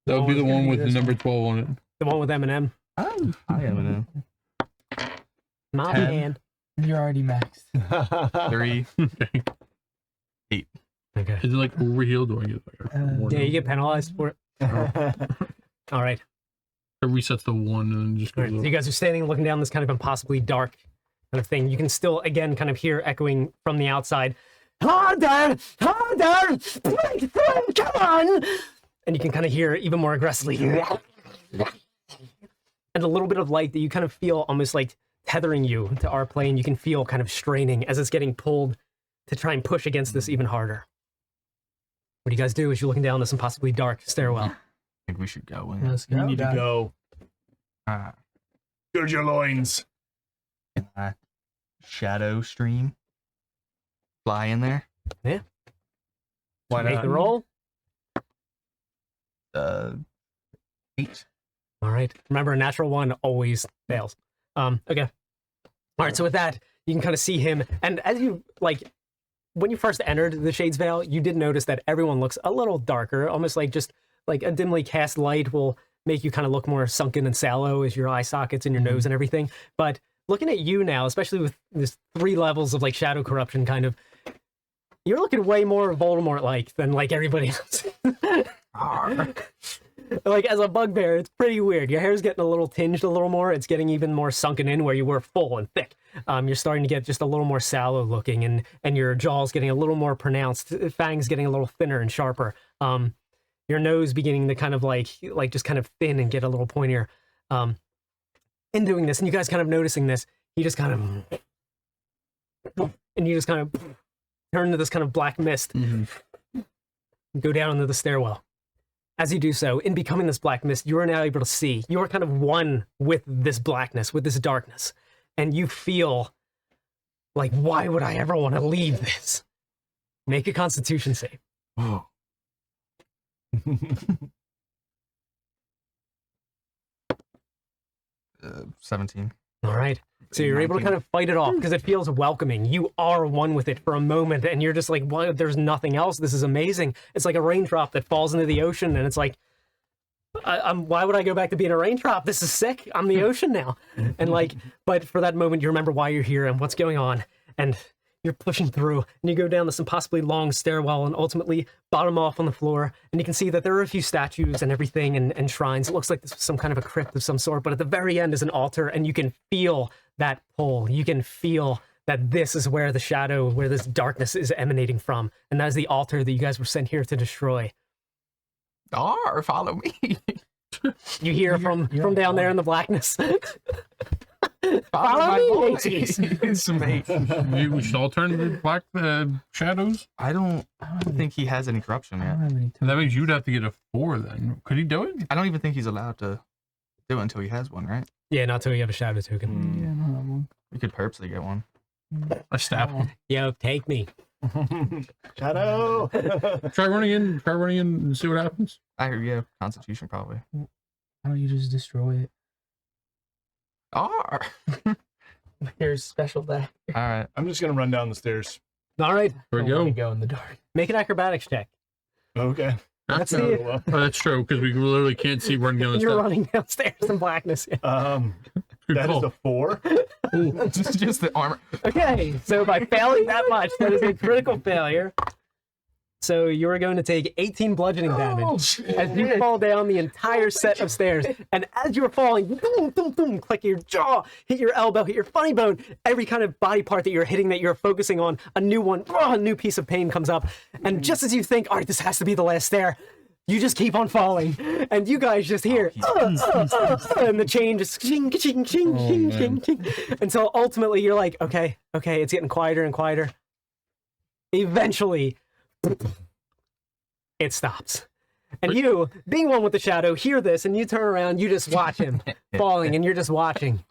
That would be the it's gonna one be with the this number one. 12 on it. The one with Eminem. Oh, I am My 10. man. You're already maxed. in 3. Okay. Okay. Is it like overhealed or I get like more? Yeah, you get penalized for it. All right. It resets the 1 and then just All goes right. So up. you guys are standing looking down this kind of impossibly dark kind of thing. You can still, again, kind of hear echoing from the outside. Harder! Harder! Break through! Come on! And you can kind of hear even more aggressively. And a little bit of light that you kind of feel almost like tethering you to our plane. You can feel kind of straining as it's getting pulled to try and push against this even harder. What do you guys do as you're looking down this impossibly dark stairwell? I think we should go in. Let's You go. need to guys. go. Gird your loins. Can I shadow stream? Fly in there? Why Make not? the roll. 8. All right. Remember, a natural 1 always fails. Okay. All right. So with that, you can kind of see him, and as you when you first entered the Shades Vale, you did notice that everyone looks a little darker, almost like just like a dimly cast light will make you kind of look more sunken and sallow as your eye sockets and your nose and everything. But looking at you now, especially with this 3 levels of like shadow corruption, kind of, you're looking way more Voldemort-like than like everybody else. Like as a bugbear, it's pretty weird. Your hair's getting a little tinged a little more. It's getting even more sunken in where you were full and thick. You're starting to get just a little more sallow looking, and your jaw's getting a little more pronounced. Fangs getting a little thinner and sharper. Your nose beginning to kind of like just kind of thin and get a little pointier. In doing this, and you guys kind of noticing this, you just kind of, and you just kind of turn into this kind of black mist. Go down into the stairwell. As you do so, in becoming this black mist, you are now able to see. You are kind of one with this blackness, with this darkness. And you feel like, why would I ever want to leave this? Make a Constitution save. Whoa. 17. All right. So you're able to 19. kind of fight it off because it feels welcoming. You are one with it for a moment, and you're just like, well, there's nothing else. This is amazing. It's like a raindrop that falls into the ocean, and it's like, why would I go back to being a raindrop? This is sick. I'm the ocean now. And like, but for that moment, you remember why you're here and what's going on, and you're pushing through, and you go down this impossibly long stairwell and ultimately bottom off on the floor, and you can see that there are a few statues and everything and shrines. It looks like this was some kind of a crypt of some sort, but at the very end is an altar, and you can feel that pull. You can feel that this is where the shadow, where this darkness is emanating from, and that is the altar that you guys were sent here to destroy. Follow me. You hear from down there in the blackness. Follow me, my voice. It's me. Maybe we should all turn to black shadows. I don't think he has any corruption I yet. don't have any That means you'd have to get a 4 then. Could he do it? I don't even think he's allowed to do it until he has one, right? Yeah, not till you have a shadow token. Yeah, I don't have one. We could purposely get one. A stab. Yo, take me. Shadow. Try running in and see what happens. Yeah, Constitution probably. Why don't you just destroy it? Here's special day. All right. I'm just gonna run down the stairs. All right, Here we Don't wanna go. go in the dark. make an acrobatics check. Okay. Let's Oh, see. that's true because we literally can't see running down the You're steps. running downstairs in blackness. Good That call. is a 4. just the armor. Okay, so by failing that much, that is a critical failure. So you're going to take 18 bludgeoning damage as you fall down the entire set of stairs. And as you're falling, boom, boom, boom, click your jaw, hit your elbow, hit your funny bone, every kind of body part that you're hitting, that you're focusing on, a new piece of pain comes up. And just as you think, all right, this has to be the last stair, you just keep on falling. And you guys just hear, and the chain just ching, ching, ching, ching, ching, ching. Until ultimately you're like, okay, it's getting quieter and quieter. Eventually, it stops. And you, being one with the shadow, hear this, and you turn around, you just watch him falling, and you're just watching.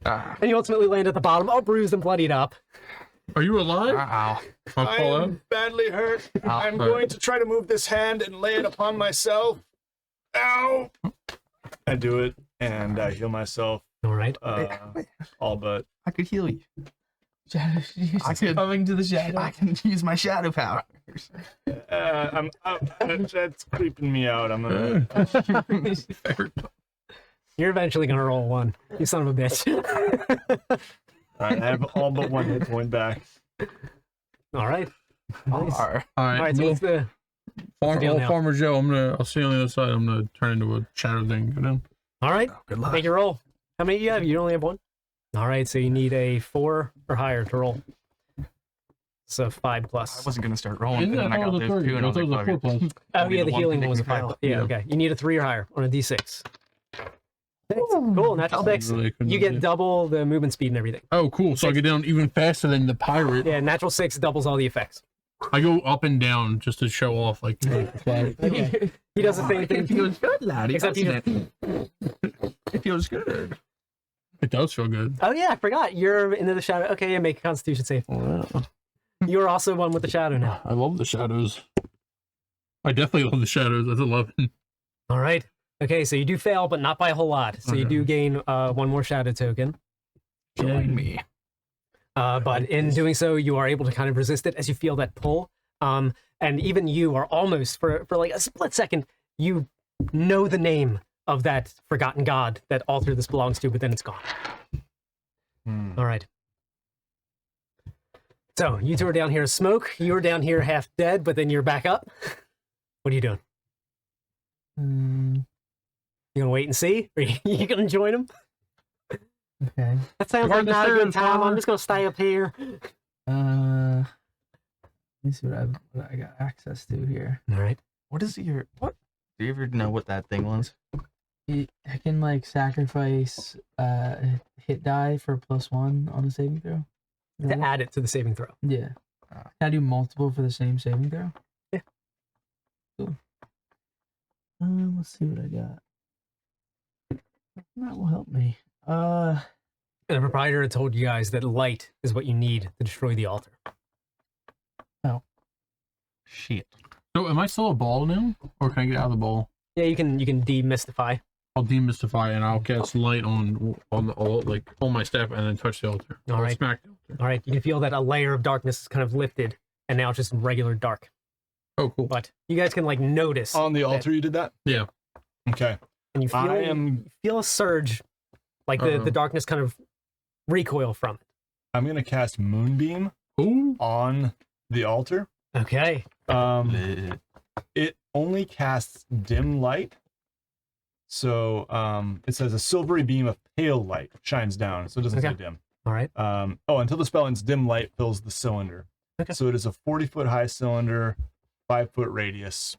And you ultimately land at the bottom, all bruised and bloodied up. Are you alive? Ow. I'll I call out. am badly hurt. I'm Alright. going to try to move this hand and lay it upon myself. Ow! I do it, and I heal myself. All right. All but. I could heal you. Shadow, I could- coming to the shadow. I can use my shadow powers. That's creeping me out. I'm gonna. You're eventually going to roll 1. You son of a bitch. Alright, I have all but 1 hit point back. All right. Nice. Are. All All right. right, so Well, what's the... deal now? Farmer Joe, I'll see you on the other side. I'm gonna turn into a shadow thing. Go down. All right, Good luck. make your roll. How many do you have? You only have 1? All right, so you need a 4 or higher to roll. So 5 I plus. wasn't gonna start rolling, Isn't and that then I got all those the 30? two, and I was like, a 4 "Fuck it." plus. Oh Only yeah, the the one healing thing one was that a can 5. fail. Yeah, Yeah. okay. You need a 3 or higher on a d6. Cool, natural 6. Really couldn't You do get it. double the movement speed and everything. Oh, cool. So I get down even faster than the pirate. Yeah, natural 6 doubles all the effects. I go up and down just to show off, like, Okay. He does the same It thing. feels good, laddie. Except you doesn't it? It feels good. it does feel good. Oh yeah, I forgot. You're into the shadow. Okay, yeah, make a constitution save. You're also one with the shadow now. I love the shadows. I definitely love the shadows. That's 11. All right. Okay, so you do fail, but not by a whole lot. So you do gain 1 more shadow token. Join me. But in doing so, you are able to kind of resist it as you feel that pull. And even you are almost, for like a split second, you know the name of that forgotten god that altar this belongs to, but then it's gone. All right. So you two are down here as smoke. You are down here half dead, but then you're back up. What are you doing? You gonna wait and see? Or you gonna join him? Okay. That sounds Guard like the not a good stairs, time. I'm Farmer. just gonna stay up here. Let me see what I got access to here. All right. What is your what? Do you ever know what that thing was? I can like sacrifice hit die for +1 on the saving throw. Is that To it? add it to the saving throw. Yeah. Can I do multiple for the same saving throw? Yeah. Cool. Let's see what I got. That will help me. And the proprietor had told you guys that light is what you need to destroy the altar. Shit. So am I still a ball now? Or can I get out of the ball? Yeah, you can demystify. I'll demystify and I'll cast light on the like on my staff and then touch the altar. All Or right. Smack the altar. All right, you can feel that a layer of darkness is kind of lifted, and now it's just regular dark. Oh, cool. But you guys can like notice, On the altar, you did that? Yeah. Okay. and you feel you feel a surge, like the darkness kind of recoil from it. I'm gonna cast Moonbeam Ooh. on the altar. Okay. It only casts dim light. So it says a silvery beam of pale light shines down. So it doesn't say Okay. dim. All right. Until the spell ends, dim light fills the cylinder. Okay. So it is a 40-foot high cylinder, 5-foot radius,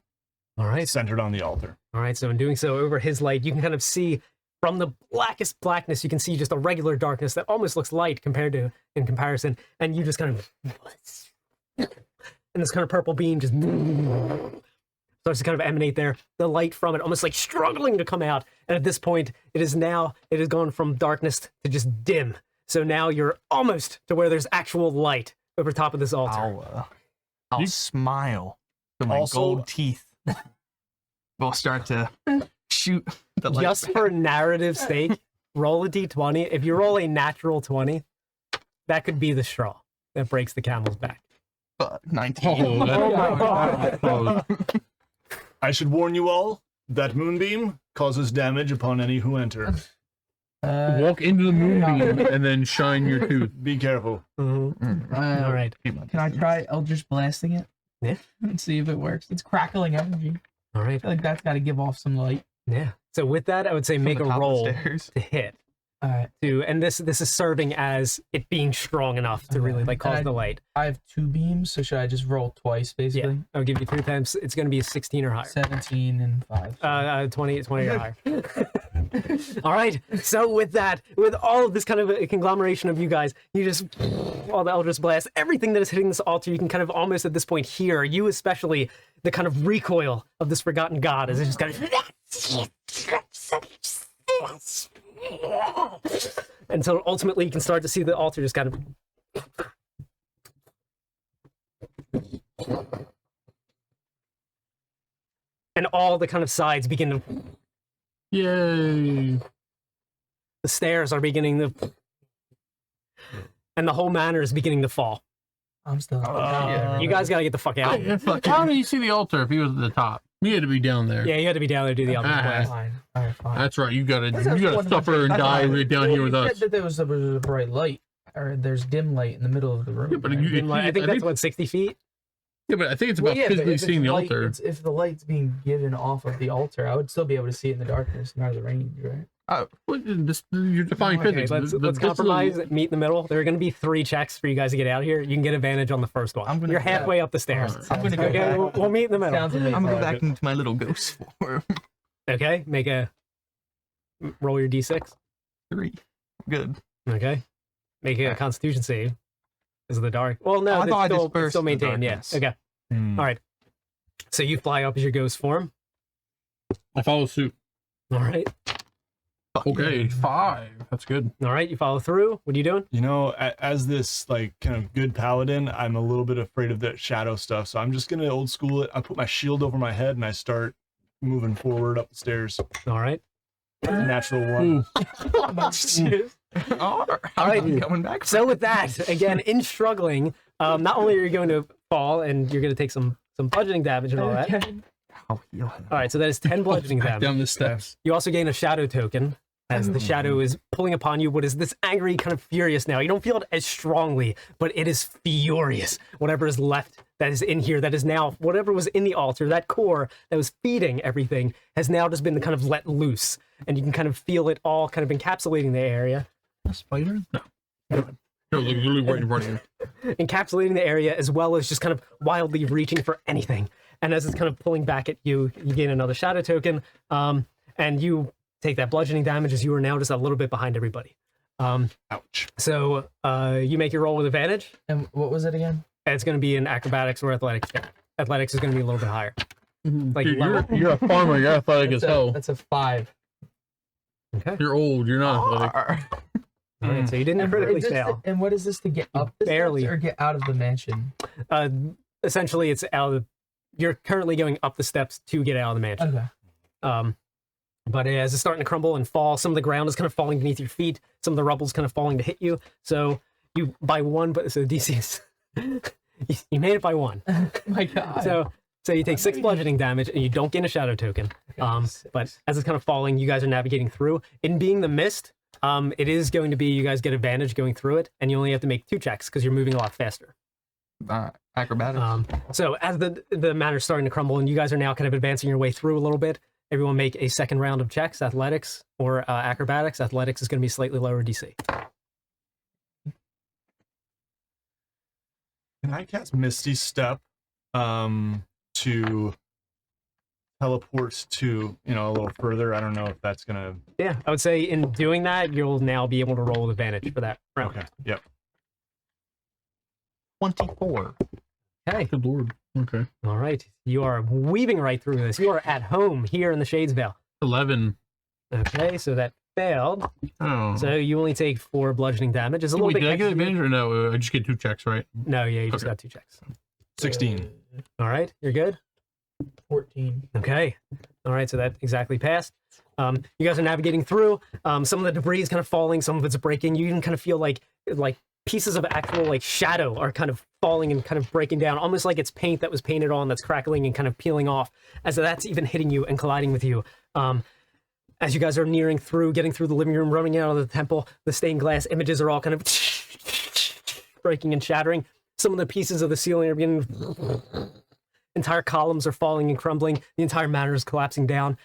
All right. centered on the altar. All right. So in doing so, over his light, you can kind of see from the blackest blackness, you can see just a regular darkness that almost looks light compared to in comparison, and you just kind of and this kind of purple beam just starts to kind of emanate there. The light from it almost like struggling to come out, and at this point, it has gone from darkness to just dim. So now you're almost to where there's actual light over top of this altar. I'll smile. So my Also- gold teeth will start to shoot the light. Just for narrative sake, roll a d20. If you roll a natural 20, that could be the straw that breaks the camel's back. Fuck, 19. Oh, my God. I should warn you all that moonbeam causes damage upon any who enter. Walk into the moonbeam and then shine your tooth. Be careful. All right. Can I try Eldritch blasting it? Yeah. And see if it works. It's crackling energy. All right. I feel like that's got to give off some light. Yeah. So with that, I would say From make the a top of the roll stairs. to hit. All right. And this is serving as it being strong enough to really like cause the light. I have 2 beams, so should I just roll twice, basically? Yeah. I'll give you 3 times. It's going to be a 16 or higher. 17 and 5. 20 or higher. All right. So with that, with all of this kind of a conglomeration of you guys, you just all the Eldritch Blast, everything that is hitting this altar, you can kind of almost at this point hear, you especially, the kind of recoil of this forgotten god as it just kind of until ultimately you can start to see the altar just kind of and all the kind of sides begin to Yay. the stairs are beginning to and the whole manor is beginning to fall. I'm still. You guys gotta get the fuck out. How did you see the altar if he was at the top? He had to be down there. Yeah, you had to be down there to do the Eldritch Blast. Fine. All right, fine. That's right. You gotta That's one suffer and die right down here with You us. said that there was a bright light, or there's dim light in the middle of the room. Yeah, but right? you, I think that's what 60 feet. Yeah, but I think it's Well, about yeah, but physically if it's seeing the light- altar. if the light's being given off of the altar, I would still be able to see it in the darkness, not the range, right? You're defying Okay, physics. let's This compromise. little- Meet in the middle. There are going to be 3 checks for you guys to get out of here. You can get advantage on the first one. I'm gonna You're do halfway up the stairs. Alright. I'm gonna go Okay, back. we'll meet in the middle. Sounds amazing. I'm gonna go back into my little ghost form. Okay, make a roll your d6. 3. Good. Okay, make a Constitution save. Is it the dark? Well, no, Oh, I it's thought I still, dispersed still the maintained. Yeah. darkness. Okay. All right. So you fly up as your ghost form. I follow suit. All right. Fuck Okay, 5. That's good. All right. You follow through. What are you doing? You know, as this like kind of good paladin, I'm a little bit afraid of that shadow stuff. So I'm just gonna old school it. I put my shield over my head and I start moving forward up the stairs. All right. Natural one. All right. I'm coming back. So with that, again, in struggling, not only are you going to fall and you're going to take some bludgeoning damage and all that. I'll heal him. All right, so that is 10 bludgeoning Back damage. down the steps. You also gain a shadow token as the shadow is pulling upon you. What is this angry, kind of furious now? You don't feel it as strongly, but it is furious. Whatever is left that is in here, that is now, whatever was in the altar, that core that was feeding everything, has now just been kind of let loose. And you can kind of feel it all kind of encapsulating the area. A spider? No. No, look, literally right in front of you. Encapsulating the area as well as just kind of wildly reaching for anything. And as it's kind of pulling back at you, you gain another shadow token. And you take that bludgeoning damage as you are now just a little bit behind everybody. Ouch. So you make your roll with advantage. And what was it again? And it's going to be in acrobatics or athletics. Athletics is going to be a little bit higher. Like Dude, level. you're a farmer. You're athletic as hell. That's a 5. Okay. You're old. You're not athletic. All right. So you didn't And critically is this fail. and what is this to get up the Barely. steps or get out of the mansion? Essentially, it's out of. You're currently going up the steps to get out of the mansion. Okay. But as it's starting to crumble and fall, some of the ground is kind of falling beneath your feet. Some of the rubble's kind of falling to hit you. So you by 1, but so DC is you made it by 1. My God. So you take 6 bludgeoning damage and you don't gain a shadow token. But as it's kind of falling, you guys are navigating through. In being the mist, it is going to be you guys get advantage going through it, and you only have to make 2 checks because you're moving a lot faster. Acrobatics. So as the manor's starting to crumble and you guys are now kind of advancing your way through a little bit, everyone make a second round of checks, athletics or acrobatics. Athletics is going to be slightly lower DC. Can I cast Misty Step to teleport to, a little further? I don't know if that's gonna. Yeah, I would say in doing that, you'll now be able to roll with advantage for that round. Okay. Yep. 24. Okay. Good lord. Okay. All right. You are weaving right through this. You are at home here in the Shadesvale. 11. Okay, so that failed. Oh. So you only take 4 bludgeoning damage. It's a little Wait, bit. did I get extra- advantage or no? I just get 2 checks, right? No, yeah, you just Okay. got 2 checks. 16. All right, you're good. 14. Okay. All right, so that exactly passed. You guys are navigating through. Some of the debris is kind of falling, some of it's breaking. You even kind of feel like pieces of actual like shadow are kind of falling and kind of breaking down, almost like it's paint that was painted on that's crackling and kind of peeling off as that's even hitting you and colliding with you. As you guys are nearing through, getting through the living room, running out of the temple, the stained glass images are all kind of breaking and shattering. Some of the pieces of the ceiling are beginning. Entire columns are falling and crumbling. The entire manor is collapsing down.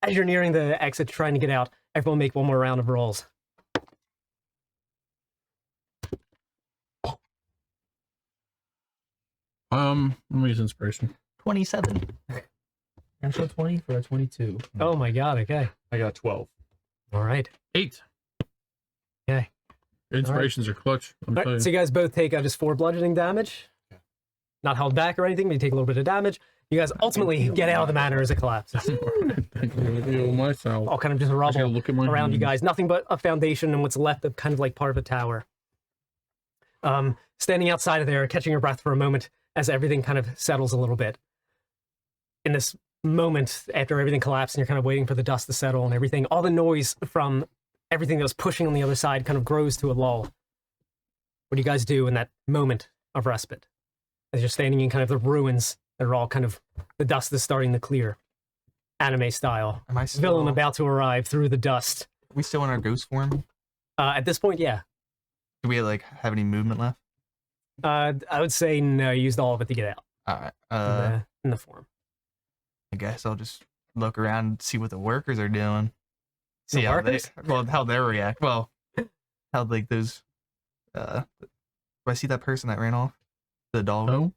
As you're nearing the exit, trying to get out, everyone make one more round of rolls. Let me use inspiration. 27. Natural 20 for a 22. Oh my god, okay. I got 12. All right. 8. Okay. Inspirations are clutch. I'm All telling right, you. so you guys both take just 4 bludgeoning damage. Not held back or anything, but you take a little bit of damage. You guys ultimately get out of the manor as it collapses. Thank you. I feel myself. All kind of just I gotta rubble look at my around you hands. guys. Nothing but a foundation and what's left of kind of like part of a tower. Standing outside of there, catching your breath for a moment as everything kind of settles a little bit. In this moment, after everything collapsed and you're kind of waiting for the dust to settle and everything, all the noise from everything that was pushing on the other side kind of grows to a lull. What do you guys do in that moment of respite? As you're standing in kind of the ruins that are all kind of, the dust is starting to clear. Anime style. Am I still, Villain about to arrive through the dust. we still in our ghost form? At this point, yeah. Do we like have any movement left? I would say no, you used all of it to get out Alright. in the form. I guess I'll just look around and see what the workers are doing. The See how they, workers? well, how they react. Well, how like those, do I see that person that ran off? The dog? Oh,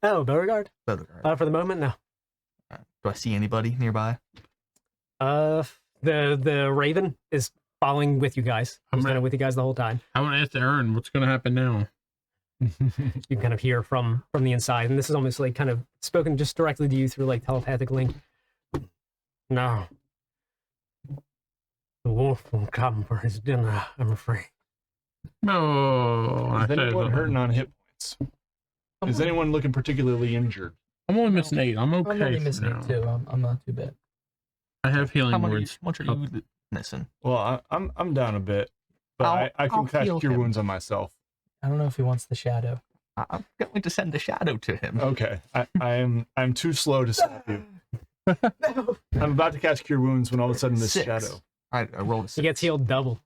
Oh, Beauregard? Alright. For the moment, no. Do I see anybody nearby? The Raven is following with you guys. He's kind of with you guys the whole time. I want to ask Aaron what's going to happen now. You can kind of hear from the inside, and this is almost like kind of spoken just directly to you through like telepathic link. No. The wolf won't come for his dinner, I'm afraid. No, I Is said anyone something. hurting on hit points? Is anyone looking particularly injured? I'm only missing 8. I'm okay. I'm only for missing now. it too. I'm not too bad. I have healing How much words. are you missing? Well, I'm down a bit, but I I'll can cast heal cure him. wounds on myself. I don't know if he wants the shadow. I'm going to send a shadow to him. Okay, I'm too slow to stop you. No. I'm about to cast cure wounds when all of a sudden this 6. shadow. I rolled a 6. He gets healed double.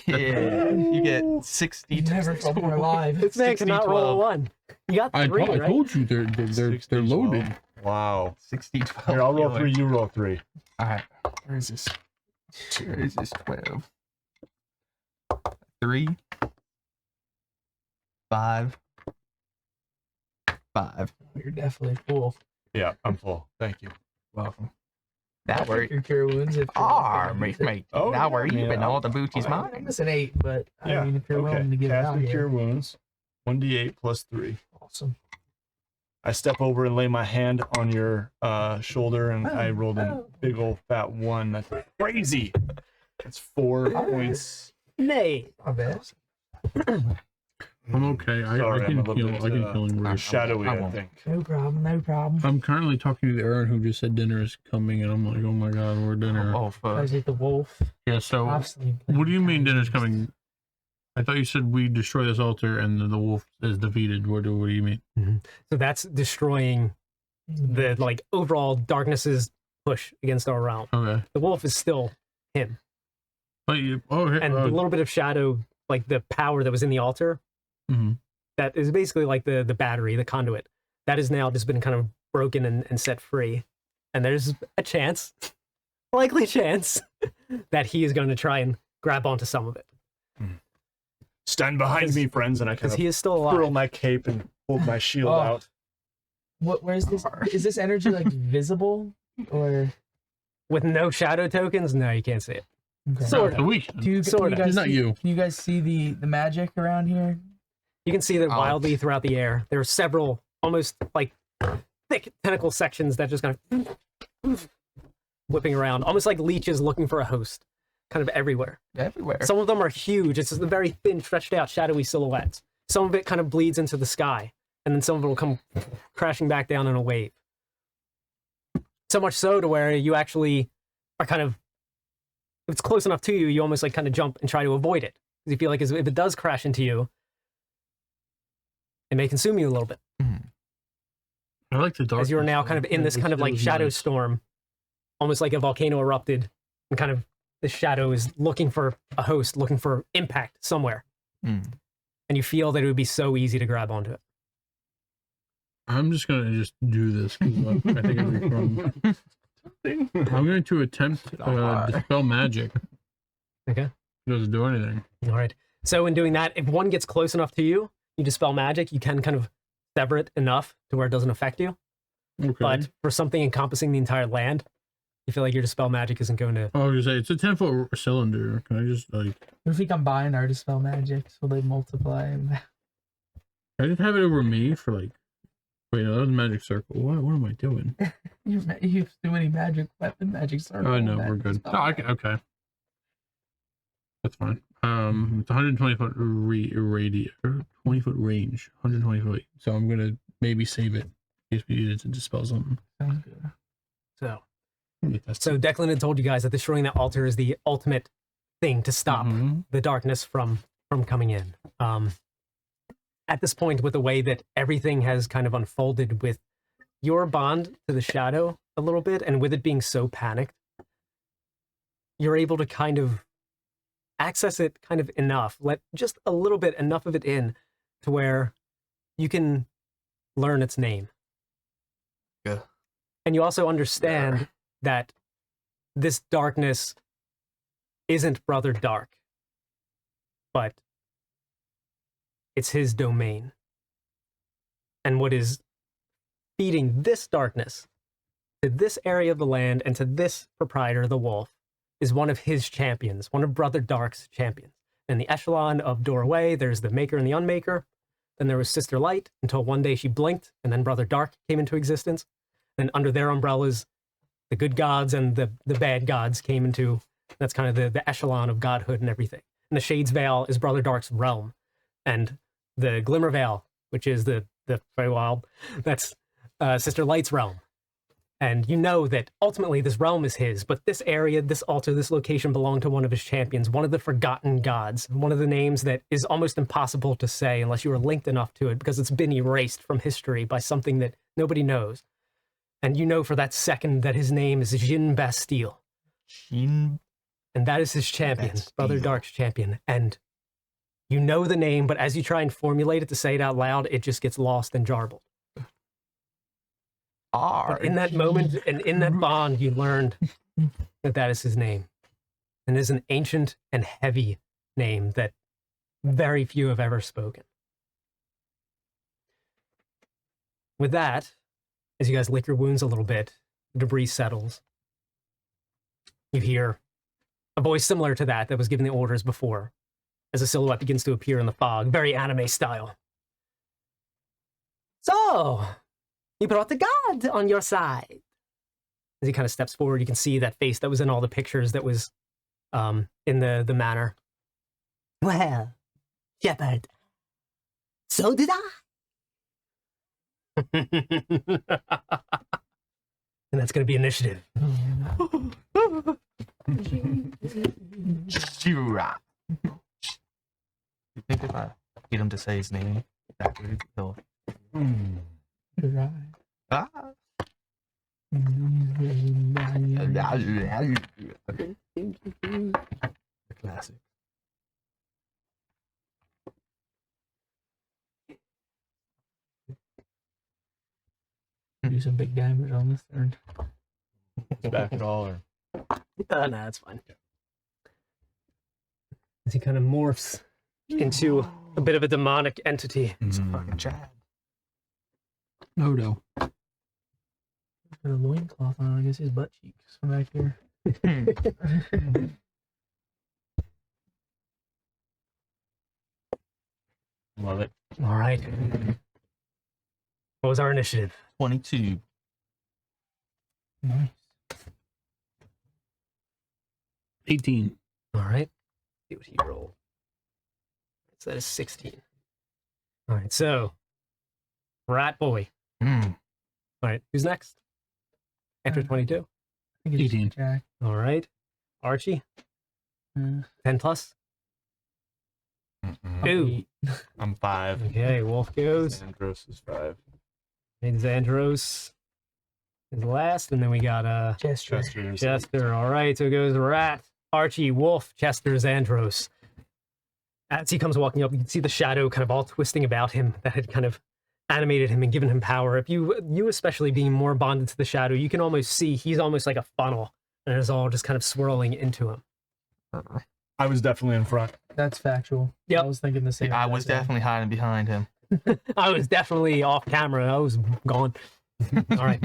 Yeah, you get 60. You never felt more alive. This man cannot roll a 1. You got I 3, right? told you they're loaded. Wow. 60, 12. Here, I'll roll 3. You roll 3. Alright. Where is this? Where is this 12? 3. 5. 5. You're definitely full. Yeah, I'm full. Thank you. Welcome. Now we're your cure wounds. If you're mate. Oh, now we're yeah, even. I'll- All the booty's I'm mine. missing 8, but Yeah. I mean, if you're Okay. willing to give it out Casting cure here, wounds. 1d8 plus 3. awesome. I step over and lay my hand on your shoulder, and I rolled a Oh. big old fat 1. That's crazy. That's 4 points. Nay. My bad. I'm okay. I Sorry, can I'm a little heal. bit, I can healing words. Shadowy, I I won't. think. No problem. No problem. I'm currently talking to Aaron, who just said dinner is coming, and I'm like, oh my god, we're dinner. Oh, fuck. Guys ate the wolf. Yeah. So, Obviously. what do you mean dinner's coming? I thought you said we destroy this altar and then the wolf is defeated. What do you mean? So that's destroying the like overall darkness's push against our realm. Okay. The wolf is still him. But you. Oh, And a little bit of shadow, like the power that was in the altar, mhm. that is basically like the battery, the conduit, that has now just been kind of broken and set free. And there's a chance, likely chance, that he is going to try and grab onto some of it. Stand behind me, friends, and I kind Because of he is still alive. twirl my cape and hold my shield Oh. out. Where's this? Is this energy like visible or? With no shadow tokens, no, you can't see it. Okay. Sort So of. we. Do you, Sorta. can you guys It's not see, you. Can you guys see the magic around here? You can see that Oh. wildly throughout the air. There are several almost like thick tentacle sections that just kind of whipping around, almost like leeches looking for a host, kind of everywhere. Everywhere. Some of them are huge. It's just the very thin, stretched out, shadowy silhouettes. Some of it kind of bleeds into the sky, and then some of it will come crashing back down in a wave. So much so to where you actually are kind of, if it's close enough to you, you almost like kind of jump and try to avoid it. Because you feel like if it does crash into you, it may consume you a little bit. I like the dark. As you're now kind of in this kind of like shadow storm, almost like a volcano erupted, and kind of the shadow is looking for a host, looking for impact somewhere. And you feel that it would be so easy to grab onto it. I'm just gonna just do this because I think it'll be fun. I'm going to attempt dispel magic. Okay. It doesn't do anything. All right. So in doing that, if one gets close enough to you, you dispel magic, you can kind of sever it enough to where it doesn't affect you. Okay. But for something encompassing the entire land, you feel like your dispel magic isn't going to... I was gonna say, it's a 10-foot cylinder. Can I just, like... What if we combine our dispel magic so they multiply? Can I just have it over me for, like... Wait, no, that was a magic circle. What am I doing? You have too many magic weapon, magic circle. Oh, no, we're good. Oh, okay. That's fine. It's 120 foot radius, 20 foot range, 120 foot. So I'm gonna maybe save it in case we need it to dispel something. Sounds good. So Declan had told you guys that destroying that altar is the ultimate thing to stop the darkness from coming in. At this point, with the way that everything has kind of unfolded with your bond to the shadow a little bit, and with it being so panicked, you're able to kind of access it kind of enough, let just a little bit, enough of it in to where you can learn its name. Yeah. And you also understand that this darkness isn't Brother Dark, but it's his domain. And what is feeding this darkness to this area of the land and to this proprietor, the wolf, is one of his champions, one of Brother Dark's champions. In the echelon of Doorway, there's the Maker and the Unmaker. Then there was Sister Light, until one day she blinked, and then Brother Dark came into existence. Then under their umbrellas, the good gods and the bad gods came into, that's kind of the echelon of godhood and everything. And the Shades Veil is Brother Dark's realm. And the Glimmer Veil, which is the Feywild, that's Sister Light's realm. And you know that ultimately this realm is his, but this area, this altar, this location belonged to one of his champions, one of the forgotten gods, one of the names that is almost impossible to say unless you are linked enough to it, because it's been erased from history by something that nobody knows. And you know for that second that his name is Jin Bastille. Jin. And that is his champion, Bastille. Brother Dark's champion. And you know the name, but as you try and formulate it to say it out loud, it just gets lost and jarbled. But in that moment and in that bond, you learned that that is his name. And it is an ancient and heavy name that very few have ever spoken. With that, as you guys lick your wounds a little bit, the debris settles. You hear a voice similar to that was giving the orders before, as a silhouette begins to appear in the fog, very anime style. So, you brought the god on your side. As he kind of steps forward, you can see that face that was in all the pictures that was in the manor. Well, Shepherd, so did I. And that's going to be initiative. Shira. You think if I get him to say his name exactly, he'll... Right. Ah. The classic. Do some big damage on this turn. Back at all, or No, that's fine. As he kind of morphs into a bit of a demonic entity. It's a fucking Chad. No. Got a loincloth on, I guess his butt cheeks from back here. love it. All right. What was our initiative? 22. Nice. 18. All right. See what he rolled. So that is 16. All right, so Rat Boy. Mm. All right, who's next? Enter 22. I think it's 18. Jack. All right. Archie, 10 plus. Ooh. I'm 5. Okay, Wolf goes. Andros is 5. And Xandros is last, and then we got Chester. Chester is Chester. All right, so it goes Rat, Archie, Wolf, Chester, Xandros. As he comes walking up, you can see the shadow kind of all twisting about him that had kind of animated him and given him power. If you especially being more bonded to the shadow, you can almost see he's almost like a funnel, and it's all just kind of swirling into him. I was definitely in front. That's factual. Yep. I was thinking the same. I was definitely hiding behind him. I was definitely off camera. I was gone. All right.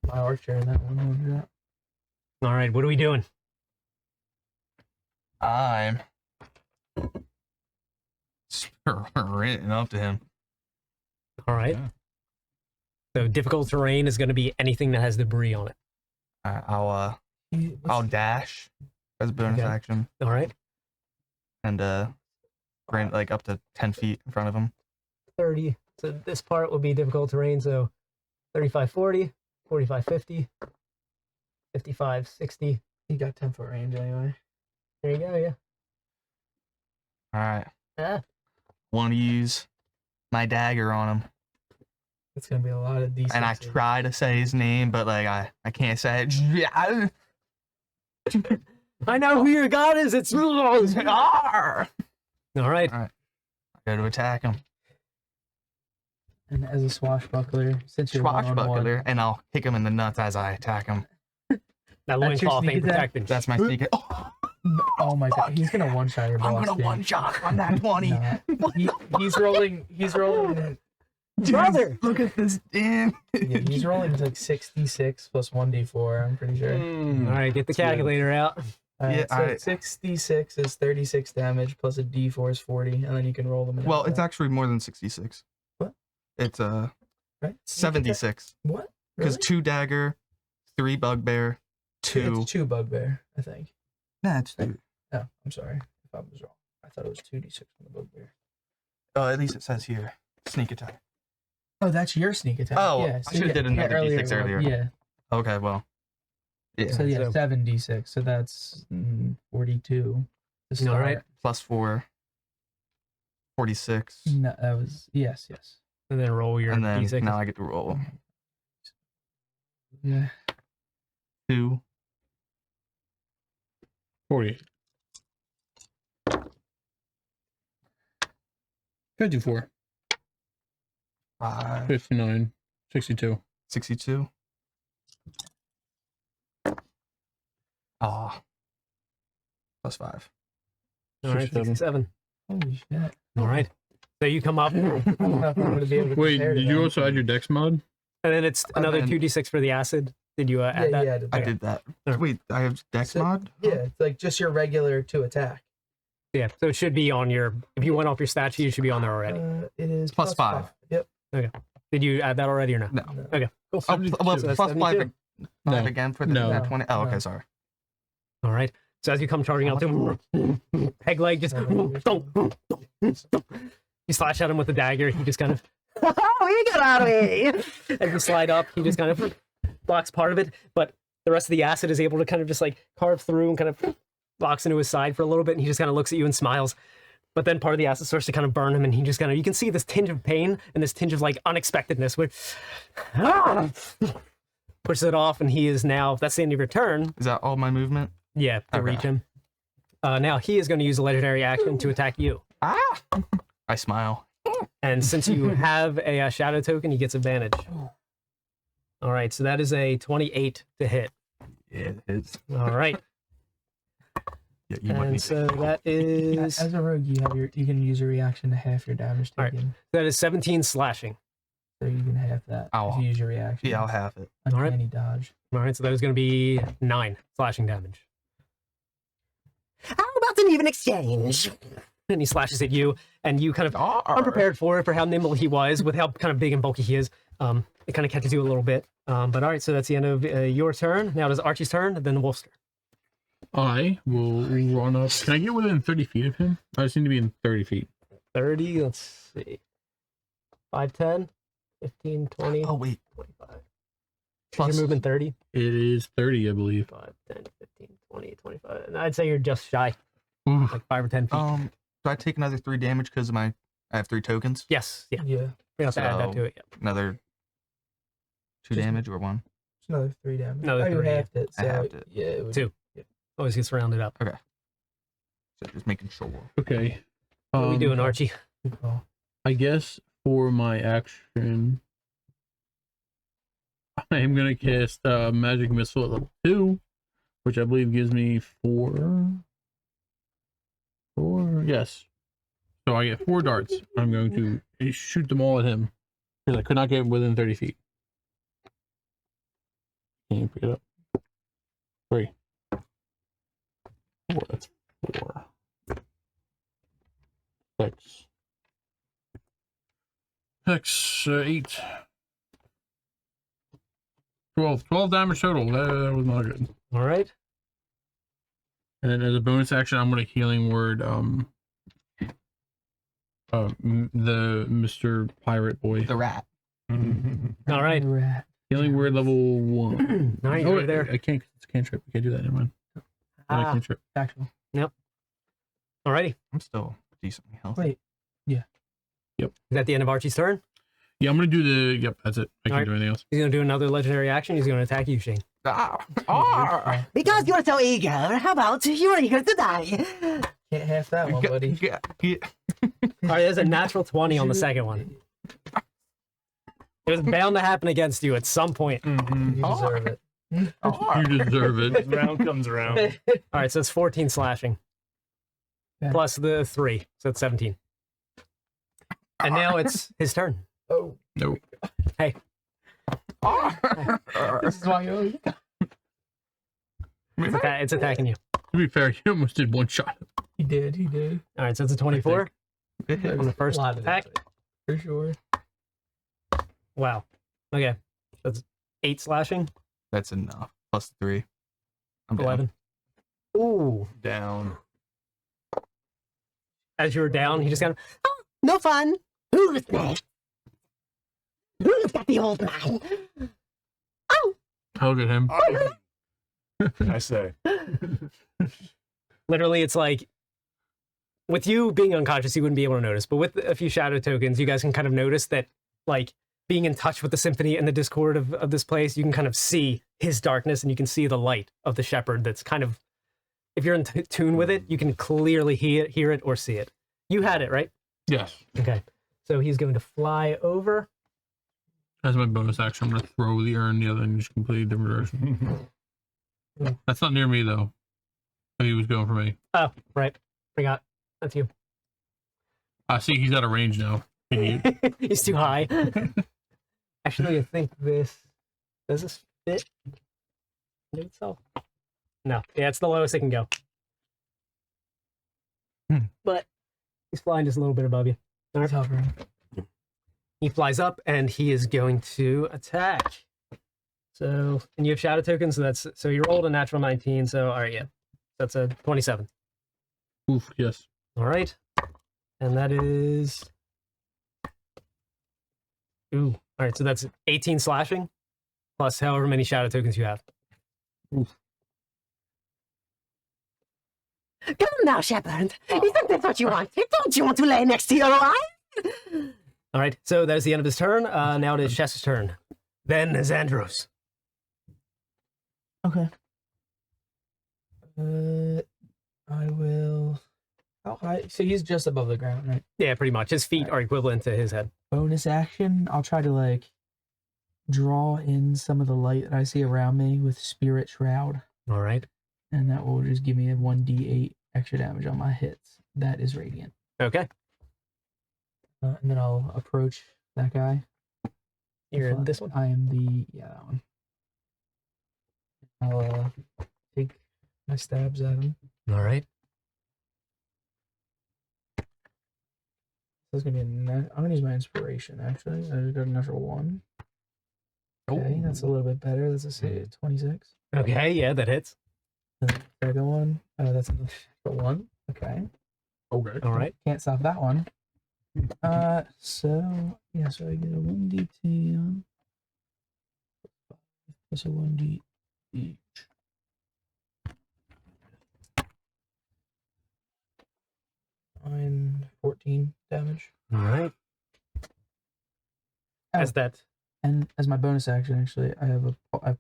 My archer in that one. All right, what are we doing? I'm sprinting up to him. All right. Yeah. So difficult terrain is going to be anything that has debris on it. I'll dash as a bonus Okay. action All right. and run like up to 10 feet in front of him. 30. So this part will be difficult terrain. So 35, 40, 45, 50, 55, 60. He got 10-foot range anyway. There you go. Yeah. All right. Ah. Want to use my dagger on him, It's gonna be a lot of decent. and I try to say his name, but like I can't say it. I know who your god is. It's Arr! all right. I go to attack him. And as a swashbuckler, since you're Swashbuckler, and I'll kick him in the nuts as I attack him. That That's your loincloth sneak ain't attack? protecting. That's my sneak. oh my god, he's gonna one-shot your boss. I'm gonna dude. one shot on that 20. Nah. He's rolling. He's rolling. Brother! Look at this damn. Yeah, he's rolling like 66 plus 1d4. I'm pretty sure. All right, get the calculator out. Yeah, So 66 is 36 damage plus a d4 is 40, and then you can roll them. Well, it's actually more than 66. What? It's right? 76 What? because Really? 2 dagger, 3 bugbear, 2. It's 2 bugbear, I think. Nah, it's 2. Oh, I'm sorry if I was wrong. I thought it was 2d6 on the bugbear. Oh, at least it says here sneak attack. Oh, that's your sneak attack. Oh, yeah, I should've did another d6 one. earlier. Yeah. Okay, well, yeah. So yeah, So- 7d6. So that's 42. to All start. right. Plus 4, 46, No, that was yes. And then roll your and then d6. now I get to roll Yeah. 2. 48. 54. 5, 59. 62. 62. Ah. Plus 5. All right, 67. 67. Holy shit. All right. So you come up, and I'm not gonna be able to Wait, compare to did you that. also add your dex mod? then it's another then- 2d6 for the acid. Did you add that? Yeah, I yeah. did that. Alright. Wait, I have dex So- mod? Yeah, it's like just your regular 2 attack. Yeah. So it should be on your. If you went off your stat sheet, it should be on there already. It is Plus 5. Yep. Did you add that already or no? No. Okay. Cool. Oh, well, So that's plus 5, 72. 5 No. again for the No. nat 20. Oh, okay, No. sorry. All right. So as you come charging out to him, peg leg just you slash at him with the dagger. He just kind of you get out of here. As you slide up, he just kind of blocks part of it, but the rest of the acid is able to kind of just like carve through and kind of blocks into his side for a little bit, and he just kind of looks at you and smiles. But then part of the acid starts to kind of burn him, and he just kind of you can see this tinge of pain and this tinge of like unexpectedness where pushes it off, and he is now that's the end of your turn. Is that all my movement? Yeah, to Okay. reach him. Now he is going to use a legendary action to attack you. Ah! I smile. And since you have a shadow token, he gets advantage. All right, so that is a 28 to hit. Yeah, it's. All right, Yeah, you want me and so that is As a rogue, you can use a reaction to half your damage All right. taken. 17 slashing. So you can have that Ow. if you use your reaction. Yeah, I'll have it. All right. Uncanny dodge. All right, so that is going to be 9 slashing damage. How about an even exchange? And he slashes at you, and you kind of Arr. unprepared for it for how nimble he was, with how kind of big and bulky he is. It kind of catches you a little bit. But all right, so that's the end of your turn. Now it is Archie's turn, and then Wolf's turn. I will run up. Can I get within 30 feet of him? I just need to be in 30 feet. 30, let's see. 5, 10, 15, 20, Oh, wait. 25. You're moving 30. It is 30, I believe. 5, 10, 15, 20, 25. And I'd say you're just shy. Oof. Like 5 or 10 feet. Do I take another 3 damage because I have 3 tokens? Yes. Yeah. Yeah. We have to add that So- to it. Yeah. Another 2 Just- damage or 1? It's another 3 damage. Another Oh, you 3, yeah. halved it. I So halved it. Yeah. It would, 2. Always gets rounded up. So just making sure. Okay. What are we doing, Archie? Oh, I guess for my action, I am going to cast Magic Missile at level 2, which I believe gives me 4. Yes. So I get 4 darts. I'm going to shoot them all at him because I could not get within 30 feet. Can you pick it up? 3. 4. That's 4. 6. 8. 12 damage total. That was not good. All right. And then as a bonus action, I'm going to healing word the Mr. Pirate Boy. The rat. All right. rat. Healing word level 1. All right, Oh, you're there. I can't, it's a cantrip. I can't do that. Never mind. Not a Ah, cantrip. Actual. alrighty. I'm still decently healthy. Wait. Is that the end of Archie's turn? Yeah, I'm going to do the. Yep, that's it. I can't Alright. do anything else. He's going to do another legendary action. He's going to attack you, Shane. Ah! Because you're so eager, how about you're eager to die? Can't half that one, buddy. Yeah. All right, there's a natural 20 on the second one. It was bound to happen against you at some point. All You deserve it. You deserve it. Round comes around. right, so it's 14 slashing. Yeah. Plus the 3, so it's 17. And now it's his turn. Oh. Nope. Hey, This is why you it's attacking you. To be fair, you almost did one shot. He did. All right, so it's a 24 on the first A lot of attack. damage, for sure. Wow. Okay, that's 8 slashing, That's enough. Plus 3. I'm down. 11. Ooh. Down. As you were down, he just kind of, No fun. Who's that? Who's that the old man? I'll get him. I say. literally, it's like, with you being unconscious, you wouldn't be able to notice, but with a few shadow tokens, you guys can kind of notice that, like, being in touch with the symphony and the discord of this place, you can kind of see his darkness and you can see the light of the shepherd that's kind of, if you're in tune with it, you can clearly hear it or see it. You had it, right? Yes. Okay. So he's going to fly over. As my bonus action, I'm going to throw the urn the other and just completely different direction. That's not near me, though. Oh, he was going for me. Oh, right. Forgot. That's you. I see he's out of range now. Can you? He's too high. Actually, I think does this fit into itself? No. Yeah, it's the lowest it can go. But he's flying just a little bit above you. All right. He's hovering. He flies up and he is going to attack. So, and you have shadow tokens, so you rolled a natural 19, so all right, yeah. That's a 27. Oof, yes. All right. And that is ooh. All right, so that's 18 slashing plus however many shadow tokens you have. Oof. Come now, shepherd. Isn't that what you want? Don't you want to lay next to your wife? All right, so that is the end of his turn. Now it is Chess's turn. Then Xandros. Okay. I will. How high? So he's just above the ground, right? Yeah, pretty much. His feet are equivalent to his head. Bonus action. I'll try to like draw in some of the light that I see around me with Spirit Shroud, All right. and that will just give me a 1d8 extra damage on my hits. That is radiant. Okay. And then I'll approach that guy. You're in this one? I am that one. I'll take my stabs at him. All right. So it's gonna be I'm gonna use my inspiration actually. I just got a natural 1. Okay, that's a little bit better. That's a 26. Okay, yeah, that hits. And the second one, that's a 1. Okay. Okay. All right. Can't stop that one. So I get a 1d10. That's a 1d each. Nine, 14 damage. All right. As that. And as my bonus action, actually, I have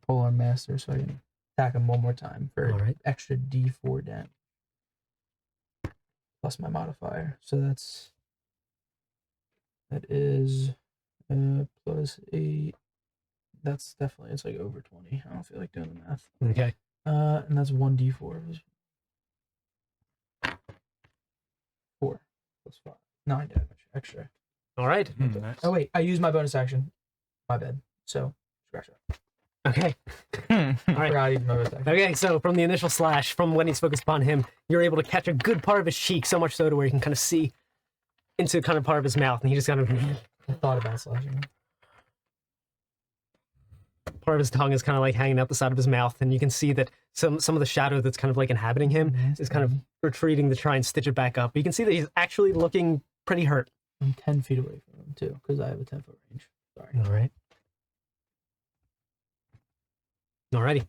Polar Master, so I can attack him one more time for extra d4 damage. Plus my modifier. So that is plus 8. That's definitely, it's like over 20. I don't feel like doing the math. Okay. And that's 1d4. 4 plus 5. 9 damage extra. All right. Nice. Oh, wait. I used my bonus action. My bad. So, scratch that. Okay. I forgot I used my bonus action. Okay, so from the initial slash, from when he's focused upon him, you're able to catch a good part of his cheek, so much so to where you can kind of see into kind of part of his mouth, and he just kind of... I thought about slashing. Part of his tongue is kind of like hanging out the side of his mouth, and you can see that some of the shadow that's kind of like inhabiting him is kind of retreating to try and stitch it back up. You can see that he's actually looking pretty hurt. I'm 10 feet away from him, too, because I have a 10-foot range. Sorry. All right. Alrighty.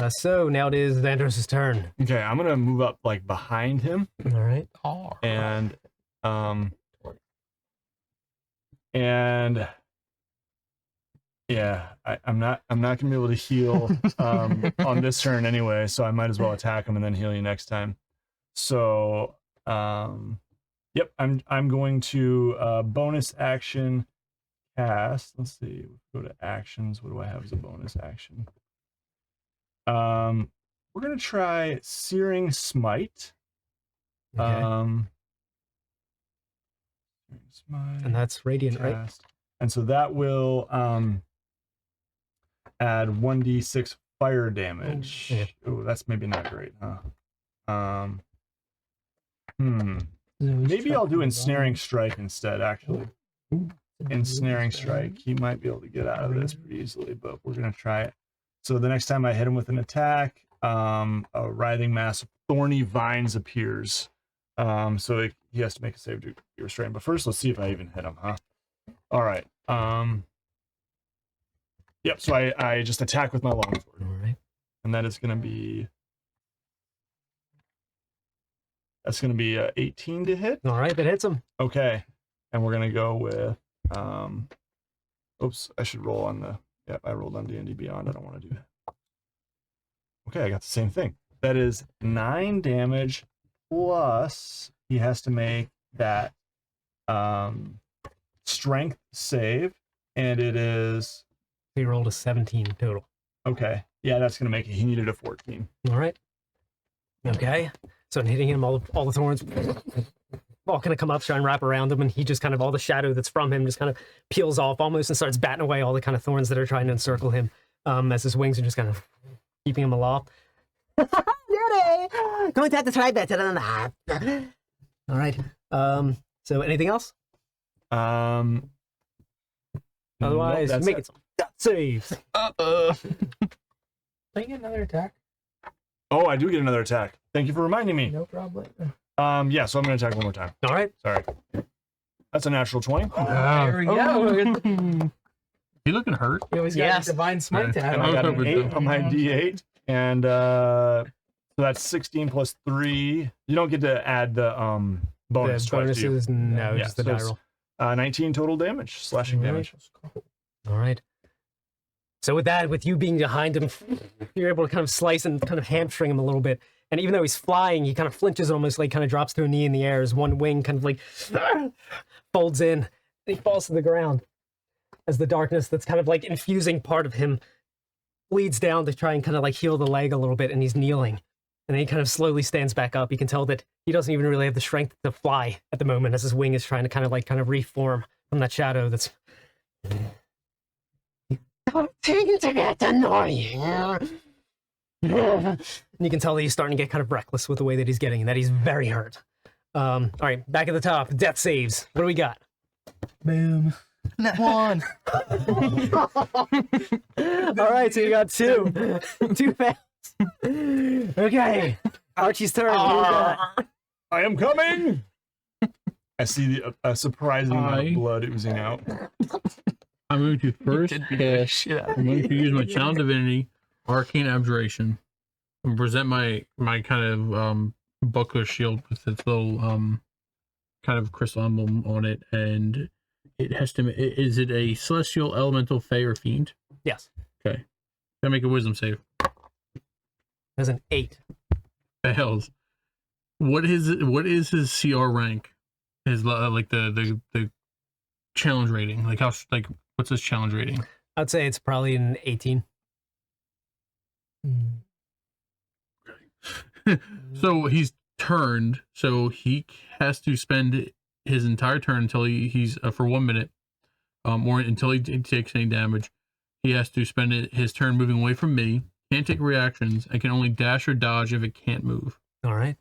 So now it is Vandross' turn. Okay, I'm gonna move up like behind him. All right. And yeah, I'm not gonna be able to heal on this turn anyway, so I might as well attack him and then heal you next time. So yep, I'm going to bonus action cast. Let's see, go to actions. What do I have as a bonus action? We're gonna try Searing Smite. Okay. Smite, And that's radiant, right? cast. And so that will add 1d6 fire damage. Yeah. Oh, that's maybe not great, huh? Maybe I'll do Ensnaring Strike instead, actually. Ensnaring Strike. He might be able to get out of this pretty easily, but we're going to try it. So the next time I hit him with an attack, a writhing mass of thorny vines appears. So he has to make a save to be restrained. But first, let's see if I even hit him, huh? All right. Yep, so I just attack with my longsword. All right. And that is going to be... That's going to be 18 to hit. All right, that hits him. Okay. And we're going to go with... oops, I should roll on the... Yep, I rolled on D&D Beyond. I don't want to do that. Okay, I got the same thing. That is 9 damage plus he has to make that strength save, and it is... He rolled a 17 total. Okay. Yeah, that's going to make it. He needed a 14. All right. Okay. So I'm hitting him, all the thorns all kind of come up, try and wrap around him, and he just kind of, all the shadow that's from him just kind of peels off almost and starts batting away all the kind of thorns that are trying to encircle him, as his wings are just kind of keeping him aloft. Going to have to try better than that. All right. So anything else? Otherwise, nope, make it some saves. Don't you get another attack? Oh, I do get another attack. Thank you for reminding me. No problem. Yeah, so I'm going to attack one more time. All right. Sorry. That's a natural 20. There we go. He looking hurt? You always got a divine smite to Yeah. have. And I got an Over 8 on my D8. And so that's 16 plus 3. You don't get to add the bonus The twice, do you? bonuses, no, Yeah, just the so die it's, roll. 19 total damage, slashing damage. All right. So with that, with you being behind him, you're able to kind of slice and kind of hamstring him a little bit. And even though he's flying, he kind of flinches almost, like kind of drops to a knee in the air as one wing kind of like folds in. And he falls to the ground as the darkness that's kind of like infusing part of him bleeds down to try and kind of like heal the leg a little bit, and he's kneeling. And then he kind of slowly stands back up. You can tell that he doesn't even really have the strength to fly at the moment as his wing is trying to kind of reform from that shadow that's... Starting to get annoying. And you can tell that he's starting to get kind of reckless with the way that he's getting and that he's very hurt. All right, back at the top, death saves. What do we got? Boom. Net 1. All right, so you got 2. 2 fails. Okay, Archie's turn. What do we got? I am coming! I see a surprising amount of blood oozing out. I'm going to first cast. I'm going to use my Channel Divinity, Arcane Abjuration, and present my kind of buckler shield with its little kind of crystal emblem on it, and it has to. Is it a celestial, elemental, fey, or fiend? Yes. Okay. Gotta make a wisdom save. There's an 8. Fails. What is his CR rank? His like the challenge rating. Like what's his challenge rating? I'd say it's probably an 18. So he's turned, so he has to spend his entire turn until he's for 1 minute, or until he takes any damage. He has to spend his turn moving away from me. Can't take reactions. and can only dash or dodge if it can't move. All right.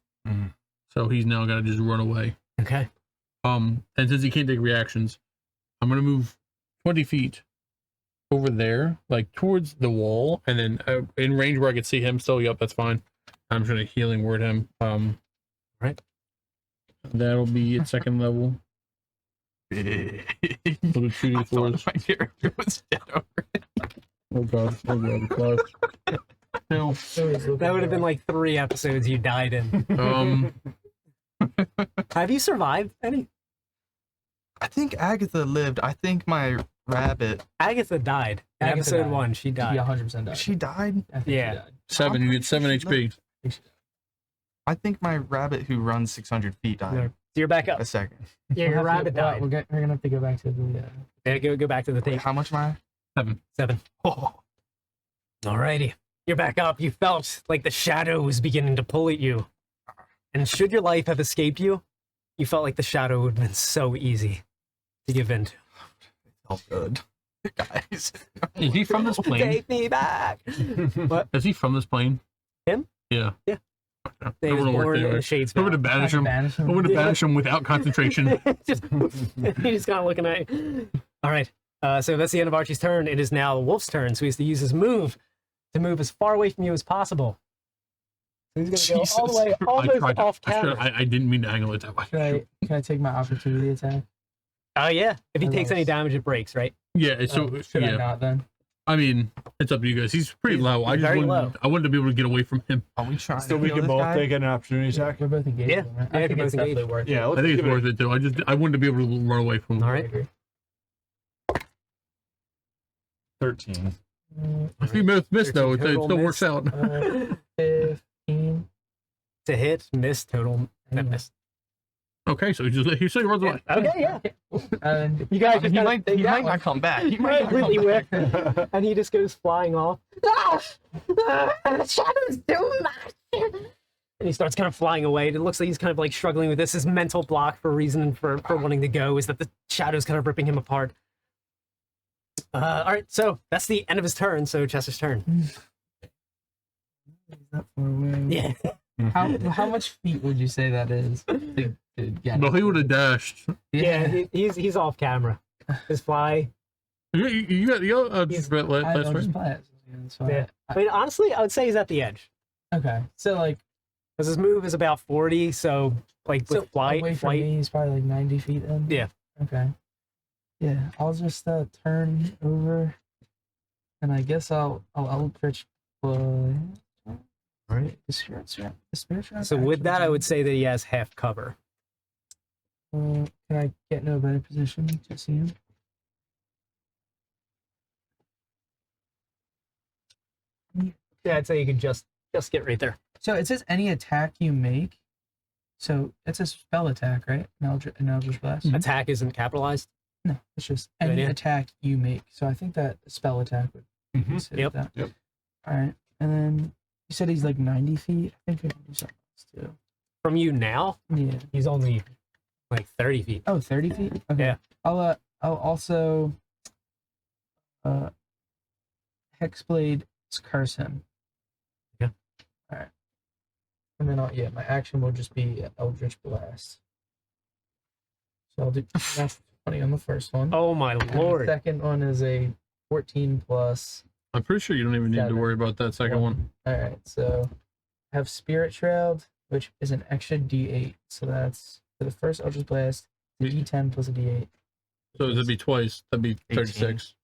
So he's now got to just run away. Okay. And since he can't take reactions, I'm gonna move 20 feet over there, like towards the wall, and then in range where I can see him still. Yep, that's fine. I'm just gonna healing word him. Right. That'll be at second level. I Little thought 2d4s. my character was dead already. Oh god. Oh god. No. That would have been like 3 episodes you died in. Have you survived any? I think Agatha lived. I think my rabbit. Agatha died. In Agatha episode died. 1, she died. Yeah, 100% died. She died. I think Yeah. she died. 7. You get 7 HP. I think my rabbit who runs 600 feet died. No. So you're back up. A second. Yeah, your We'll have rabbit to, died. we're gonna have to go back to the. Yeah, go back to the Wait, tape. how much am I? 7. 7. Oh, Alrighty. You're back up. You felt like the shadow was beginning to pull at you. And should your life have escaped you, you felt like the shadow would have been so easy to give in to. felt good, guys. Is he from this plane? Take me back. What? Is he from this plane? Him? Yeah. Yeah. Okay. He I was would've worked born in anyway. the Shades I would have Valley. banished him. Banish him. I would have Yeah. banished him without concentration. just, he just kind of looking at you. All right. So that's the end of Archie's turn. It is now Wolf's turn. So he has to use his move to move as far away from you as possible. So he's going to go all the way almost off camera. I didn't mean to angle it that way. Can I take my opportunity attack? Oh, yeah. If he takes any Nice. damage, it breaks, right? Yeah, it's so Should I yeah. not then? I mean, it's up to you guys. He's pretty low. I just very wanted, low. I wanted to be able to get away from him. Are we trying So to we kill can this both guy? take an opportunity attack? We're both engaged. Yeah. Right? Yeah, I think you're it's both engaged. definitely worth it. Yeah, I let's think it's give worth it too. I wanted to be able to run away from him. All I right. agree. 13. If you miss though, it Total still miss. works out. 15. To hit, miss, total, miss. Okay, so he said he runs away. Okay, yeah. And You guys just He kinda might, think he that might one. not come back. He Right, might not really come whiff. back. And he just goes flying off. The shadow's too much. And he starts kind of flying away. It looks like he's kind of like struggling with this. His mental block for reason for wanting to go is that the shadow's kind of ripping him apart. All right, so that's the end of his turn. So Chester's turn. that far away. Yeah. How much feet would you say that is? To get Well, he would have dashed. Yeah, he's off camera. His fly. You got just let I'll last just turn. play it. Yeah, that's fine. Yeah. I mean, honestly, I would say he's at the edge Okay, so like, because his move is about 40. So like with away flight, from me, he's probably like 90 feet then. Yeah. Okay. Yeah, I'll just turn over, and I guess I'll Eldritch Blade. Right. The spirit trap. So with that, I would say. say that he has half cover. Can I get in a better position to see him? Yeah, I'd say you could just get right there. So it says any attack you make. So it's a spell attack, right? An Eldritch Blast. Attack isn't capitalized. No, it's just Good any idea. attack you make. So I think that spell attack would be considered Yep. that. Yep. All right, and then you said he's like 90 feet. I think we can do something else too. From you now, Yeah. he's only like 30 feet. Oh, 30 feet. Okay. Yeah. I'll also Hexblade curse him. Yeah. All right. And then my action will just be Eldritch Blast. So I'll do that's 20 on the first one. Oh my And lord! The second one is a 14 plus. I'm pretty sure you don't even need to 7. worry about that second one. All right. So I have Spirit Shroud, which is an extra D8. So that's for the first Eldritch Blast, a D10 plus a D8. So it'd be twice. That'd be 18. 36.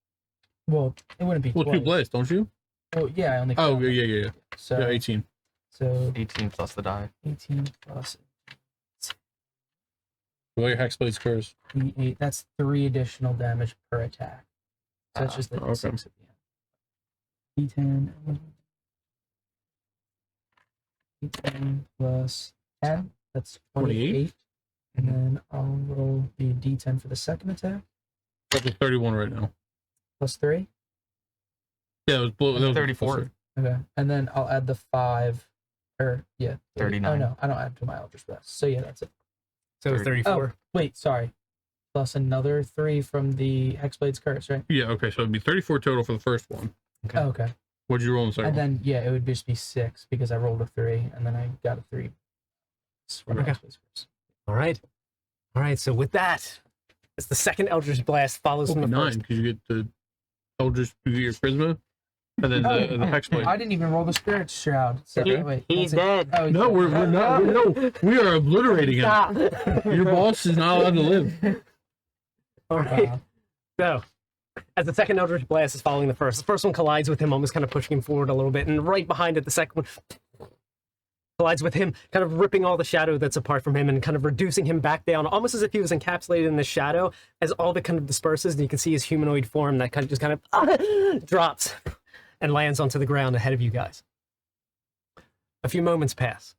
Well, it wouldn't be Well, 2 twice. blasts, don't you? Well, yeah, I only. Oh, count yeah, it. yeah, yeah. So Yeah, 18. So 18 plus the die. 18 plus Well, your Hexblade's curse. D8. That's 3 additional damage per attack. So it's just the okay. D6 at the end. D10. D10 plus 10. That's 28. And then I'll roll the D10 for the second attack. That's a 31 right now. Plus 3. Yeah, it was that was 34. Okay. And then I'll add the 5. Or, yeah. 39. Oh, no. I don't add to my Eldritch Blast. So, yeah, that's it. So 34. Oh, wait. Sorry. Plus another 3 from the Hexblade's Curse, right? Yeah, okay, so it'd be 34 total for the first one. Okay. Oh, okay. What'd you roll in the second And one? then, yeah, it would just be 6 because I rolled a 3, and then I got a 3. From Okay. Hexblade's Curse. All right. All right. So with that, as the second Eldritch Blast follows from the 9, first. because you get the Eldritch, you get your Charisma, and then the Hexblade. I didn't even roll the Spirit Shroud. So, Okay. wait, He's that's it. dead. Oh, No, we're not. No, we are obliterating him. Stop. Your boss is not allowed to live. All right. Wow. So, as the second Eldritch Blast is following the first one collides with him, almost kind of pushing him forward a little bit, and right behind it, the second one collides with him, kind of ripping all the shadow that's apart from him and kind of reducing him back down, almost as if he was encapsulated in the shadow. As all of it kind of disperses, and you can see his humanoid form that kind of drops and lands onto the ground ahead of you guys. A few moments pass.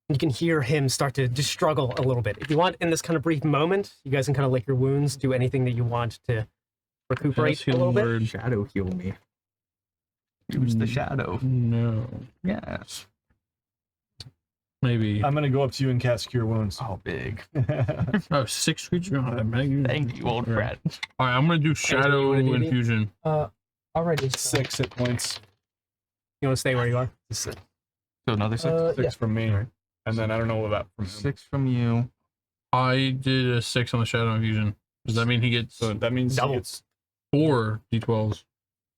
You can hear him start to just struggle a little bit. If you want, in this kind of brief moment, you guys can kind of lick your wounds, do anything that you want to recuperate Cast a little healing bit. word. Shadow heal me. Use the shadow. No. Yes. Maybe. I'm gonna go up to you and cast Cure Wounds. Oh, big. Oh, 6 creatures? Oh, that many? Thank you, old friend. All right, I'm going to do Shadow wanna do, D? Infusion. Already. 6 hit points. You want to stay where you are? So another 6? 6 Yeah. from me. And then I don't know about from him. 6 from you. I did a 6 on the Shadow Infusion. Does that mean he gets So that means Double. he gets 4 D12s?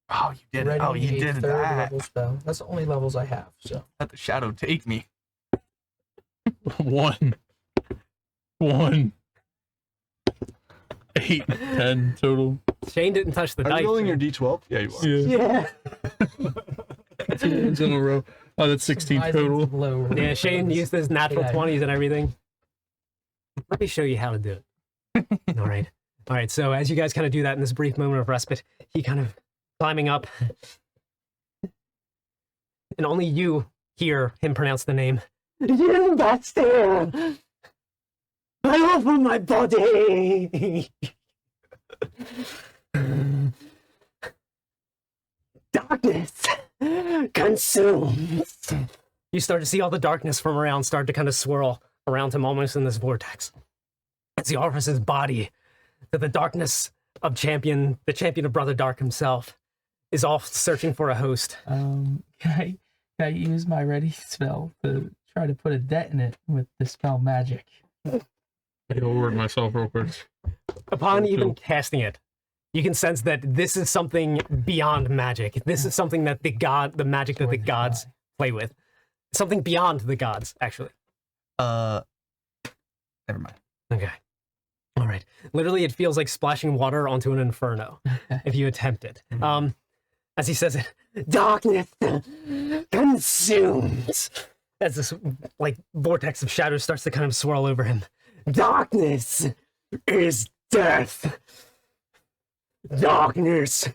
Oh, you did it. Ready Oh, you a did third that. level spell. That's the only levels I have. So Let the shadow take me. 1. 8, 10 total. Shane didn't touch the Are dice. you rolling your D12? Yeah, you are. Yeah. 2 ones in a row. Oh, that's 16 total. Low Yeah, Shane used his natural Yeah. 20s and everything. Let me show you how to do it. All right. All right. So as you guys kind of do that in this brief moment of respite, he kind of climbing up. And only you hear him pronounce the name. You bastard! I offer my body! Darkness consumes. You start to see all the darkness from around start to kind of swirl around him almost in this vortex. As he offers his body to the darkness of the champion of Brother Dark himself, is off searching for a host. Can I use my ready spell to try to put a detonate with dispel magic? I'll word myself real quick. Upon Oh, even cool. casting it, you can sense that this is something beyond magic. This is something that the magic that the gods play with. Something beyond the gods, actually. Never mind. Okay. All right. Literally, it feels like splashing water onto an inferno if you attempt it. As he says it, Darkness consumes. as this like vortex of shadow starts to kind of swirl over him. Darkness is death. Darkness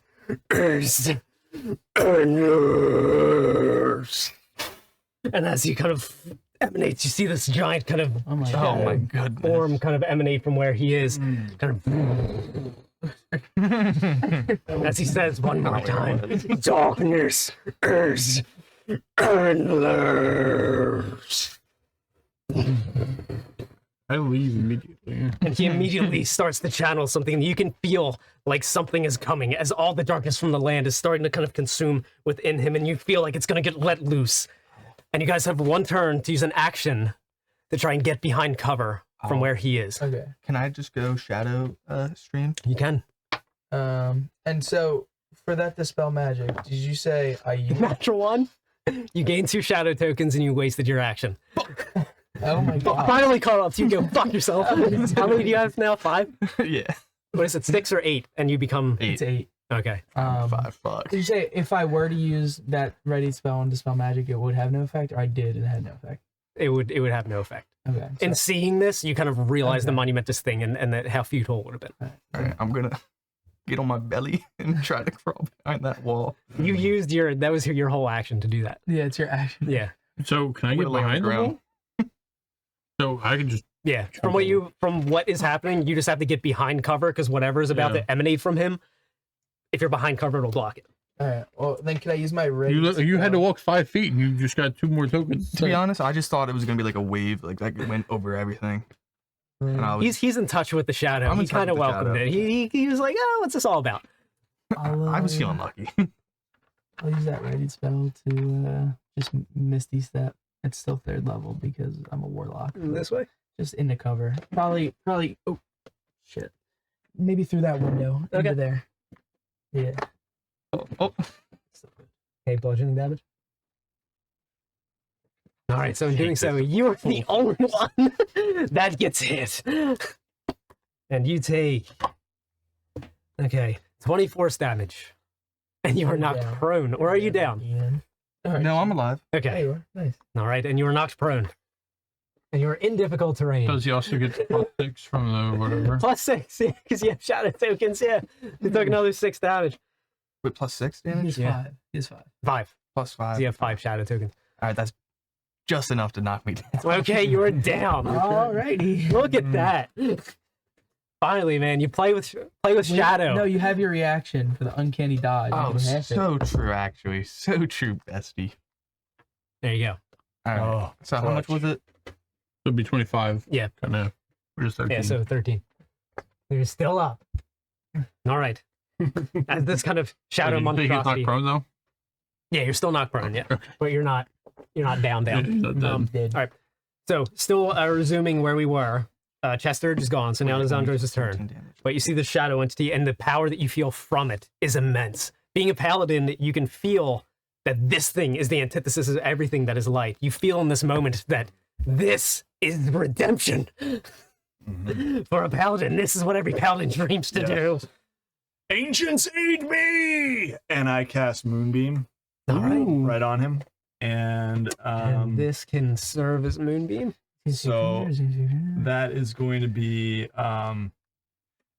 is endless. And as he kind of emanates, you see this giant kind of Oh my Oh my god. goodness. form kind of emanate from where he is. Kind of as he says one more time. Darkness is endless. I leave immediately. And he immediately starts to channel something. You can feel like something is coming as all the darkness from the land is starting to kind of consume within him, and you feel like it's going to get let loose. And you guys have one turn to use an action to try and get behind cover from where he is. Okay. Can I just go shadow stream? You can. And so for that dispel magic, did you say I use? Natural one. You gain 2 shadow tokens and you wasted your action. Oh my god. Finally, Carl, you go fuck yourself. How many do you have now? 5? Yeah. What is it, 6 or 8? And you become... 8. It's 8. Okay. 5. Fuck. Did you say if I were to use that ready spell and dispel magic, it would have no effect, or I did and it had no effect? It would have no effect. Okay. In So, seeing this, you kind of realize the Okay. monumentous thing and that how futile it would have been. All right, I'm gonna get on my belly and try to crawl behind that wall. You used that was your whole action to do that. yeah, it's your action. Yeah. So can I get Whittling on behind the the ground. wall? So I can just Yeah. From what is happening, you just have to get behind cover because whatever is about Yeah. to emanate from him, if you're behind cover, it'll block it. All right. Well, then can I use my ready? you had to spell? walk 5 feet and you just got 2 more tokens. To be honest, I just thought it was gonna be like a wave, like that went over everything. And I was, He's in touch with the shadow. I'm in He touch kind of with the welcomed shadow. it. He was like, oh, what's this all about? I was feeling lucky. I'll use that ready spell to just misty step. It's still 3rd level because I'm a warlock. This way? Just into cover. Probably. Oh, shit. Maybe through that window. Okay. Into there. Yeah. Oh, Okay, bludgeoning damage. All right, so in doing so, you're the only one that gets hit. And you take, 20 force damage. And you are knocked down. prone. Or are you down? Again. All right. no, I'm alive. There Okay. you are. Nice. All right, and you are knocked prone. And you are in difficult terrain. Does he also get +6 from the whatever? +6, yeah, because you have shadow tokens, yeah. You took another 6 damage. With +6 damage. He's Yeah. 5. He's 5. 5. +5. So you have 5 shadow tokens. All right, that's just enough to knock me down. Okay, you're down. Alrighty. Look at that. Finally, man, you play with shadow. No, you have your reaction for the uncanny dodge. Oh, You can have it. so true, actually. So true, bestie. There you go. All right. Oh, So how much was it? It'd be 25. Yeah. Kind of. We're just 13. Yeah, so 13. You're still up. All right. As this kind of shadow Did you think he's monstrosity. not prone though? Yeah, you're still not prone, yeah. But you're not down. Not dead. All right. So still resuming where we were. Chester is gone, so now it is Andres' turn. 13 damage. But you see the shadow entity, and the power that you feel from it is immense. Being a paladin, you can feel that this thing is the antithesis of everything that is light. You feel in this moment that this is redemption. For a paladin, this is what every paladin dreams to Yes. do. Ancients, aid me! And I cast Moonbeam All right. right on him. And And this can serve as Moonbeam. so that is going to be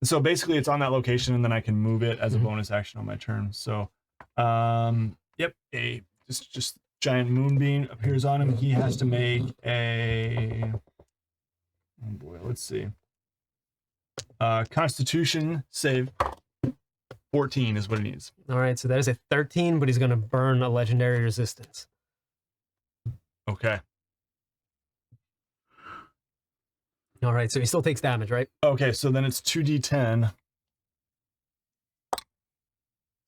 so basically it's on that location and then I can move it as a bonus action on my turn. So yep, a just giant Moonbeam appears on him. He has to make a oh boy, let's see. Constitution save 14 is what he needs. All right, so that is a 13, but he's going to burn a legendary resistance. Okay. All right, so he still takes damage, right? Okay, so then it's 2d10.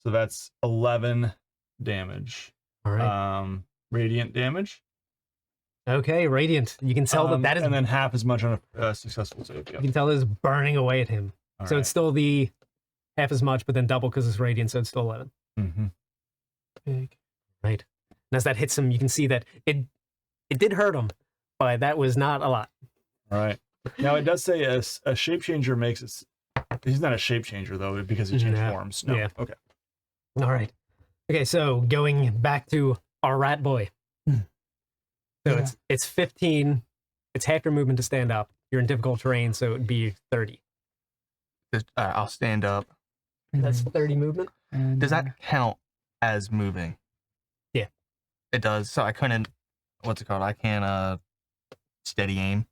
So that's 11 damage. All right. Radiant damage. Okay, radiant. You can tell that is. And then half as much on a successful save. You Yeah. can tell it is burning away at him. All So right. it's still the half as much, but then double because it's radiant, so it's still 11. Mhm. Big. Right. And as that hits him, you can see that it did hurt him, but that was not a lot. All right. Now it does say a shape changer makes it. He's not a shape changer though, because he changed Yeah. forms. No. Yeah. Okay. All right. Okay, so going back to our rat boy. So Yeah. it's 15. It's half your movement to stand up. You're in difficult terrain, so it'd be 30. I'll stand up. That's 30 movement. And, Does that count as moving? Yeah. It does. So I couldn't. What's it called? I can't steady aim.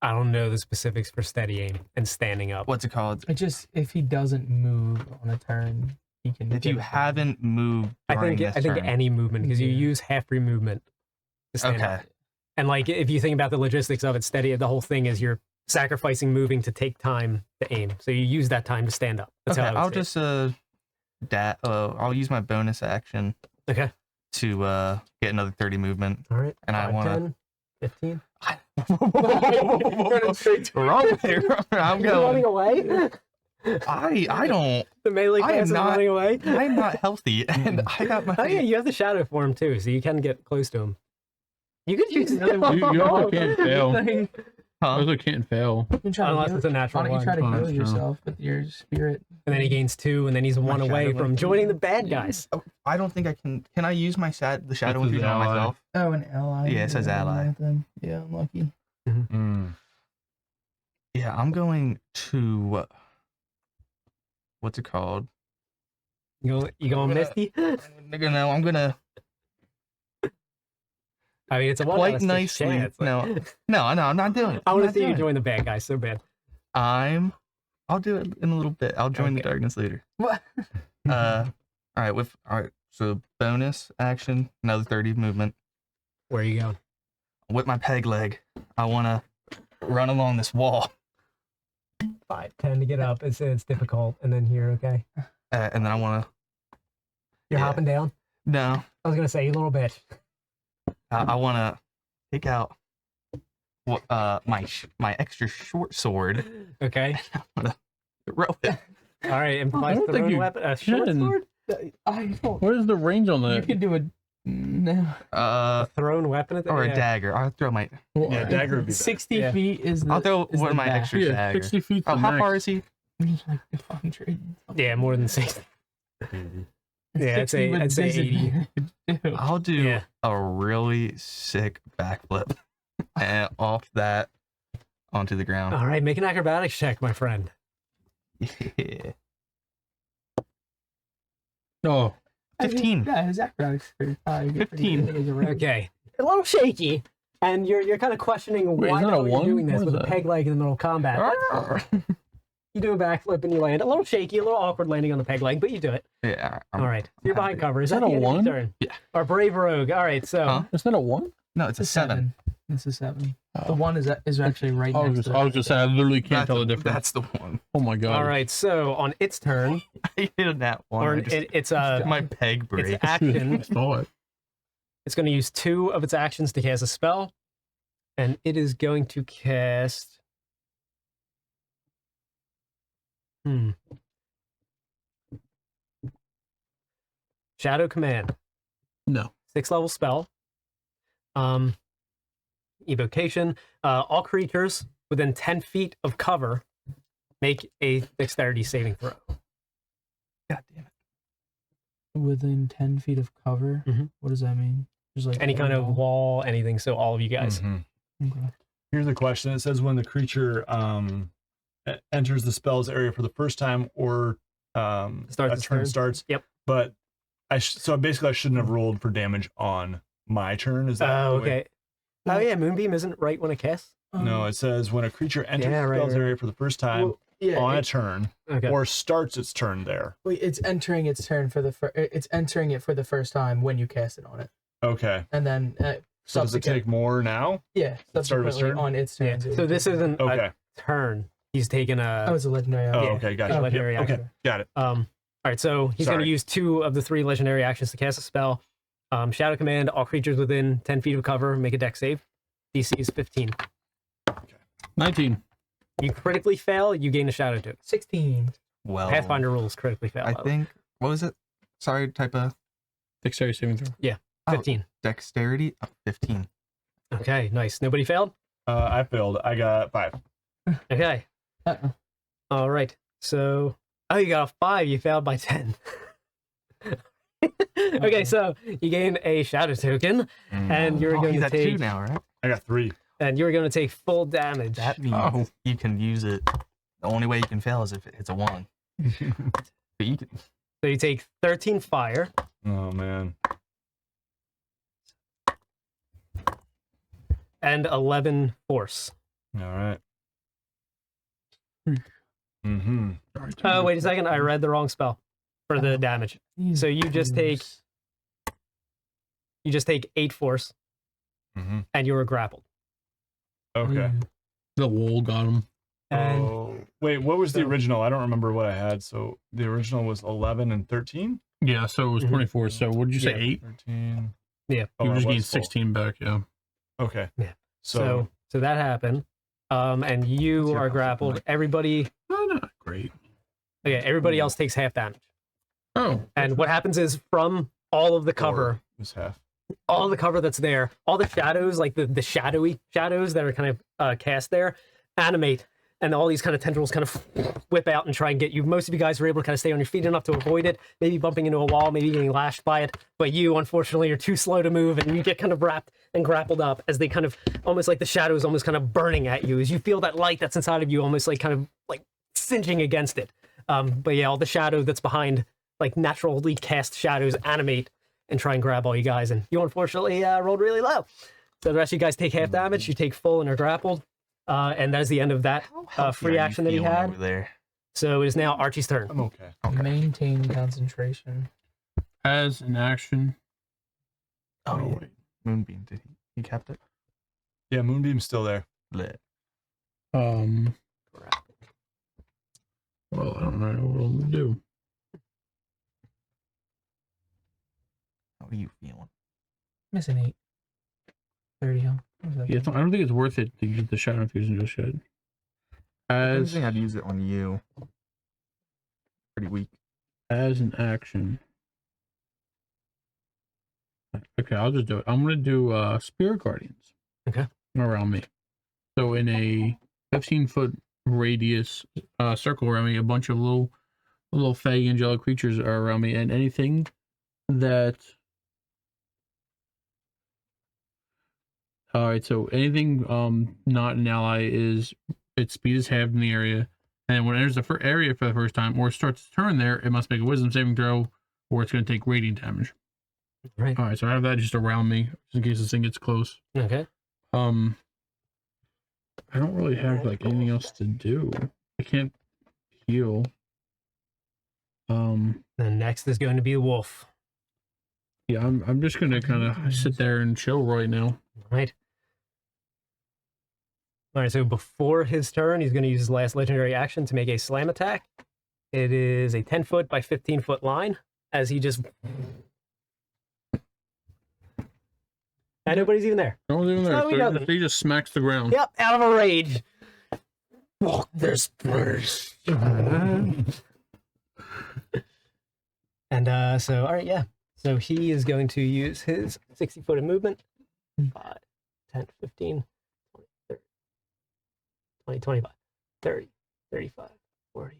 I don't know the specifics for steady aim and standing up. What's it called? it just if he doesn't move on a turn, he can. If you haven't moved I during think this turn. any movement because you Yeah. use half free movement to stand up. Okay. And like if you think about the logistics of it, steady, the whole thing is you're sacrificing moving to take time to aim. So you use that time to stand up. That's Okay. how I I'll would say just I'll use my bonus action it. Okay. to get another 30 movement. All right. And I 5, wanna- 10, 15. Wrong way. I'm You're running going. away? I don't. The melee I am class is not- running away? I'm not healthy, and I got my. Oh yeah, you have the shadow form too, so you can get close to him. You could use another one. You also can't fail. Those are can't fail. You can try to Unless heal- it's a natural Why don't you try to one. Oh, heal that's true. yourself with your spirit? And then he gains 2, and then he's 1 away shadow from infusion. joining the bad guys. Oh, I don't think I can. Can I use my the shadow That's his infusion on ally. myself? Oh, an ally. Yeah, it says ally. Then. Yeah, I'm lucky. Yeah, I'm going to. What's it called? You going Misty? No, I'm gonna I mean, it's a 1 out quite of 6 nicely. chance. No, I'm not doing it. I I'm want to not see you doing it. join the bad guys so bad. I'll do it in a little bit. I'll join the Okay. darkness later. What? All right. So bonus action, another 30 movement. Where are you going? With my peg leg, I want to run along this wall, 5, 10 to get up. It's difficult. And then here, okay. and then I want to. You're Yeah. hopping down? No, I was going to say, you little bitch. I want to take out my extra short sword. Okay. I want to throw it. All right. Improvise don't think throwing you weapon. A short can. sword? I don't. What is the range on You that? could do a. No. A thrown weapon at the Or a yeah. dagger. I'll throw my. Yeah, dagger would be better. 60 Yeah. feet is the. I'll throw is one of the my max. extra Yeah, dagger. 60 feet. Oh, how far is he? Like the fucking trade. Yeah, more than 60. Yeah, I'd 60 say, with I'd say 80. disadvantage. I'll do Yeah. a really sick backflip and off that onto the ground. All right. Make an acrobatics check, my friend. Yeah. Oh, 15. Yeah, his acrobatics are 15. Okay. A little shaky. And you're kind of questioning Wait, why is the that a hell you're one? doing this What is with a that? peg leg in the middle of combat. You do a backflip and you land. A little shaky, a little awkward landing on the peg leg, but you do it. Yeah. All right. You're behind happy. cover. Is Is that that a the end of your one? turn? Yeah. Or brave rogue. All right. So Huh? is that a 1? No, it's a 7. It's a 7. The Oh. 1 is actually right I next was to just it. saying, I literally can't tell the difference. That's the one. Oh my god. all right. So on its turn, I hit that one. or I just- it's my peg breaks. its action. I saw it. It's going to use 2 of its actions to cast a spell, and it is going to cast. Shadow Command. No. 6th level spell. Evocation. All creatures within 10 feet of cover make a dexterity saving throw. God damn it. Within 10 feet of cover? Mhm. What does that mean? There's like Any a kind of wall, anything. So all of you guys. Mhm. Okay. Here's the question. It says when the creature enters the spell's area for the first time or Starts a its turn turn. starts. Yep. But so basically I shouldn't have rolled for damage on my turn. Is that Oh, the way- okay. Oh yeah, Moonbeam isn't right when it casts. No, it says when a creature enters Yeah, the right, spell's right. area for the first time Well, yeah, on a it- turn Okay. or starts its turn there. wait, it's entering its turn for the it's entering it for the first time when you cast it on it, Okay. and then So does it take more now? yeah start of its subsequently turn? on its turn. Yeah. So this isn't Okay. a turn. He's taken a. Oh, it's a legendary. Oh, yeah. okay. Gotcha. Oh, legendary Yep, okay. action. Got it. All right, so he's going to Sorry. use 2 of the 3 legendary actions to cast a spell. Shadow Command, all creatures within 10 feet of cover make a dex save. DC is 15. 19. You critically fail, you gain a shadow token. 16. Well, Pathfinder rules critically fail. I by the way. think, what was it? Sorry, type of Dexterity saving throw. 15. dexterity? Oh, 15. Okay, nice. Nobody failed? I failed. I got 5. Okay. All right. So, oh, you got a 5. You failed by 10. Okay, so you gain a shadow token, and you're going he's to at 2 take, now, right? I got 3. and you're going to take full damage. That means you can use it. The only way you can fail is if it's a 1. But you can. So you take 13 fire, Oh man. and 11 force. All right. Hmm. Mm-hmm. Oh, wait a second. I read the wrong spell for the damage. So you just take 8 force, Mm-hmm. and you were grappled. Okay. The wall got him. And Oh, wait, what was the so- original? I don't remember what I had. So the original was 11 and 13? Yeah, so it was Mhm. 24. So what did you say? Yeah. 8? 13. Yeah. Oh, You I just was gained full. 16 back, yeah. Okay. Yeah. So, So that happened. And you What's your are health grappled. like? Everybody, Oh, not great. okay, everybody else takes half damage. Oh, And what happens is from all of the cover, was half. all the cover that's there, all the shadows, like the shadowy shadows that are kind of cast there, animate, and all these kind of tendrils kind of whip out and try and get you. Most of you guys are able to kind of stay on your feet enough to avoid it, maybe bumping into a wall, maybe getting lashed by it, but you, unfortunately, are too slow to move, and you get kind of wrapped and grappled up as they kind of, almost like the shadows almost kind of burning at you, as you feel that light that's inside of you almost like kind of like singeing against it. But yeah, all the shadow that's behind, like naturally cast shadows, animate and try and grab all you guys, and you unfortunately rolled really low. So the rest of you guys take half damage, you take full and are grappled. And that is the end of that free action that he had. Over there? So it is now Archie's turn. I'm okay. Maintain concentration. As an action. Oh, Oh, yeah. wait. Moonbeam, did he kept it? Yeah, Moonbeam's still there. Lit. Well, I don't know what I'm gonna do. How are you feeling? Missing 8. 30 health. Yeah, I don't think it's worth it to use the shadow infusion just yet. I As think I'd use it on you. Pretty weak. as an action. Okay, I'll just do it. I'm gonna do Spirit Guardians. Okay. Around me. So in a 15-foot radius circle around me, a bunch of little fey angelic creatures are around me, and anything that Alright, so anything not an ally is its speed is halved in the area, and when it enters the area for the first time or starts its turn there, it must make a wisdom saving throw, or it's going to take radiant damage. Right. Alright, so I have that just around me, just in case this thing gets close. Okay. I don't really have like anything else to do. I can't heal. Then next is going to be the wolf. Yeah, I'm just gonna kind of sit there and chill right now. Right. All right, so before his turn, he's going to use his last legendary action to make a slam attack. It is a 10-foot by 15-foot line, as he just... And nobody's even there. No one's even there. Oh, we So know he that. he just smacks the ground. Yep, out of a rage. Walk this place. And so, all right, yeah. So he is going to use his 60-foot of movement. 5, 10, 15, 20, 30, 20, 25, 30, 35, 40.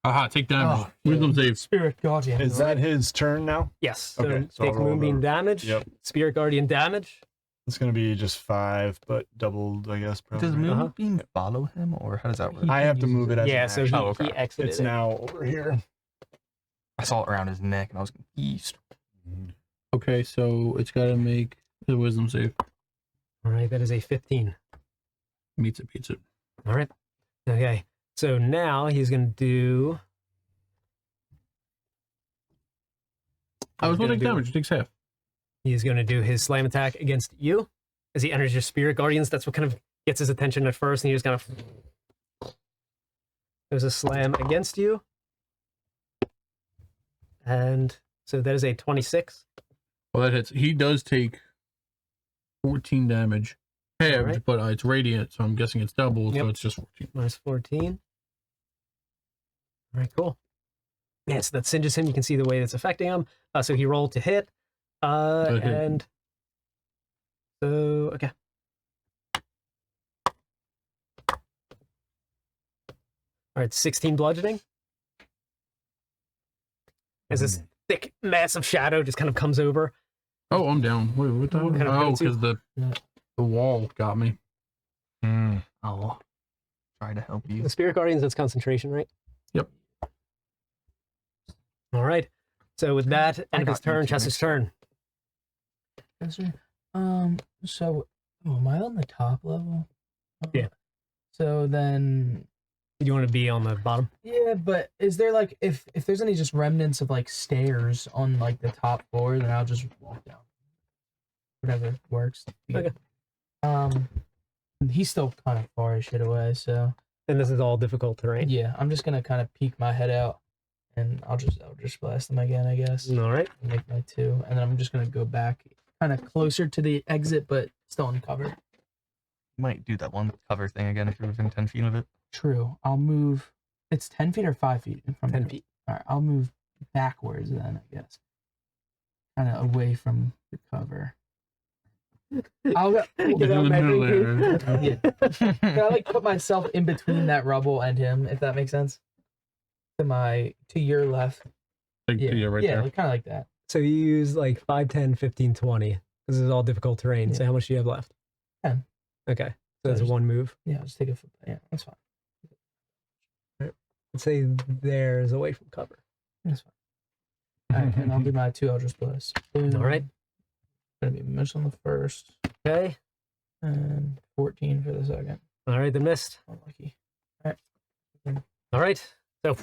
Aha, take damage. Oh, Wisdom save. Spirit Guardian. Is that his turn now? Yes. So Okay, so I'll take roll Moonbeam the- damage, Yep. Spirit Guardian damage. It's gonna be just 5, but doubled, I guess. Probably. Does Moonbeam follow him, or how does that work? I have to move it as Yeah, an so action. he, Oh, okay. he exited It's it. now over here. I saw it around his neck, and I was confused. Okay, so it's got to make the wisdom save. All right, that is a 15. Meets it, beats it. All right. Okay. So now he's going to do... I was He's gonna going to take damage. It takes half. He's going to do his slam attack against you. As he enters your Spirit Guardians, that's what kind of gets his attention at first, and he just kind of... There's a slam against you. And so that is a 26. Well, that hits. He does take 14 damage. Halved, Alright. but it's radiant, so I'm guessing it's double, Yep. so it's just 14. Minus 14. All right, cool. Yeah, so that singes him. You can see the way that's affecting him. So he rolled to hit. hit. And so, okay. All right, 16 bludgeoning. As this thick, massive shadow just kind of comes over. Oh, I'm down. Wait, what the hell? Kind of Oh, hits you. because the wall got me. I'll try to help you. The Spirit Guardians, that's concentration, right? Yep. All right. So with that, end of got his turn, you, Chester's turn. Yes, sir. So, am I on the top level? Yeah. So then, Do you want to be on the bottom? yeah, but is there like, if there's any just remnants of like stairs on like the top floor, then I'll just walk down. Whatever works. Okay. He's still kind of far as shit away, so And this is all difficult terrain. yeah, I'm just gonna kind of peek my head out, and I'll just blast them again, I guess. All right. Make my 2, and then I'm just gonna go back, kind of closer to the exit, but still uncovered. You might do that one cover thing again if you're within 10 feet of it. True. I'll move. It's 10 feet or 5 feet from 10 here? feet. All right. I'll move backwards then, I guess. kind of away from the cover. I'll go. He's in the middle there. Yeah. Can I like put myself in between that rubble and him, if that makes sense? To your left. Like, Yeah, right yeah, there. like, kind of like that. So you use like 5, 10, 15, 20. This is all difficult terrain. So Yeah. how much do you have left? 10. Okay. So that's There's- one move. Yeah, I'll just take a foot. Yeah, that's fine. Let's say there's away from cover. That's fine. All right, and I'll do my 2 Eldritch Blast. Boom. All right. Gonna be missed on the first, Okay. and 14 for the second. All right. The missed. Unlucky. All right. So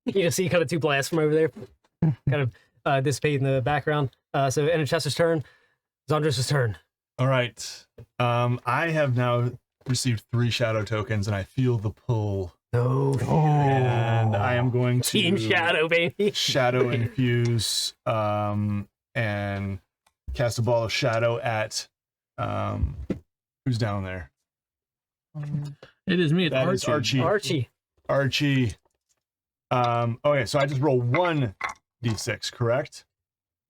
you just see kind of 2 blasts from over there, kind of dissipate in the background. So Chester's turn. Zandros' turn. All right. I have now received 3 shadow tokens, and I feel the pull. No. And I am going to Team Shadow, baby. shadow infuse and cast a ball of shadow at who's down there? It is me. It's That is Archie. Archie. Archie. Okay, so I just roll 1d6, correct?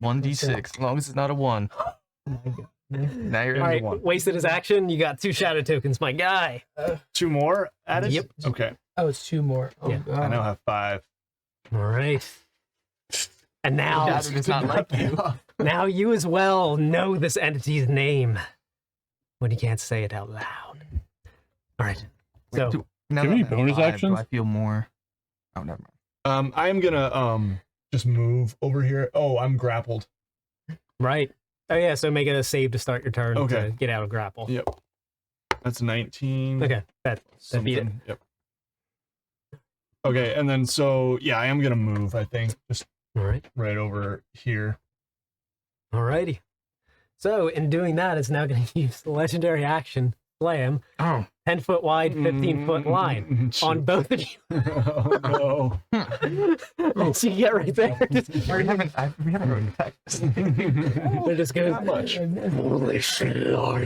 1d6, as long as it's not a 1. Oh my god. Now you're All in right. the 1. Wasted his action. You got 2 shadow tokens, my guy. 2 more added? Yep. Okay, Oh, it's 2 more. Oh, Yeah. God. I now have 5. All right. And now, Shadow does not like you. now you as well know this entity's name when you can't say it out loud. All right. So, Do you have any bonus actions? I feel more. Oh, never mind. I am gonna just move over here. Oh, I'm grappled. right. Oh, yeah. So make it a save to start your turn Okay. to get out of grapple. Yep. That's 19. Okay. That beat it. Something. Yep. Okay, and then so yeah, I am gonna move. I think just All right. right over here. All righty. So in doing that, it's now going to use the legendary action, Slam, Oh. 10-foot wide, 15-foot line on both of you. Oh no! So you get right there. We haven't really attacked this. They're just going Not much. Holy shit. I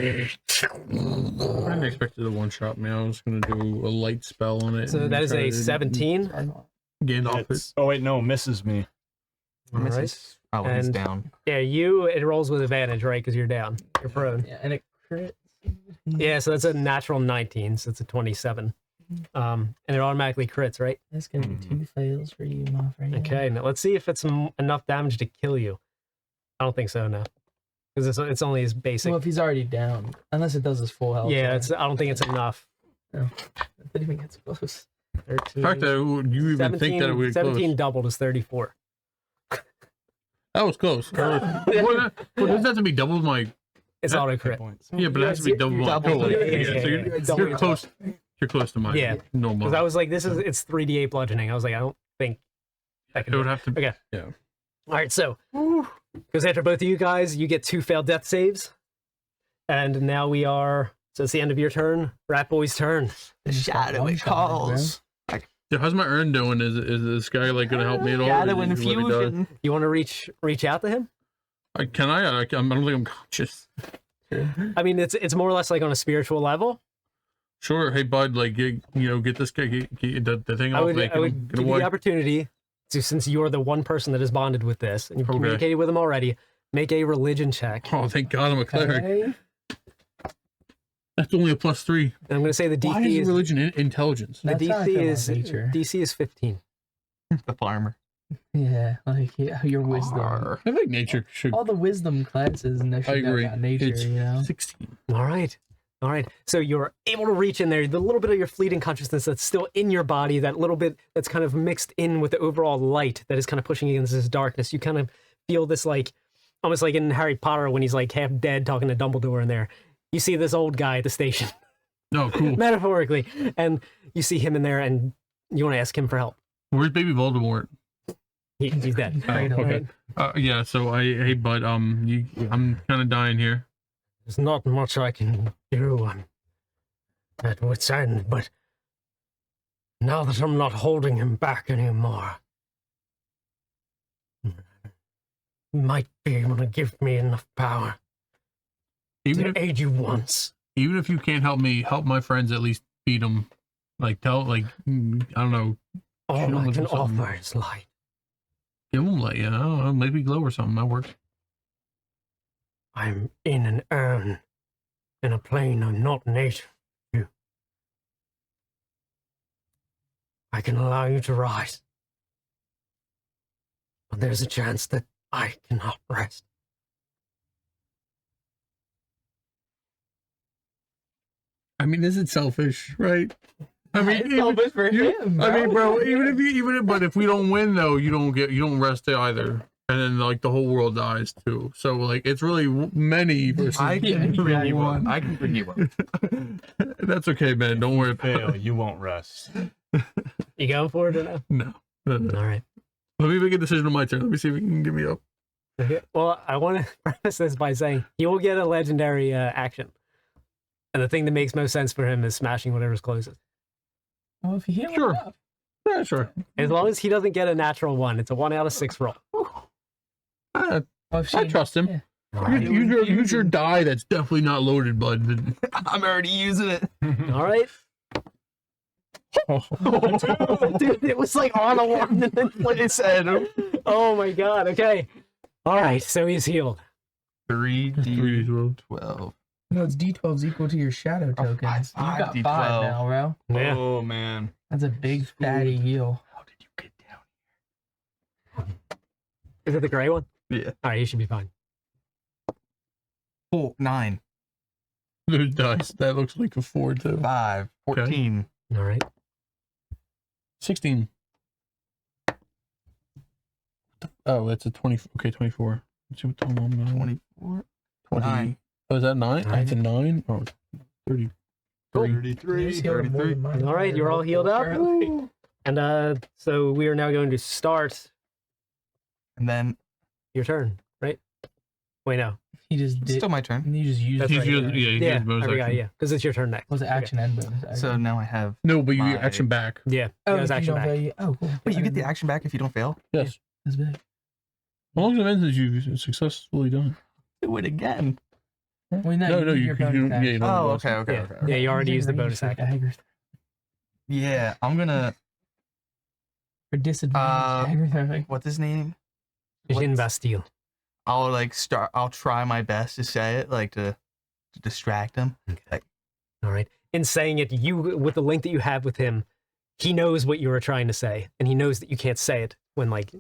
didn't expect it to one-shot me. I was going to do a light spell on it. So and that is try a to 17. Get off it. It's- oh wait, no, misses me. All right. Misses. Oh, he's And- down. Yeah, it rolls with advantage, right? Because you're down. You're prone. Yeah, and it crit. Yeah, so that's a natural 19, so it's a 27. And it automatically crits, right? That's gonna be 2 fails for you, my friend. Okay, now let's see if it's enough damage to kill you. I don't think so, no. Because it's only his basic. Well, if he's already down, unless it does his full health. Yeah, right? I don't think it's enough. That didn't even get close. 13, The fact that you even think that it would 17 close. doubled is 34. That was close. Well, does that have to be double my... It's Yeah. auto crit. Yeah, but it has to be double my Double total. it. Yeah, so Yeah, double you're your close. You're close to mine. Yeah. Normal. Because I was like, it's 3d8 bludgeoning. I was like, I don't think I can It do would it. have to be... Okay. Yeah. All right, so because after both of you guys, you get 2 failed death saves. And now we are, so it's the end of your turn. Rat Boy's turn. The Just got shadow one it shot, calls. Yeah, how's my urn doing? Is this guy like gonna help me at all? Shadow Or is he what he does? infusion. You want to reach out to him? Can I? I don't think I'm conscious. I mean, it's more or less like on a spiritual level. Sure. Hey, bud. Like, get this guy. Get the thing I off. would Like, give you away. the opportunity to, since you're the one person that is bonded with this and you've Okay. communicated with him already, make a religion check. Oh, thank God, I'm a cleric. Okay. That's only a +3. And I'm going to say the Why DC is religion intelligence? the That's how I DC feel about is nature. DC is 15. The farmer. Yeah, like your wisdom. Arr. I think nature should. All the wisdom classes and I agree. about nature, It's you know. 16. All right. All right. So you're able to reach in there, the little bit of your fleeting consciousness that's still in your body, that little bit that's kind of mixed in with the overall light that is kind of pushing against this darkness. You kind of feel this like, almost like in Harry Potter when he's like half dead talking to Dumbledore in there. You see this old guy at the station, No, cool. metaphorically, and you see him in there and you want to ask him for help. Where's baby Voldemort? He's dead. Oh, okay. Yeah. So hey, bud. I'm kind of dying here. There's not much I can do. I'm at wit's end, but now that I'm not holding him back anymore, you might be able to give me enough power Even to aid you once. if you can't help me, help my friends at least beat them. Like I don't know. All Shield I him can or something. offer is light. Give him like, I don't know, maybe glow or something. That works. I'm in an urn, in a plane I'm not native to. I can allow you to rise, but there's a chance that I cannot rest. I mean, is it selfish, right? I mean, It's selfish for him, I mean, bro. bro, but if we don't win though, you don't rest either, and then like the whole world dies too. So like it's really many versus I can bring you one. I can bring you one. That's okay, man. Don't worry. Fail, you won't rest. You going for it or no? No. All right. Let me make a decision on my turn. Let me see if you can give me up. Okay. Well, I want to preface this by saying he will get a legendary action. And the thing that makes most sense for him is smashing whatever's closest. Well, if you heal Sure. enough. Yeah, sure. As long as he doesn't get a natural 1, it's a 1 out of 6 roll. I Well, if I she- trust him. yeah. Use your die that's definitely not loaded, bud. I'm already using it. All right. Dude, it was like on a 1 and then What it said. oh my god, okay. All right, so he's healed. 3d12. No, it's D12's equal to your shadow Oh, tokens. five, You got D12. 5 now, bro. Yeah. Oh man. That's a big fatty heal. How did you get down? Is it the gray one? Yeah. All right, you should be fine. 4, 9, There's dice. That looks like a 4 too. 5, 14. All right. 16. Oh, that's a 20. Okay, 24. Let's see what the hell I'm on. 24. 20. 9. Oh, is that 9? That's a 9? Oh, 30. 33. Yours healed more than mine. All right, you're all healed up. Apparently. And so we are now going to start And then your turn, right? Wait, no. He just it's did. still my turn. You just used That's it. He's right, using, yeah, he Yeah, has bonus I forgot, action. yeah, because it's your turn next. Was it action and bonus action? So now I have. No, but you My- get action back. Yeah, oh, that was if you action don't back. fail, oh, cool. Wait, you get the action back if you don't fail? Yes. That's big. As long as it ends as you've successfully done. Do it again. Well, No, use you your can. bonus Yeah, action. you don't Oh, bonus okay, action. okay, Yeah, okay. yeah, you already used the Range bonus for action. daggers. Yeah, I'm gonna. For disadvantage daggers. What's his name? Jean Bastille. I'll like start. I'll try my best to say it, like to distract him. Like, All right. In saying it, you with the link that you have with him, he knows what you were trying to say, and he knows that you can't say it when like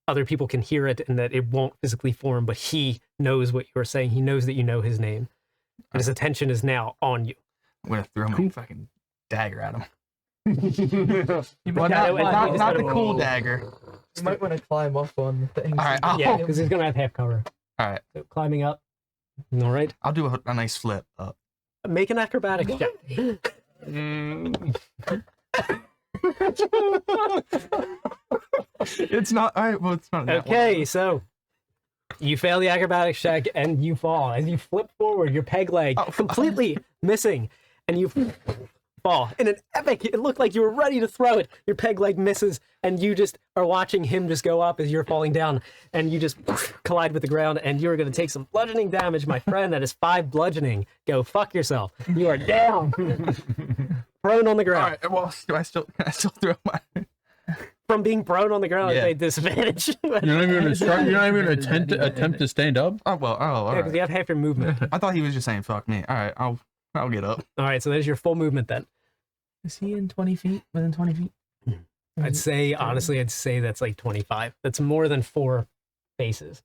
other people can hear it and that it won't physically form, but he knows what you were saying. He knows that you know his name. And his attention is now on you. I'm gonna throw my Cool. fucking dagger at him. You Well, might- not, you just not gotta the cool roll. dagger. You might want to climb up on the things. All right, Yeah, because he's gonna have half cover. All right, So climbing up. All right. I'll do a nice flip up. Make an acrobatics check. It's not. All right, well, it's not. that one. Okay, so you fail the acrobatics check and you fall. As you flip forward, your peg leg Oh. completely missing, and you fall. In an epic, it looked like you were ready to throw it. Your peg leg misses, and you just are watching him just go up as you're falling down, and you just collide with the ground, and you're going to take some bludgeoning damage, my friend. That is 5 bludgeoning. Go fuck yourself. You are down, prone on the All ground. right. Well, do I still? Can I still throw my? From being prone on the ground, Yeah. it's a disadvantage. You're not even gonna start. You're not even gonna attempt to stand up. Oh well. Oh, all because right. you have half your movement. I thought he was just saying "fuck me." All right, I'll get up. All right, so there's your full movement then. Is he in 20 feet? Within 20 feet? I'd say, honestly, I'd say that's like 25. That's more than 4 faces.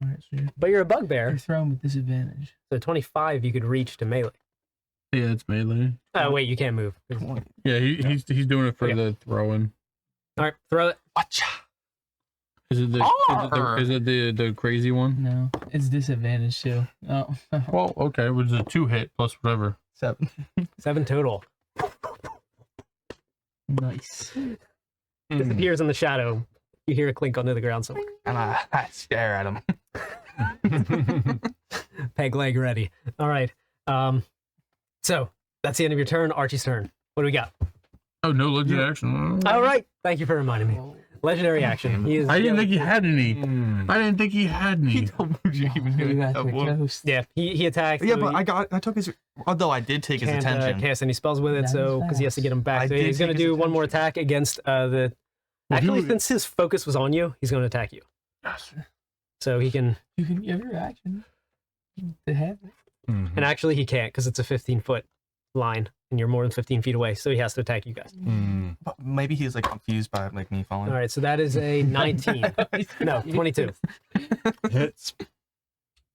All right, so you're But you're a bugbear, thrown with disadvantage. so 25 you could reach to melee. Yeah, it's melee. Oh, wait, you can't move. Yeah, he's doing it for Okay. the throwing. All right, throw it. Watcha. Is it the crazy one? No, it's disadvantage too. Oh, Well, okay, it was a 2 hit plus whatever. 7. 7 total. nice. Disappears in the shadow. You hear a clink onto the ground, so And I stare at him. peg leg ready. All right. So that's the end of your turn. Archie's turn. What do we got? Oh, no legend action. All right. Thank you for reminding me. Legendary action. He is, I didn't think he had any. Hmm. I didn't think he had He any. told you he was You gonna got have the one. ghost. Yeah, he attacked. Yeah, so but he I took his. Although I did take his can't attention. cast any spells with it, That so is because he has to get him back. I So did he's going to take his do one more attention. attack against the Actually, since his focus was on you, he's going to attack you. Yes. So he can, You can give your action to have it. and actually he can't because it's a 15-foot line, and you're more than 15 feet away, so he has to attack you guys. But maybe he's like confused by like me falling. All right, so that is a 19. No, 22. Hits.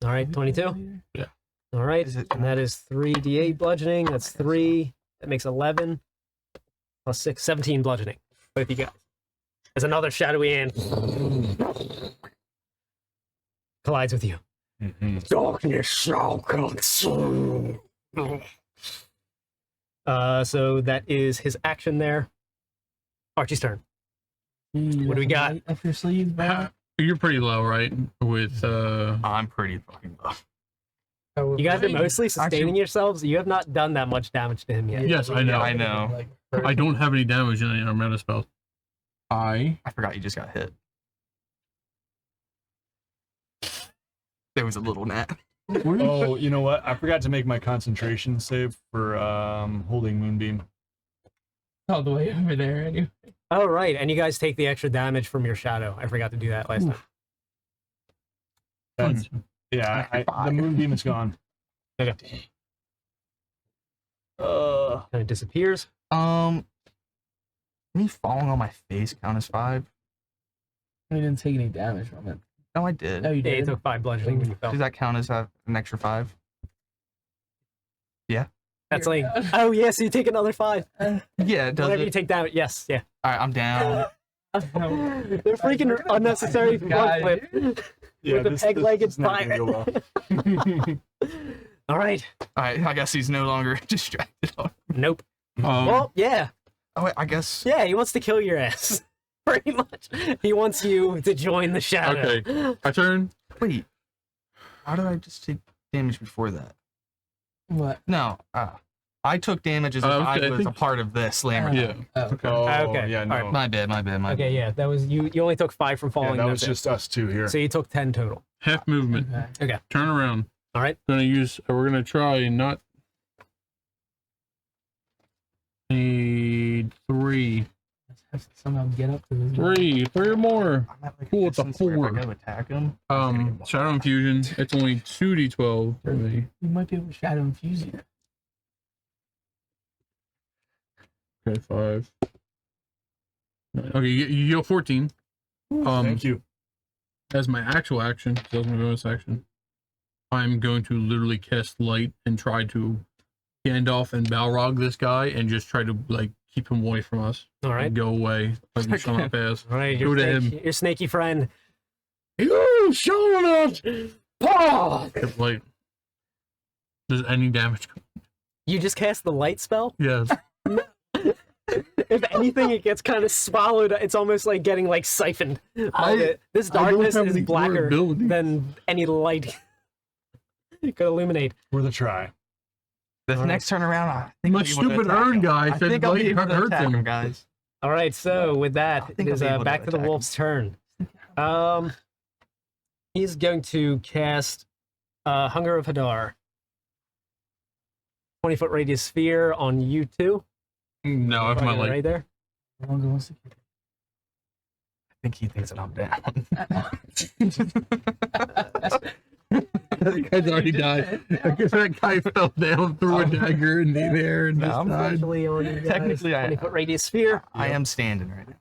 All right, 22. Yeah. All right, Is it- and that is 3d8 bludgeoning. That's 3. That makes 11 plus 6, 17 bludgeoning. Both you guys. There's another shadowy hand collides with you. Darkness shall consume. So that is his action there. Archie's turn. What do we got? Up your sleeve, bro. You're pretty low, right? With I'm pretty fucking low. You guys are mostly sustaining yourselves. You have not done that much damage to him yet. Yes, I know. I know. I don't have any damage in any of our meta spells. I forgot you just got hit. There was a little gnat. Oh, you know what? I forgot to make my concentration save for holding Moonbeam. All the way over there, anyway. Oh, right. And you guys take the extra damage from your shadow. I forgot to do that last time. That's, yeah, the Moonbeam is gone. Okay. Uh, Kind of disappears. Me falling on my face count as 5? I didn't take any damage from it. No, I did. Oh, you Yeah, you did? took 5 bludgeoning when you fell. Does that count as an extra 5? That's like, oh, yes, you take another 5. Yeah, it does. Whenever you It? take down, yes, yeah. All right, I'm down. They're freaking unnecessary front God, flip. yeah, With the peg-legged is not gonna go well. All right. All right, I guess he's no longer distracted. Nope. Um, Well, yeah. Oh, wait, I guess. Yeah, he wants to kill your ass. Pretty much. He wants you to join the shadow. okay. I turn. Wait. How did I just take damage before that? What? No. I took damage as if I okay, I was think- a part of this slammer. Yeah. Oh, Okay. Oh, Okay, yeah, no. all right. My bad. Okay, yeah, that was you. You only took 5 from Yeah, falling. that was that's it. just us two here. So you took 10 total. Half movement. okay. Turn around. All right. Gonna use. We're gonna try and not. Need 3. Let's have to somehow get up to this. 3 or more. I'm at like Cool, it's a distance where 4. If I go attack him. Shadow infusion. It's only 2d12 for me. You might be able to shadow infuse you. Okay, 5. Okay, you go 14. Thank you. As my actual action, so that's my bonus action, I'm going to literally cast light and try to Gandalf and Balrog this guy and just try to like keep him away from us. All right. And go away. Like we shall not pass. All right. Go Your, to snake, your snaky friend. You shall not pass. Get light. Does any damage? You just cast the light spell. Yes. If anything, it gets kind of swallowed. It's almost like getting like siphoned. This I don't darkness have is any blacker abilities. than any light could illuminate. Worth a try. This Alright. next turn around, I think My I'll be able to stupid attack urn him. guy I said think I'll be light able to hurts attack him. him, guys. All right. So with that, I it think is I'll be able to back to the attack wolf's turn. He's going to cast Hunger of Hadar. 20-foot radius sphere on you two. No, I have my light. Right there. Longer wants to I think he thinks that I'm down. That guy's already died. I guess that guy fell down, threw a dagger in the air, and No, just I'm died. Actually, on you guys, Technically, I- 20-foot radius sphere. I am standing right now.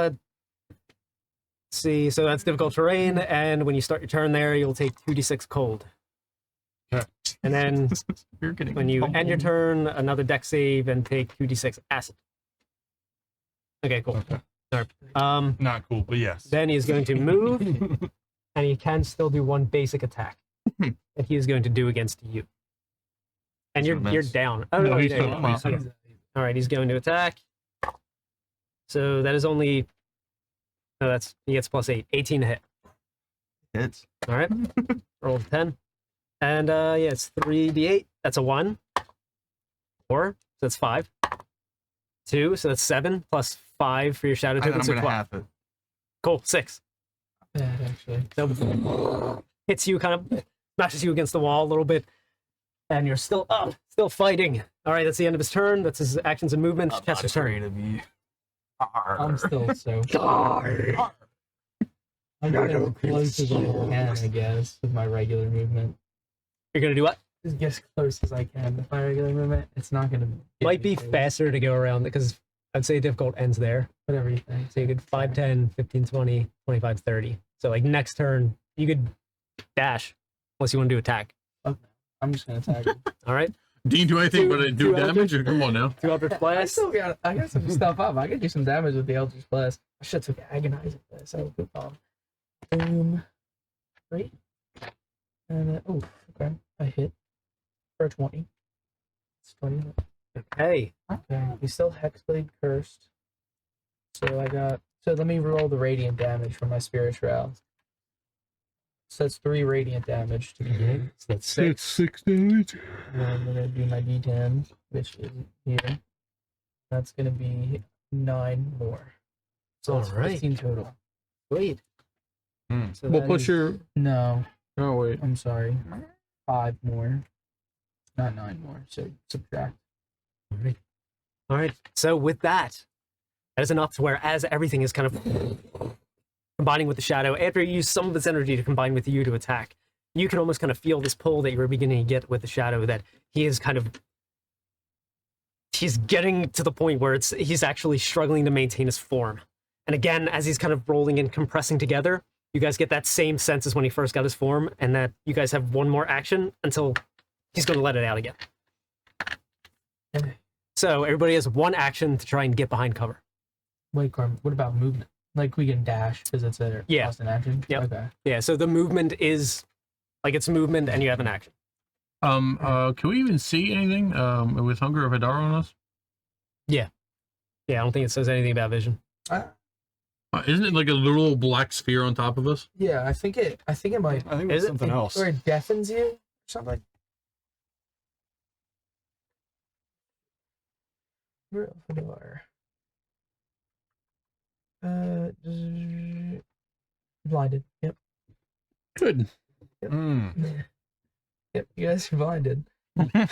Let's see, so that's difficult terrain, and when you start your turn there, you'll take 2d6 cold. Okay. And then You're getting when you end your pummeled. turn, another deck save and take 2d6 acid. Okay, cool. Okay. Sorry. Not cool, but yes. Then he is going to move, and he can still do one basic attack that he is going to do against you. And He's you're gonna you're miss. down. Oh, No, no, he's there you still- go. he's still- Okay. All right, he's going to attack. So that is only. No, that's he gets +8. 18 to hit. Hits. All right. Roll 10. And yeah, it's 3d8. That's a 1. 4. So that's 5. 2. So that's 7 plus 5 for your shadow And then token. I'm So gonna 12. half it. Cool. 6. bad, actually. So hits you, kind of smashes you against the wall a little bit. And you're still up, still fighting. All right, that's the end of his turn. That's his actions and movements. I'm not Chester's turn. afraid of you. I'm still so. Gar. I'm getting as close as I can, I guess, with my regular movement. You're gonna do what? Just get as close as I can with my regular movement. It's not gonna. get Might me be close. faster to go around because I'd say difficult ends there. Whatever you think. So you could 5, 10, 15, 20, 25, 30. So like next turn, you could dash unless you want to do attack. I'm just gonna attack him. All right. Dean, do anything but do two damage? Or come on now. 2 Eldritch I Blast. still got. I got some stuff up. I could do some damage with the Eldritch Blast. I should have took Agonize with this. That would be fun. Boom. 3. And okay. I hit for a 20. It's 20. Hey. Okay. He's still Hexblade cursed. So I got. So let me roll the radiant damage from my Spirit Shroud. So that's 3 radiant damage to begin. So that's 6. 6 damage. And then I'm gonna do my D10, which is here. That's gonna be 9 more. So it's Alright. 15 total. Sweet. Hmm. So Well, that put is- your. No, Oh wait. I'm sorry. 5 more. Not 9 more. So subtract. All right. So with that, that is enough to where as everything is kind of combining with the shadow, after you use some of its energy to combine with you to attack, you can almost kind of feel this pull that you were beginning to get with the shadow, that he is kind of, he's getting to the point where he's actually struggling to maintain his form. And again, as he's kind of rolling and compressing together, you guys get that same sense as when he first got his form, and that you guys have one more action until he's going to let it out again. Okay. So everybody has one action to try and get behind cover. Wait, Carm, what about movement? Like we can dash because it's a Yeah. cost in action? Yep. Okay. Yeah, so the movement is like it's movement and you have an action. Can we even see anything? With Hunger of Hadar on us? Yeah, I don't think it says anything about vision. Isn't it like a little black sphere on top of us? Yeah, I think it might. I think Is it's it? something else. Or it deafens you or something. Real Fedor. Blinded. Yep. Good. Mm. Yep. You guys are blinded. Good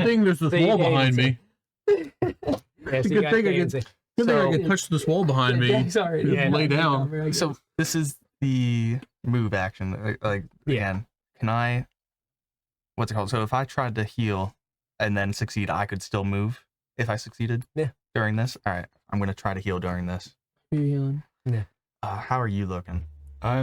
thing there's this So you wall can't behind see. me. Yeah, so Good you guys thing I can't can- see. Good thing I So- can touch this wall behind me. Yeah, sorry. Just Yeah. lay down. So this is the move action. Like Yeah. again, can I? What's it called? So if I tried to heal and then succeed, I could still move if I succeeded. Yeah. During this, all right. I'm gonna try to heal during this. Who are you healing? How are you looking? I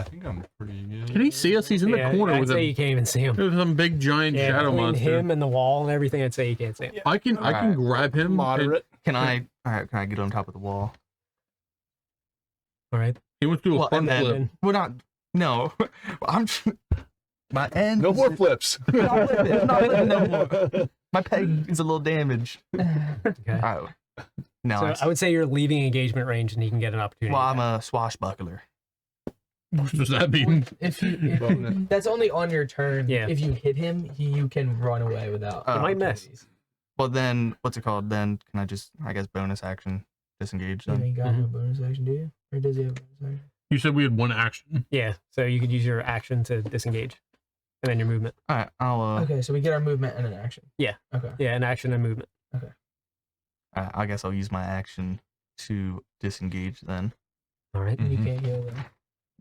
think I'm pretty good. Can he see us? He's in the Yeah, corner I'd with say you can't even see him. some big giant Yeah, shadow between monster. him and the wall and everything, I'd say you can't see him. I can Alright. grab him. and- Moderate. Can I? All right. Can I get on top of the wall? All right. He wants to do a Well, front and flip. then we're not. No, I'm. My end. No is- more flips. Not flipping, not flipping no more. My peg is a little damaged. Okay. Oh. No, So it's- I would say you're leaving engagement range and he can get an opportunity. well, I'm a swashbuckler. What does that mean? If you, Bonus. that's only on your turn. Yeah. If you hit him, you can run away without. You might miss. opportunities. Well, then what's it called? Then can I just, I guess, bonus action disengage You them? ain't got no bonus action, do you? Or does he have bonus action? You said we had one action. Yeah, so you could use your action to disengage. And then your movement. All right, I'll. Okay, so we get our movement and an action. Yeah. Okay. Yeah, an action and movement. I guess I'll use my action to disengage then. All right. You Mhm. can't heal them.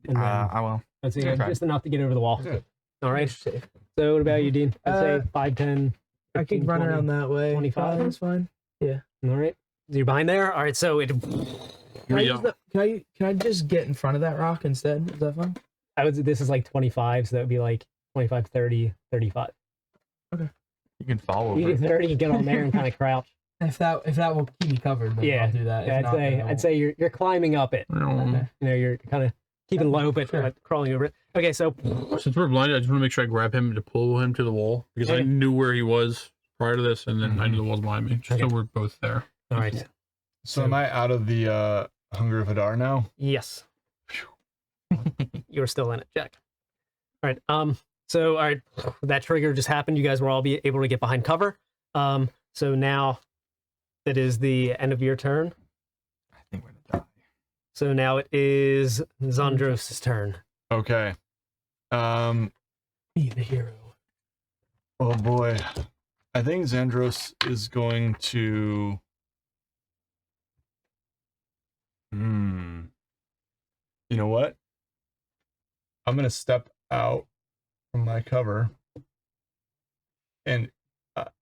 And then I will. let's see, okay. just enough to get over the wall. Good. All right. You're safe. So what about you, Dean? I'd say 5, 10. I 15, can run 20. around that way. 25? That's fine. All right. So you're behind there? All right, so it Can I, Yeah. use can I just get in front of that rock instead? Is that fine? I would say this is like 25, so that would be like 25, 30, 35. You can fall You over. do 30, get on there and kind of crouch. If that will keep me covered, then Yeah. I'll do that. If Yeah, not, then I I'd won't. say you're climbing up it. Okay. You know, you're kind of keeping low, but Sure. crawling over it. Okay, so Since we're blinded, I just want to make sure I grab him to pull him to the wall because I Okay. knew where he was prior to this, and then I knew the wall's behind me, just Okay. so we're both there. all right. So am I out of the Hunger of Hadar now? Yes. You're still in it, Jack. All right. So all right, that trigger just happened. You guys were all be able to get behind cover. So now it is the end of your turn. I think we're gonna die. So now it is Zandros' turn. Okay. Be the hero. Oh boy. I think Xandros is going to You know what? I'm gonna step out from my cover, and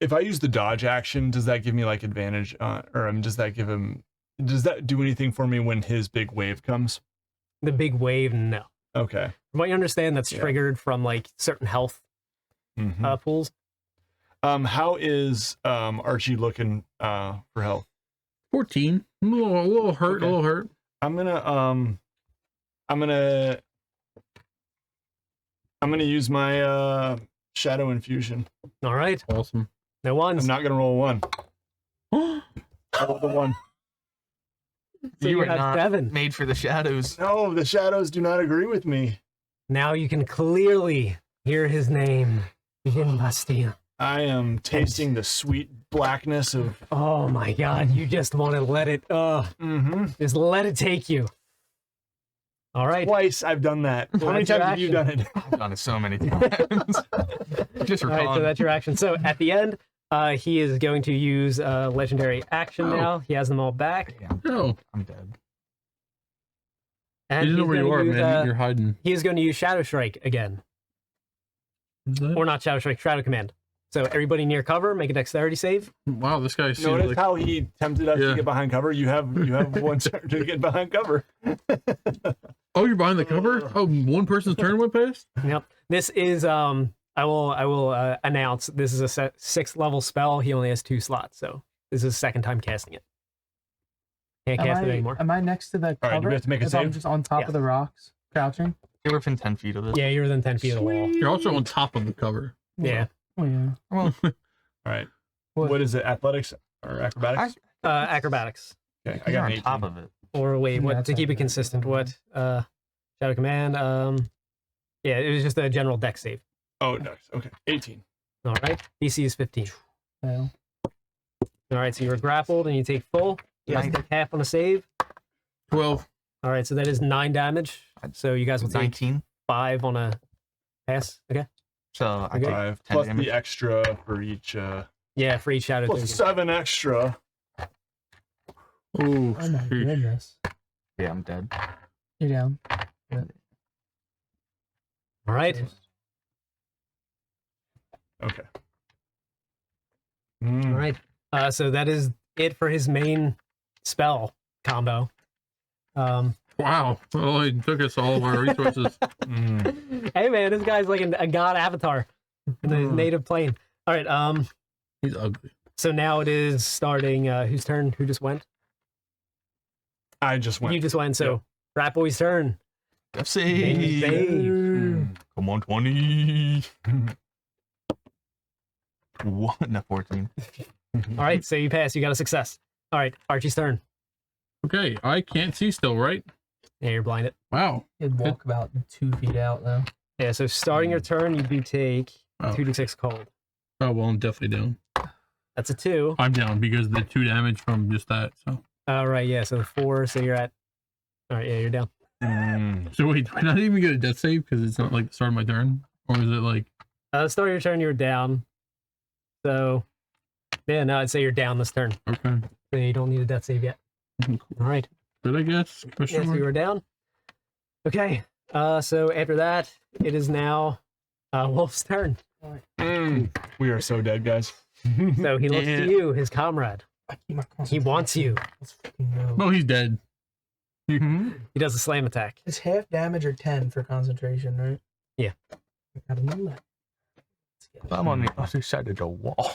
if I use the dodge action, does that give me like advantage, does that give him? Does that do anything for me when his big wave comes? The big wave, no. Okay. From what you understand, that's triggered from like certain health pools. How is Archie looking for health? 14. A little hurt. Okay. A little hurt. I'm gonna use my shadow infusion. All right. Awesome. No ones. I'm not gonna roll a 1. I rolled a 1. So you you are have not 7. made for the shadows. No, the shadows do not agree with me. Now you can clearly hear his name. Begin Bastille. I am tasting the sweet blackness of. Oh my god, you just want to let it just let it take you. All right. Twice I've done that. How many That's your times have you done it? I've done it so many times. Just for All right, so fun. that's your action. So at the end, he is going to use legendary action now. He has them all back. Yeah, Oh, I'm dead. And you know he's where you gonna are, use, man. You're hiding. he is going to use Shadow Strike again. Or not Shadow Strike, Shadow Command. So everybody near cover, make a dexterity save. Wow, this guy seems Notice like... how he tempted us Yeah. to get behind cover. You have one turn to get behind cover. Oh, you're behind the cover? Oh, one person's turn went past? Yep. This is I will announce this is a 6th level spell. He only has 2 slots, so this is his second time casting it. Can't cast it anymore. Am I next to the All right, cover? do we have to make a If I'm save? just on top Yeah. of the rocks, crouching. You're within 10 feet of it. Yeah, you're within 10 feet of the wall. You're also on top of the cover. Yeah. Oh yeah. Well, All right. What? What is it? Athletics or acrobatics? Acrobatics. Okay, I you're got on an 18. top of it. Or wait, Yeah, what that's to keep it acrobatics. consistent? What Shadow Command? Yeah, it was just a general dex save. Oh, no. Okay, 18. All right. DC is 15. Well, All right, so you were grappled and you take full. You have to take half on a save. 12. All right, so that is 9 damage. So you guys will take 19. 5 on a pass. Okay. So I Okay. take 5 10 plus damage. the extra for each. Yeah, for each shadow. Plus token. 7 extra. Oh, oh my sheesh. goodness. Yeah, I'm dead. You're down. All right. Okay. All right. So that is it for his main spell combo. Wow. Well, he took us all of our resources. Hey man, this guy's like a god avatar in the native plane. All right. He's ugly. So now it is starting. Whose turn? Who just went? I just went. You just went. So Rat Boy's turn. FC. Save. Come on, 20. 1, no, 14. All right. So you pass. You got a success. All right. Archie's turn. Okay, I can't see still, right? Yeah, you're blinded. Wow. You'd walk about 2 feet out though. Yeah. So starting your turn, you do take Oh. 2d6 cold. Oh, well, I'm definitely down. That's a 2. I'm down because of the 2 damage from just that. So, All right. Yeah. So 4. So you're at. All right. Yeah, you're down. so wait, do I not even get a death save because it's not like the start of my turn? Or is it like... Start of your turn, you're down. So, yeah, no, I'd say you're down this turn. Okay. So you don't need a death save yet. All right. Good, I guess? Yeah, Question so mark? you were down. Okay. So after that, it is now Wolf's turn. We are so dead, guys. So he looks Yeah. to you, his comrade. I keep my He wants you. Let's fucking go. Oh, he's dead. He does a slam attack. It's half damage or 10 for concentration, right? Yeah. I gotta know that. I'm on the other side of the wall.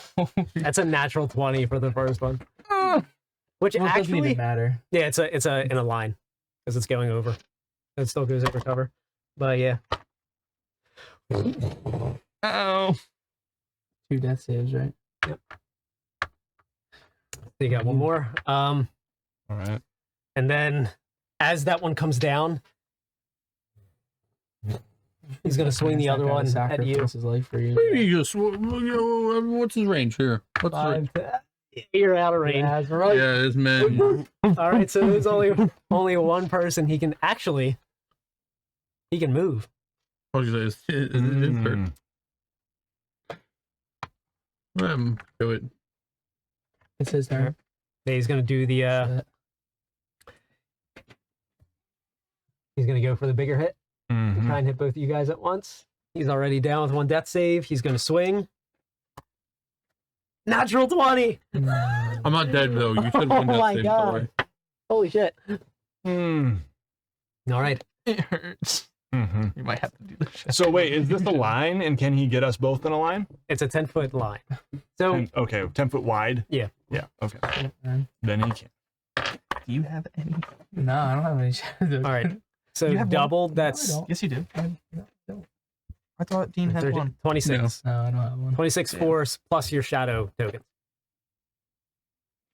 That's a natural 20 for the first one. Which Well, it doesn't actually, even matter. yeah, it's a in a line because it's going over. It still goes over cover. But yeah. Oh. 2 death saves, right? So you got one more. All right. And then as that one comes down, he's gonna swing the That other guy one at you. sacrificed his life for you. Maybe you just... What's his range here? What's his range? You're out of range. That's right. Yeah, this man... All right, so there's only one person he can move. I was gonna say, it's his turn. Do it. It's his turn. Yeah, he's gonna do the He's going to go for the bigger hit. Mhm. Try and hit both of you guys at once. He's already down with 1 death save. He's going to swing. Natural 20! I'm not dead though. You should Oh win that my save God. story. Holy shit. Mm. All right. It hurts. Mm-hmm. You might have to do this. So wait, is this a line, and can he get us both in a line? It's a 10-foot line. So, Okay, 10 foot wide. yeah. Yeah. Okay. Man. Then he can. Do you have any? No, I don't have any shadow. All right. So You have one? double, No, I that's don't. Yes, you do. No, I thought Dean had 30 one. 26. I don't have one. 26 Yeah. force plus your shadow token.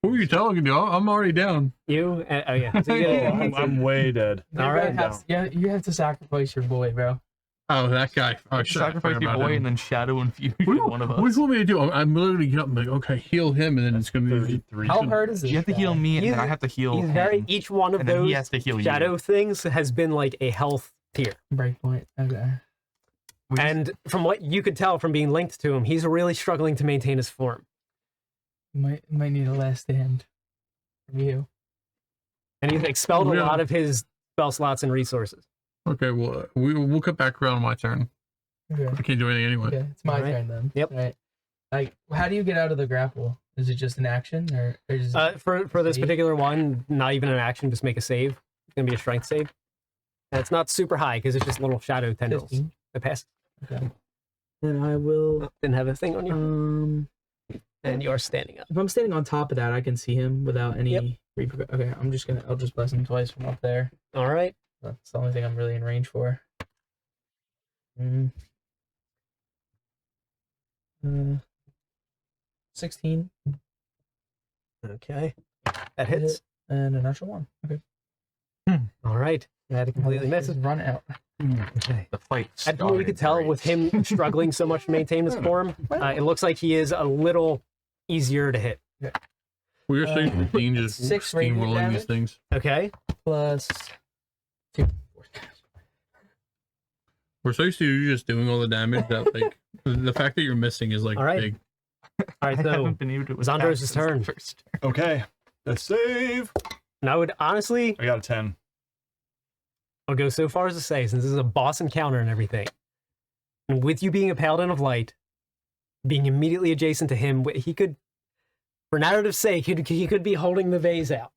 Who are you talking to? I'm already down. You? Oh, yeah. So you Oh, get I'm way dead. All right. Yeah, you have to sacrifice your boy, bro. Oh, that guy. Oh, shit. I Sacrifice forgot your about boy him. and then shadow infusion What do you, one of what do us. you want me to do? I'm literally I'm like, okay, heal him, and then it's gonna be 33. How hard is this? You have to heal guy? me, and He's- then I have to heal He's him. very, each one of and then he those has to heal you. shadow things has been like a health tier. Breakpoint. Okay. We just- And from what you could tell from being linked to him, he's really struggling to maintain his form. Might need a last stand from you. And he's expelled a Yeah. lot of his spell slots and resources. Okay, well, we'll cut back around on my turn. Okay. I can't do anything anyway. Okay, it's my Alright. turn then. Yep. Right. Like, how do you get out of the grapple? Is it just an action, or is For this Save? particular one, not even an action, just make a save. It's going to be a strength save. And it's not super high because it's just little shadow tendrils. 15? It passes. Okay. And I will... Didn't have a thing on you. And you're standing up. If I'm standing on top of that, I can see him without any. Yep. Okay, I'll just bless him twice from up there. All right. That's the only thing I'm really in range for. 16 Okay. That hits. and a natural 1. Okay. All right. I had to completely miss it. Run out. Okay. The fight. And from what you could tell with him struggling so much to maintain his form, it looks like he is a little easier to hit. We're saying Dean just 6 radiant steamrolling damage. these things. Okay. Plus 2. We're so used to you just doing all the damage that like the fact that you're missing is like All right. big. All right. I So, haven't been able to attack Zandros' since turn. the first. Okay. The save. and I would honestly, I got a 10. I'll go so far as to say, since this is a boss encounter and everything, and with you being a paladin of light, being immediately adjacent to him, he could, for narrative's sake, he could be holding the vase out.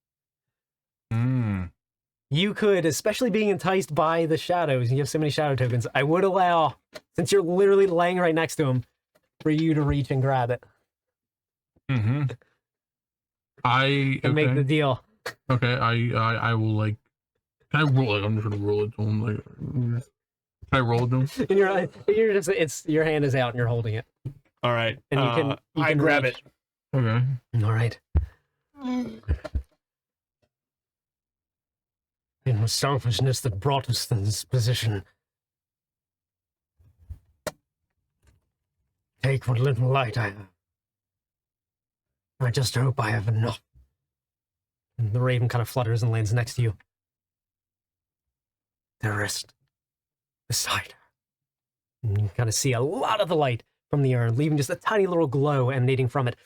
You could, especially being enticed by the shadows, you have so many shadow tokens, I would allow, since you're literally laying right next to him, for you to reach and grab it Mm-hmm. and make the deal. Okay, I will like. Can I roll it? I'm just gonna roll it to him. Like, can I roll it to him? And you're just, it's your hand is out and you're holding it. All right. And you can I grab reach. it. Okay. All right. It was selfishness that brought us to this position. Take what little light I have. I just hope I have enough. And the raven kind of flutters and lands next to you. The rest beside her. And you kind of see a lot of the light from the urn, leaving just a tiny little glow emanating from it.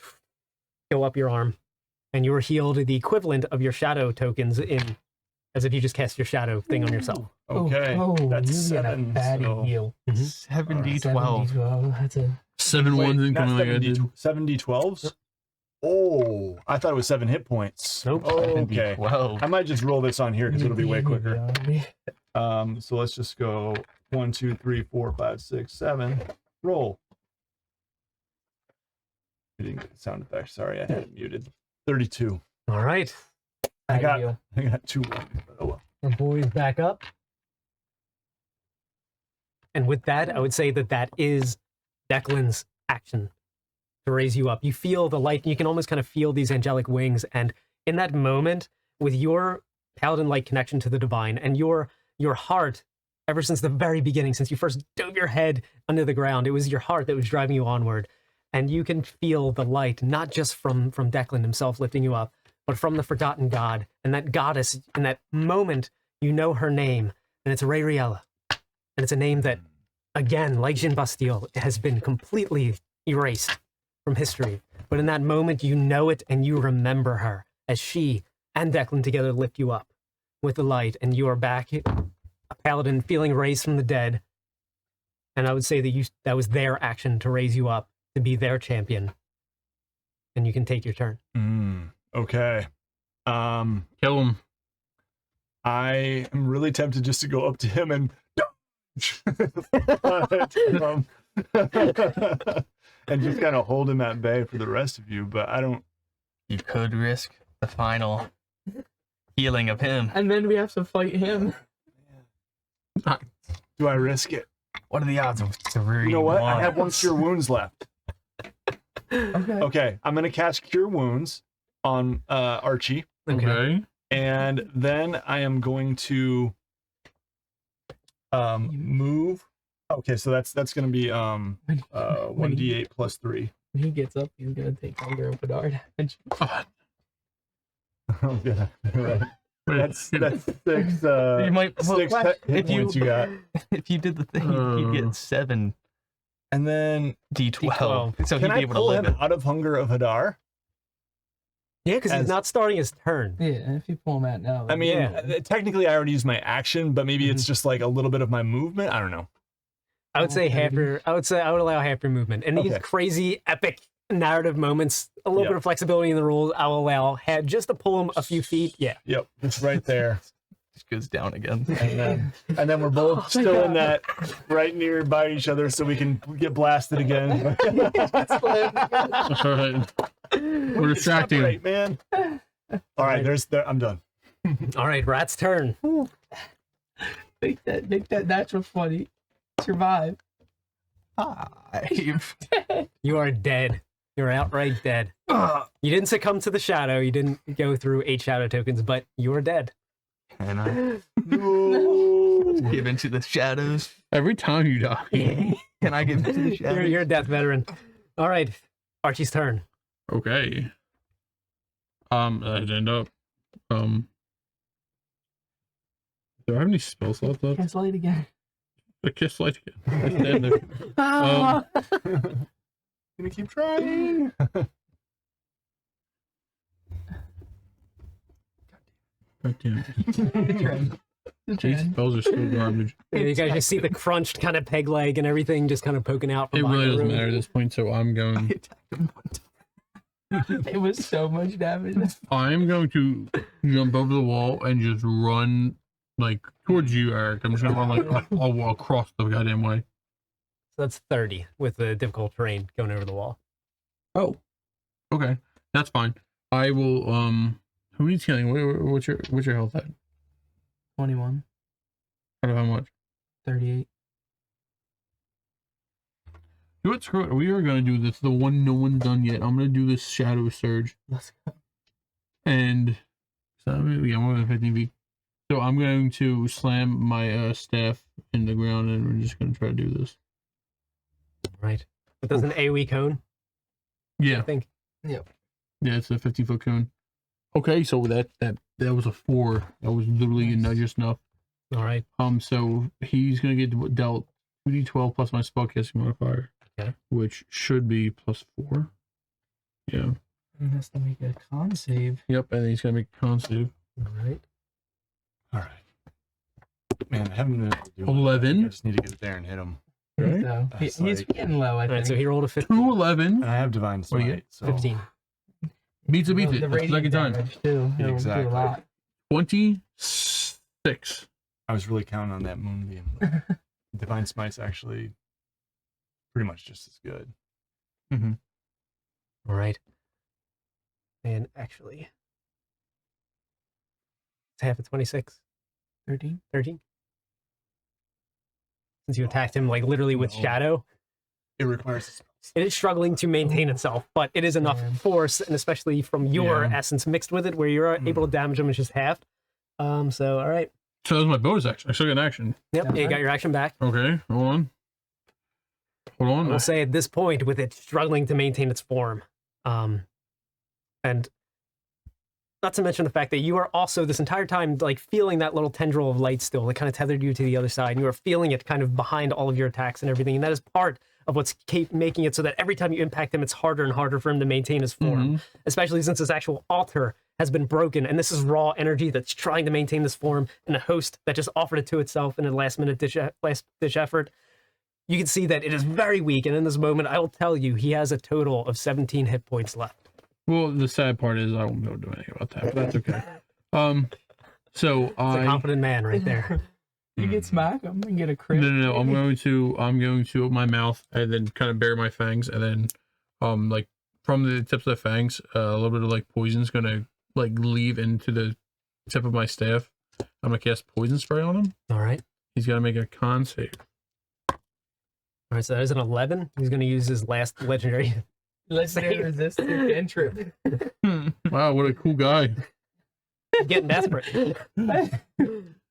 Go up your arm. And you are healed the equivalent of your shadow tokens in, as if you just cast your shadow thing on yourself. Okay. That's you get a 7. fatty So heal. 7d12. 7d12. That's a 7 Wait, ones not incoming like I did. 7d12s? Oh, I thought it was 7 hit points. Nope. Oh, okay. 12. I might just roll this on here because it'll be way quicker. Yeah. So let's just go 1, 2, 3, 4, 5, 6, 7. Roll. I didn't get the sound effect. Sorry, I had it muted. 32. All right. I got Heal. 2 ones. But oh well. The boys back up. And with that, I would say that that is Declan's action to raise you up. You feel the light, and you can almost kind of feel these angelic wings. And in that moment, with your paladin-like connection to the divine and your heart, ever since the very beginning, since you first dove your head under the ground, it was your heart that was driving you onward. And you can feel the light, not just from Declan himself lifting you up, but from the forgotten god. And that goddess, in that moment, you know her name, and it's Rayriella. And it's a name that, again, like Jean Bastille, has been completely erased from history. But in that moment, you know it, and you remember her, as she and Declan together lift you up with the light, and you are back a paladin feeling raised from the dead, and I would say that was their action to raise you up to be their champion, and you can take your turn. Okay. Kill him. I am really tempted just to go up to him and and just kind of hold him at bay for the rest of you, but I don't. You could risk the final healing of him. And then we have to fight him. Do I risk it? What are the odds of 3? You know what? I have 1 cure wounds left. Okay. Okay, I'm gonna cast cure wounds on Archie, Okay. and then I am going to move. Okay, so that's gonna be 1d8 plus 3. When he gets up, he's gonna take Hunger of Bedard damage. Oh yeah, right. That's 6. You might, 6 well, hit if you points you got, if you did the thing, you'd get 7 and then D12. So can he'd be I able to pull live him it. out of Hunger of Hadar? Yeah, because he's As- not starting his turn. Yeah, and if you pull him out now, I mean, Yeah. technically I already used my action, but maybe it's just like a little bit of my movement. I don't know. I would say half your. I would allow half your movement. In these Okay. crazy epic narrative moments, a little Yep. bit of flexibility in the rules. I will allow just to pull him a few feet. Yeah. Yep, it's right there. Just goes down again. And then we're both still in that right near by each other, so we can get blasted again. All right. We're distracting. Right, man. All right, I'm done. All right, Rat's turn. make that natural 20. Survive. 5. You are dead. You're outright dead. You didn't succumb to the shadow. You didn't go through 8 shadow tokens, but you are dead. And I give into the shadows. Every time you die. Can I give into the shadows? You're a death veteran. All right, Archie's turn. Okay. I'd end up. Do I have any spell slots left? Cancel it again. I kiss light again. I stand there. Gonna keep trying. God damn it. Good turn. These spells are still garbage. Yeah, you guys just see the crunched kind of peg leg and everything just kind of poking out. From It behind really the doesn't room. matter at this point, so I'm going. It was so much damage. I'm going to jump over the wall and just run like towards you, Eric. I'm just gonna run like all across the goddamn way. So that's 30 with the difficult terrain going over the wall. Oh, okay, that's fine. I will. Who needs healing? What's your health at? 21, Out of how much? 38. Do it. Screw it. We are gonna do this. The one no one's done yet. I'm gonna do this shadow surge. Let's go. And so yeah, more than 15 feet. So I'm going to slam my staff in the ground, and we're just gonna try to do this. Right. But there's an AoE cone, I Yeah, think. yeah, it's a 50-foot cone. Okay, so that was a 4. That was literally not just enough. All right. So he's gonna get dealt 2d12 plus my spellcasting modifier. Okay. Which should be plus 4. Yeah. He has to make a con save. Yep, and then he's gonna make a con save. All right. All right. Man, I haven't been able to do it. 11. I just need to get there and hit him. Right. So That's he's like- getting low, I All think. right, so he rolled a 15. 211 And I have divine What do you smite. get? So 15. beats it. The That's the radiant second time. damage, too. It'll Exactly. do a lot. 26. I was really counting on that moonbeam. But divine smite's actually pretty much just as good. All right. And actually, it's half of 26. 13. 13. Since you attacked him like literally with No. shadow, It requires a spell. it is struggling to maintain itself, but it is enough Man. force, and especially from your Yeah. essence mixed with it, where you're able to damage him. It's just half. So all right. So that was my bonus action. I still got an action. Yep. Yeah. You got your action back. Okay, hold on. Hold I on. will say at this point, with it struggling to maintain its form, and not to mention the fact that you are also this entire time like feeling that little tendril of light still that kind of tethered you to the other side, and you are feeling it kind of behind all of your attacks and everything, and that is part of what's making it so that every time you impact him, it's harder and harder for him to maintain his form, especially since his actual altar has been broken, and this is raw energy that's trying to maintain this form, and a host that just offered it to itself in a last-minute ditch effort. You can see that it is very weak, and in this moment, I will tell you, he has a total of 17 hit points left. Well, the sad part is I won't be able to do anything about that, but that's okay. So It's a confident man right there. You get smacked, I'm gonna get a crit. No. I'm going to open my mouth and then kind of bare my fangs, and then like from the tips of the fangs, a little bit of like poison's gonna like leave into the tip of my staff. I'm gonna cast poison spray on him. All right. He's gotta make a con save. All right, so that is an 11. He's going to use his last legendary. Legendary resist your cantrip. Wow, what a cool guy. Getting desperate.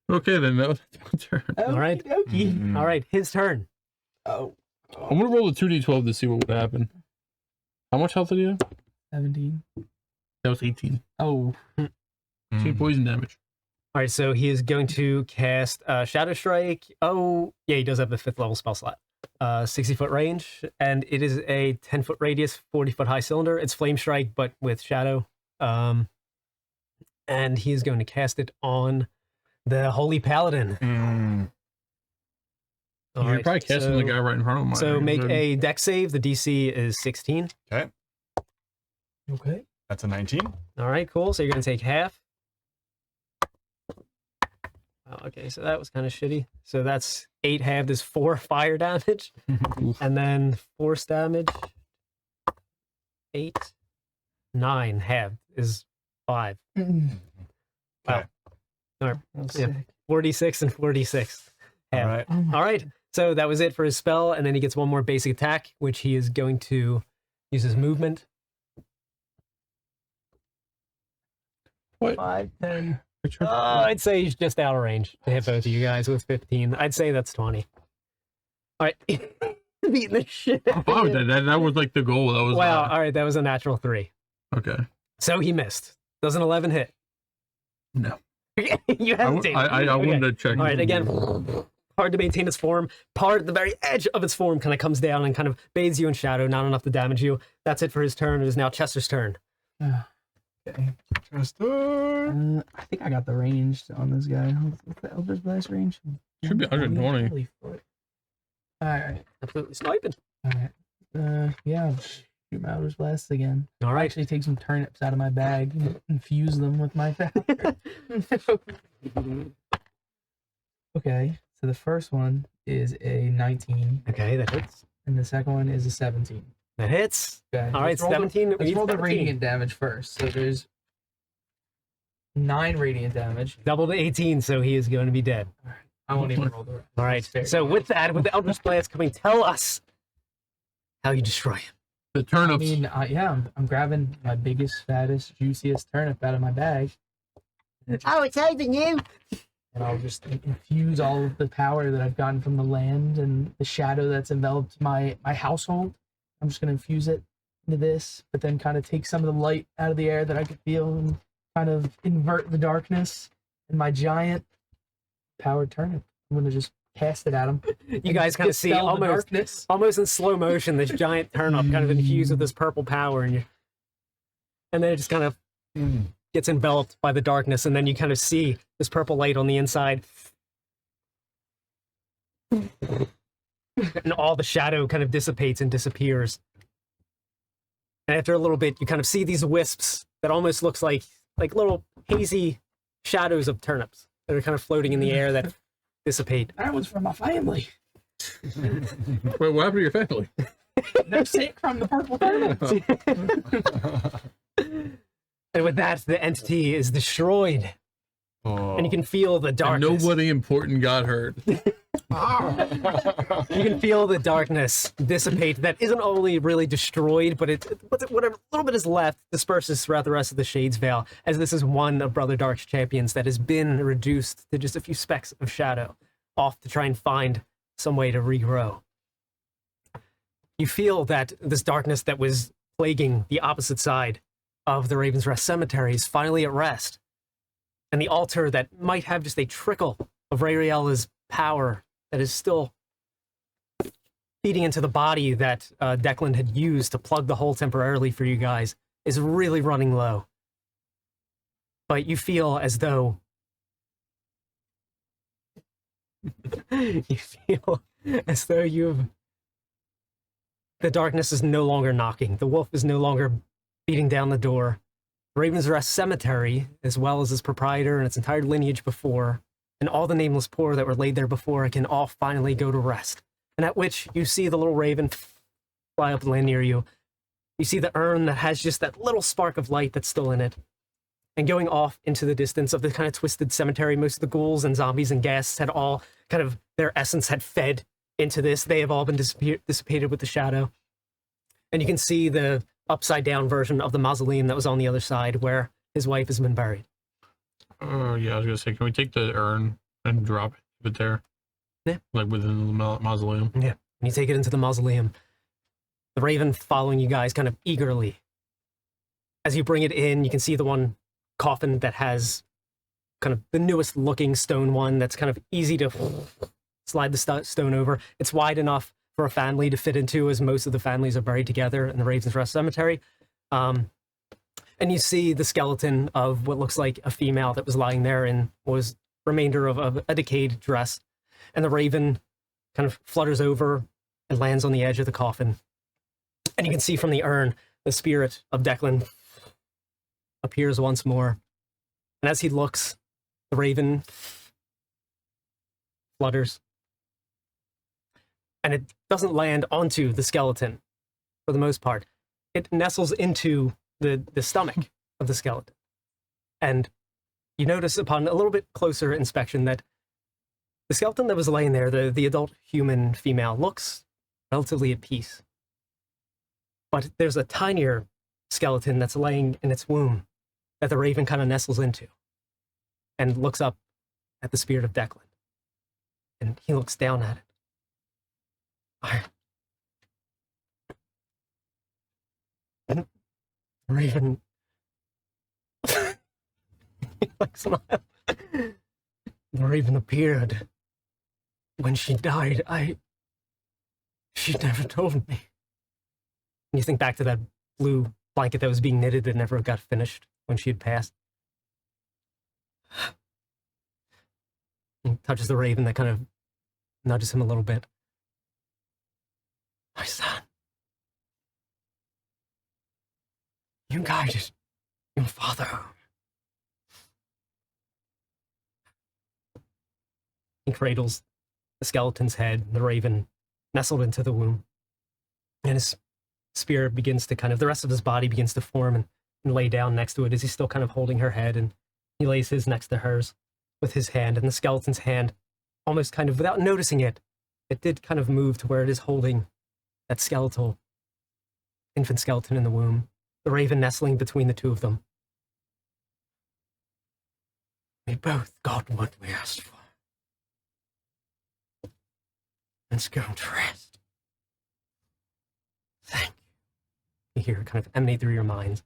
Okay, then that was my turn. All right. Okey-dokey. All right, his turn. Oh. I'm gonna roll a 2d12 to see what would happen. How much health did he have? 17. That was 18. Oh. 2 poison damage. All right, so he is going to cast Shadow Strike. Oh, yeah, he does have the 5th level spell slot. 60-foot range, and it is a 10-foot radius, 40-foot high cylinder. It's Flame Strike, but with Shadow. And he is going to cast it on the Holy Paladin. All You're right, probably casting the guy right in front of him. So make a dex save. The DC is 16. Okay. Okay. That's a 19. All right, cool. So you're going to take half. Oh, okay, so that was kind of shitty. So that's 8 halved is 4 fire damage. And then force damage, 8. 9 halved is 5. Wow. Okay. All right. That's Yeah. sick. 46 and 46. All halved. right. Oh my All right. So that was it for his spell, and then he gets one more basic attack, which he is going to use his movement. What? 5, 10. I'd say he's just out of range to hit both of you guys with 15. I'd say that's 20. All right. Beating the shit. I'm fine with that. That was like the goal. That was Wow. All right. That was a natural 3. okay. So he missed. Does an 11 hit? No. You hesitated. I wanted to check. All right. Again, hard to maintain its form. Part, the very edge of its form kind of comes down and kind of bathes you in shadow, not enough to damage you. That's it for his turn. It is now Chester's turn. Okay. Chester. I think I got the range on this guy. What's the Elder's Blast range? Should be 120. Holy fuck. Alright. Absolutely sniping. Alright. Yeah, I'll shoot my Elder's Blast again. All I right. actually take some turnips out of my bag and infuse them with my power. Okay, so the first one is a 19, Okay, that hits. and the second one is a 17. That hits. Okay. All right, let's roll the- 17. We Let's need roll the 17. radiant damage first. So there's 9 radiant damage. Double to 18, so he is going to be dead. I won't even roll the rest. All right. That's fair. So with that, with the Eldritch Blast coming, tell us how you destroy him. The I turnips. mean, yeah, I'm grabbing my biggest, fattest, juiciest turnip out of my bag, Oh, it's saving you. and I'll just infuse all of the power that I've gotten from the land and the shadow that's enveloped my household. I'm just gonna infuse it into this, but then kind of take some of the light out of the air that I could feel and kind of invert the darkness. And my giant powered turnip, I'm gonna just cast it at him. You guys kind of see Dispel the almost darkness. in slow motion this giant turnip kind of infused with this purple power, and then it just kind of gets enveloped by the darkness, and then you kind of see this purple light on the inside, and all the shadow kind of dissipates and disappears. And after a little bit, you kind of see these wisps that almost looks like little hazy shadows of turnips that are kind of floating in the air that dissipate. That was from my family. Wait, what happened to your family? They're sick from the purple turnip. And with that, the entity is destroyed, and you can feel the And darkness. nobody important got hurt. You can feel the darkness dissipate. That isn't only really destroyed, but whatever little bit is left disperses throughout the rest of the Shades Veil, as this is one of Brother Dark's champions that has been reduced to just a few specks of shadow, off to try and find some way to regrow. You feel that this darkness that was plaguing the opposite side of the Raven's Rest Cemetery is finally at rest, and the altar that might have just a trickle of Rayriella's power that is still feeding into the body that Declan had used to plug the hole temporarily for you guys is really running low. but you feel as though you feel as though the darkness is no longer knocking. The wolf is no longer beating down the door. Raven's Rest Cemetery, as well as its proprietor and its entire lineage before, and all the nameless poor that were laid there before, can all finally go to rest. And at which you see the little raven fly up and land near you. You see the urn that has just that little spark of light that's still in it. And going off into the distance of the kind of twisted cemetery, most of the ghouls and zombies and ghasts had all kind of, their essence had fed into this. They have all been dissipated with the shadow. And you can see the upside down version of the mausoleum that was on the other side where his wife has been buried. Oh, yeah, I was going to say, can we take the urn and drop it there? Yeah. Like within the mausoleum? Yeah. And you take it into the mausoleum. The raven following you guys kind of eagerly. As you bring it in, you can see the one coffin that has kind of the newest looking stone one that's kind of easy to slide the stone over. It's wide enough for a family to fit into, as most of the families are buried together in the Raven's Rest Cemetery. And you see the skeleton of what looks like a female that was lying there and was remainder of a decayed dress. And the raven kind of flutters over and lands on the edge of the coffin. And you can see from the urn, the spirit of Declan appears once more. And as he looks, the raven flutters. And it doesn't land onto the skeleton, for the most part. It nestles into the stomach of the skeleton. And you notice upon a little bit closer inspection that the skeleton that was laying there, the adult human female, looks relatively at peace. But there's a tinier skeleton that's laying in its womb that the raven kind of nestles into and looks up at the spirit of Declan. And he looks down at it. And Raven like smile. The raven appeared. When she died, she never told me. And you think back to that blue blanket that was being knitted that never got finished when she had passed. He touches the raven that kind of nudges him a little bit. My son, you guided your father home. He cradles the skeleton's head, the raven nestled into the womb. And his spirit begins to kind of, the rest of his body begins to form and lay down next to it as he's still kind of holding her head. And he lays his next to hers with his hand, and the skeleton's hand, almost kind of without noticing it, it did kind of move to where it is holding that skeletal infant skeleton in the womb, the raven nestling between the two of them. We both got what we asked for. Let's go to rest. Thank you. You hear it kind of emanate through your minds.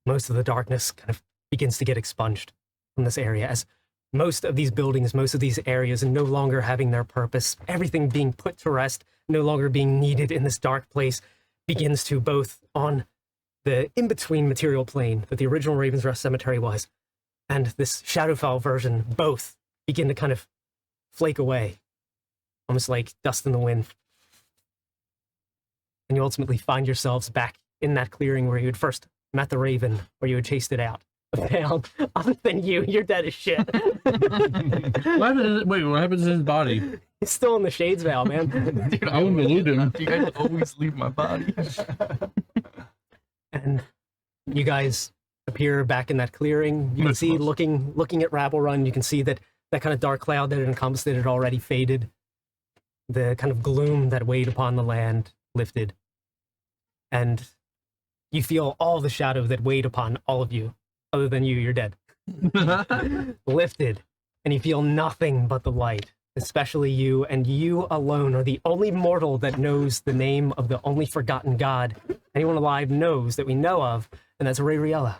Most of the darkness kind of begins to get expunged from this area as most of these buildings, most of these areas are no longer having their purpose. Everything being put to rest, no longer being needed in this dark place, begins to both on the in-between material plane that the original Raven's Rest Cemetery was, and this Shadowfell version, both begin to kind of flake away, almost like dust in the wind. And you ultimately find yourselves back in that clearing where you had first met the Raven, where you had chased it out. Found, other than you're dead as shit. What happens to his body? He's still in the Shades Veil, man. Dude, I wouldn't believe him. You guys always leave my body. And you guys appear back in that clearing. You can see, looking at Rabble Run, you can see that kind of dark cloud that had encompassed it had already faded. The kind of gloom that weighed upon the land lifted. And you feel all the shadow that weighed upon all of you. Other than you're dead. Lifted. And you feel nothing but the light. Especially you, and you alone are the only mortal that knows the name of the only forgotten god anyone alive knows that we know of, and that's Rayriella,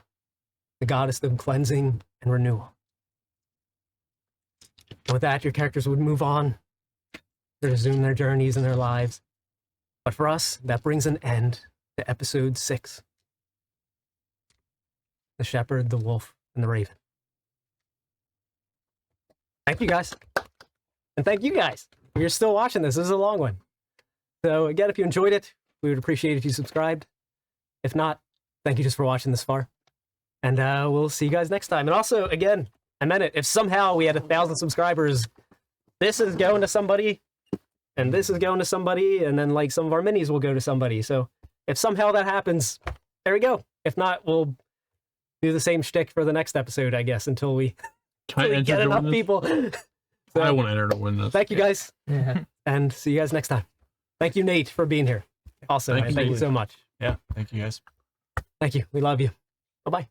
the goddess of cleansing and renewal. And with that, your characters would move on to resume their journeys and their lives. But for us, that brings an end to episode 6. the shepherd, the wolf, and the raven. Thank you guys. And thank you guys. If you're still watching this is a long one. So again, if you enjoyed it, we would appreciate it if you subscribed. If not, thank you just for watching this far. And we'll see you guys next time. And also, again, I meant it. If somehow we had 1,000 subscribers, this is going to somebody, and this is going to somebody, and then like some of our minis will go to somebody. So if somehow that happens, there we go. If not, we'll do the same shtick for the next episode, I guess, until we, get enough people. So, I want to enter to win this. thank you guys, Yeah. and see you guys next time. Thank you, Nate, for being here. Also, Thank thank you you. so much. Yeah, thank you guys. Thank you. We love you. Bye-bye.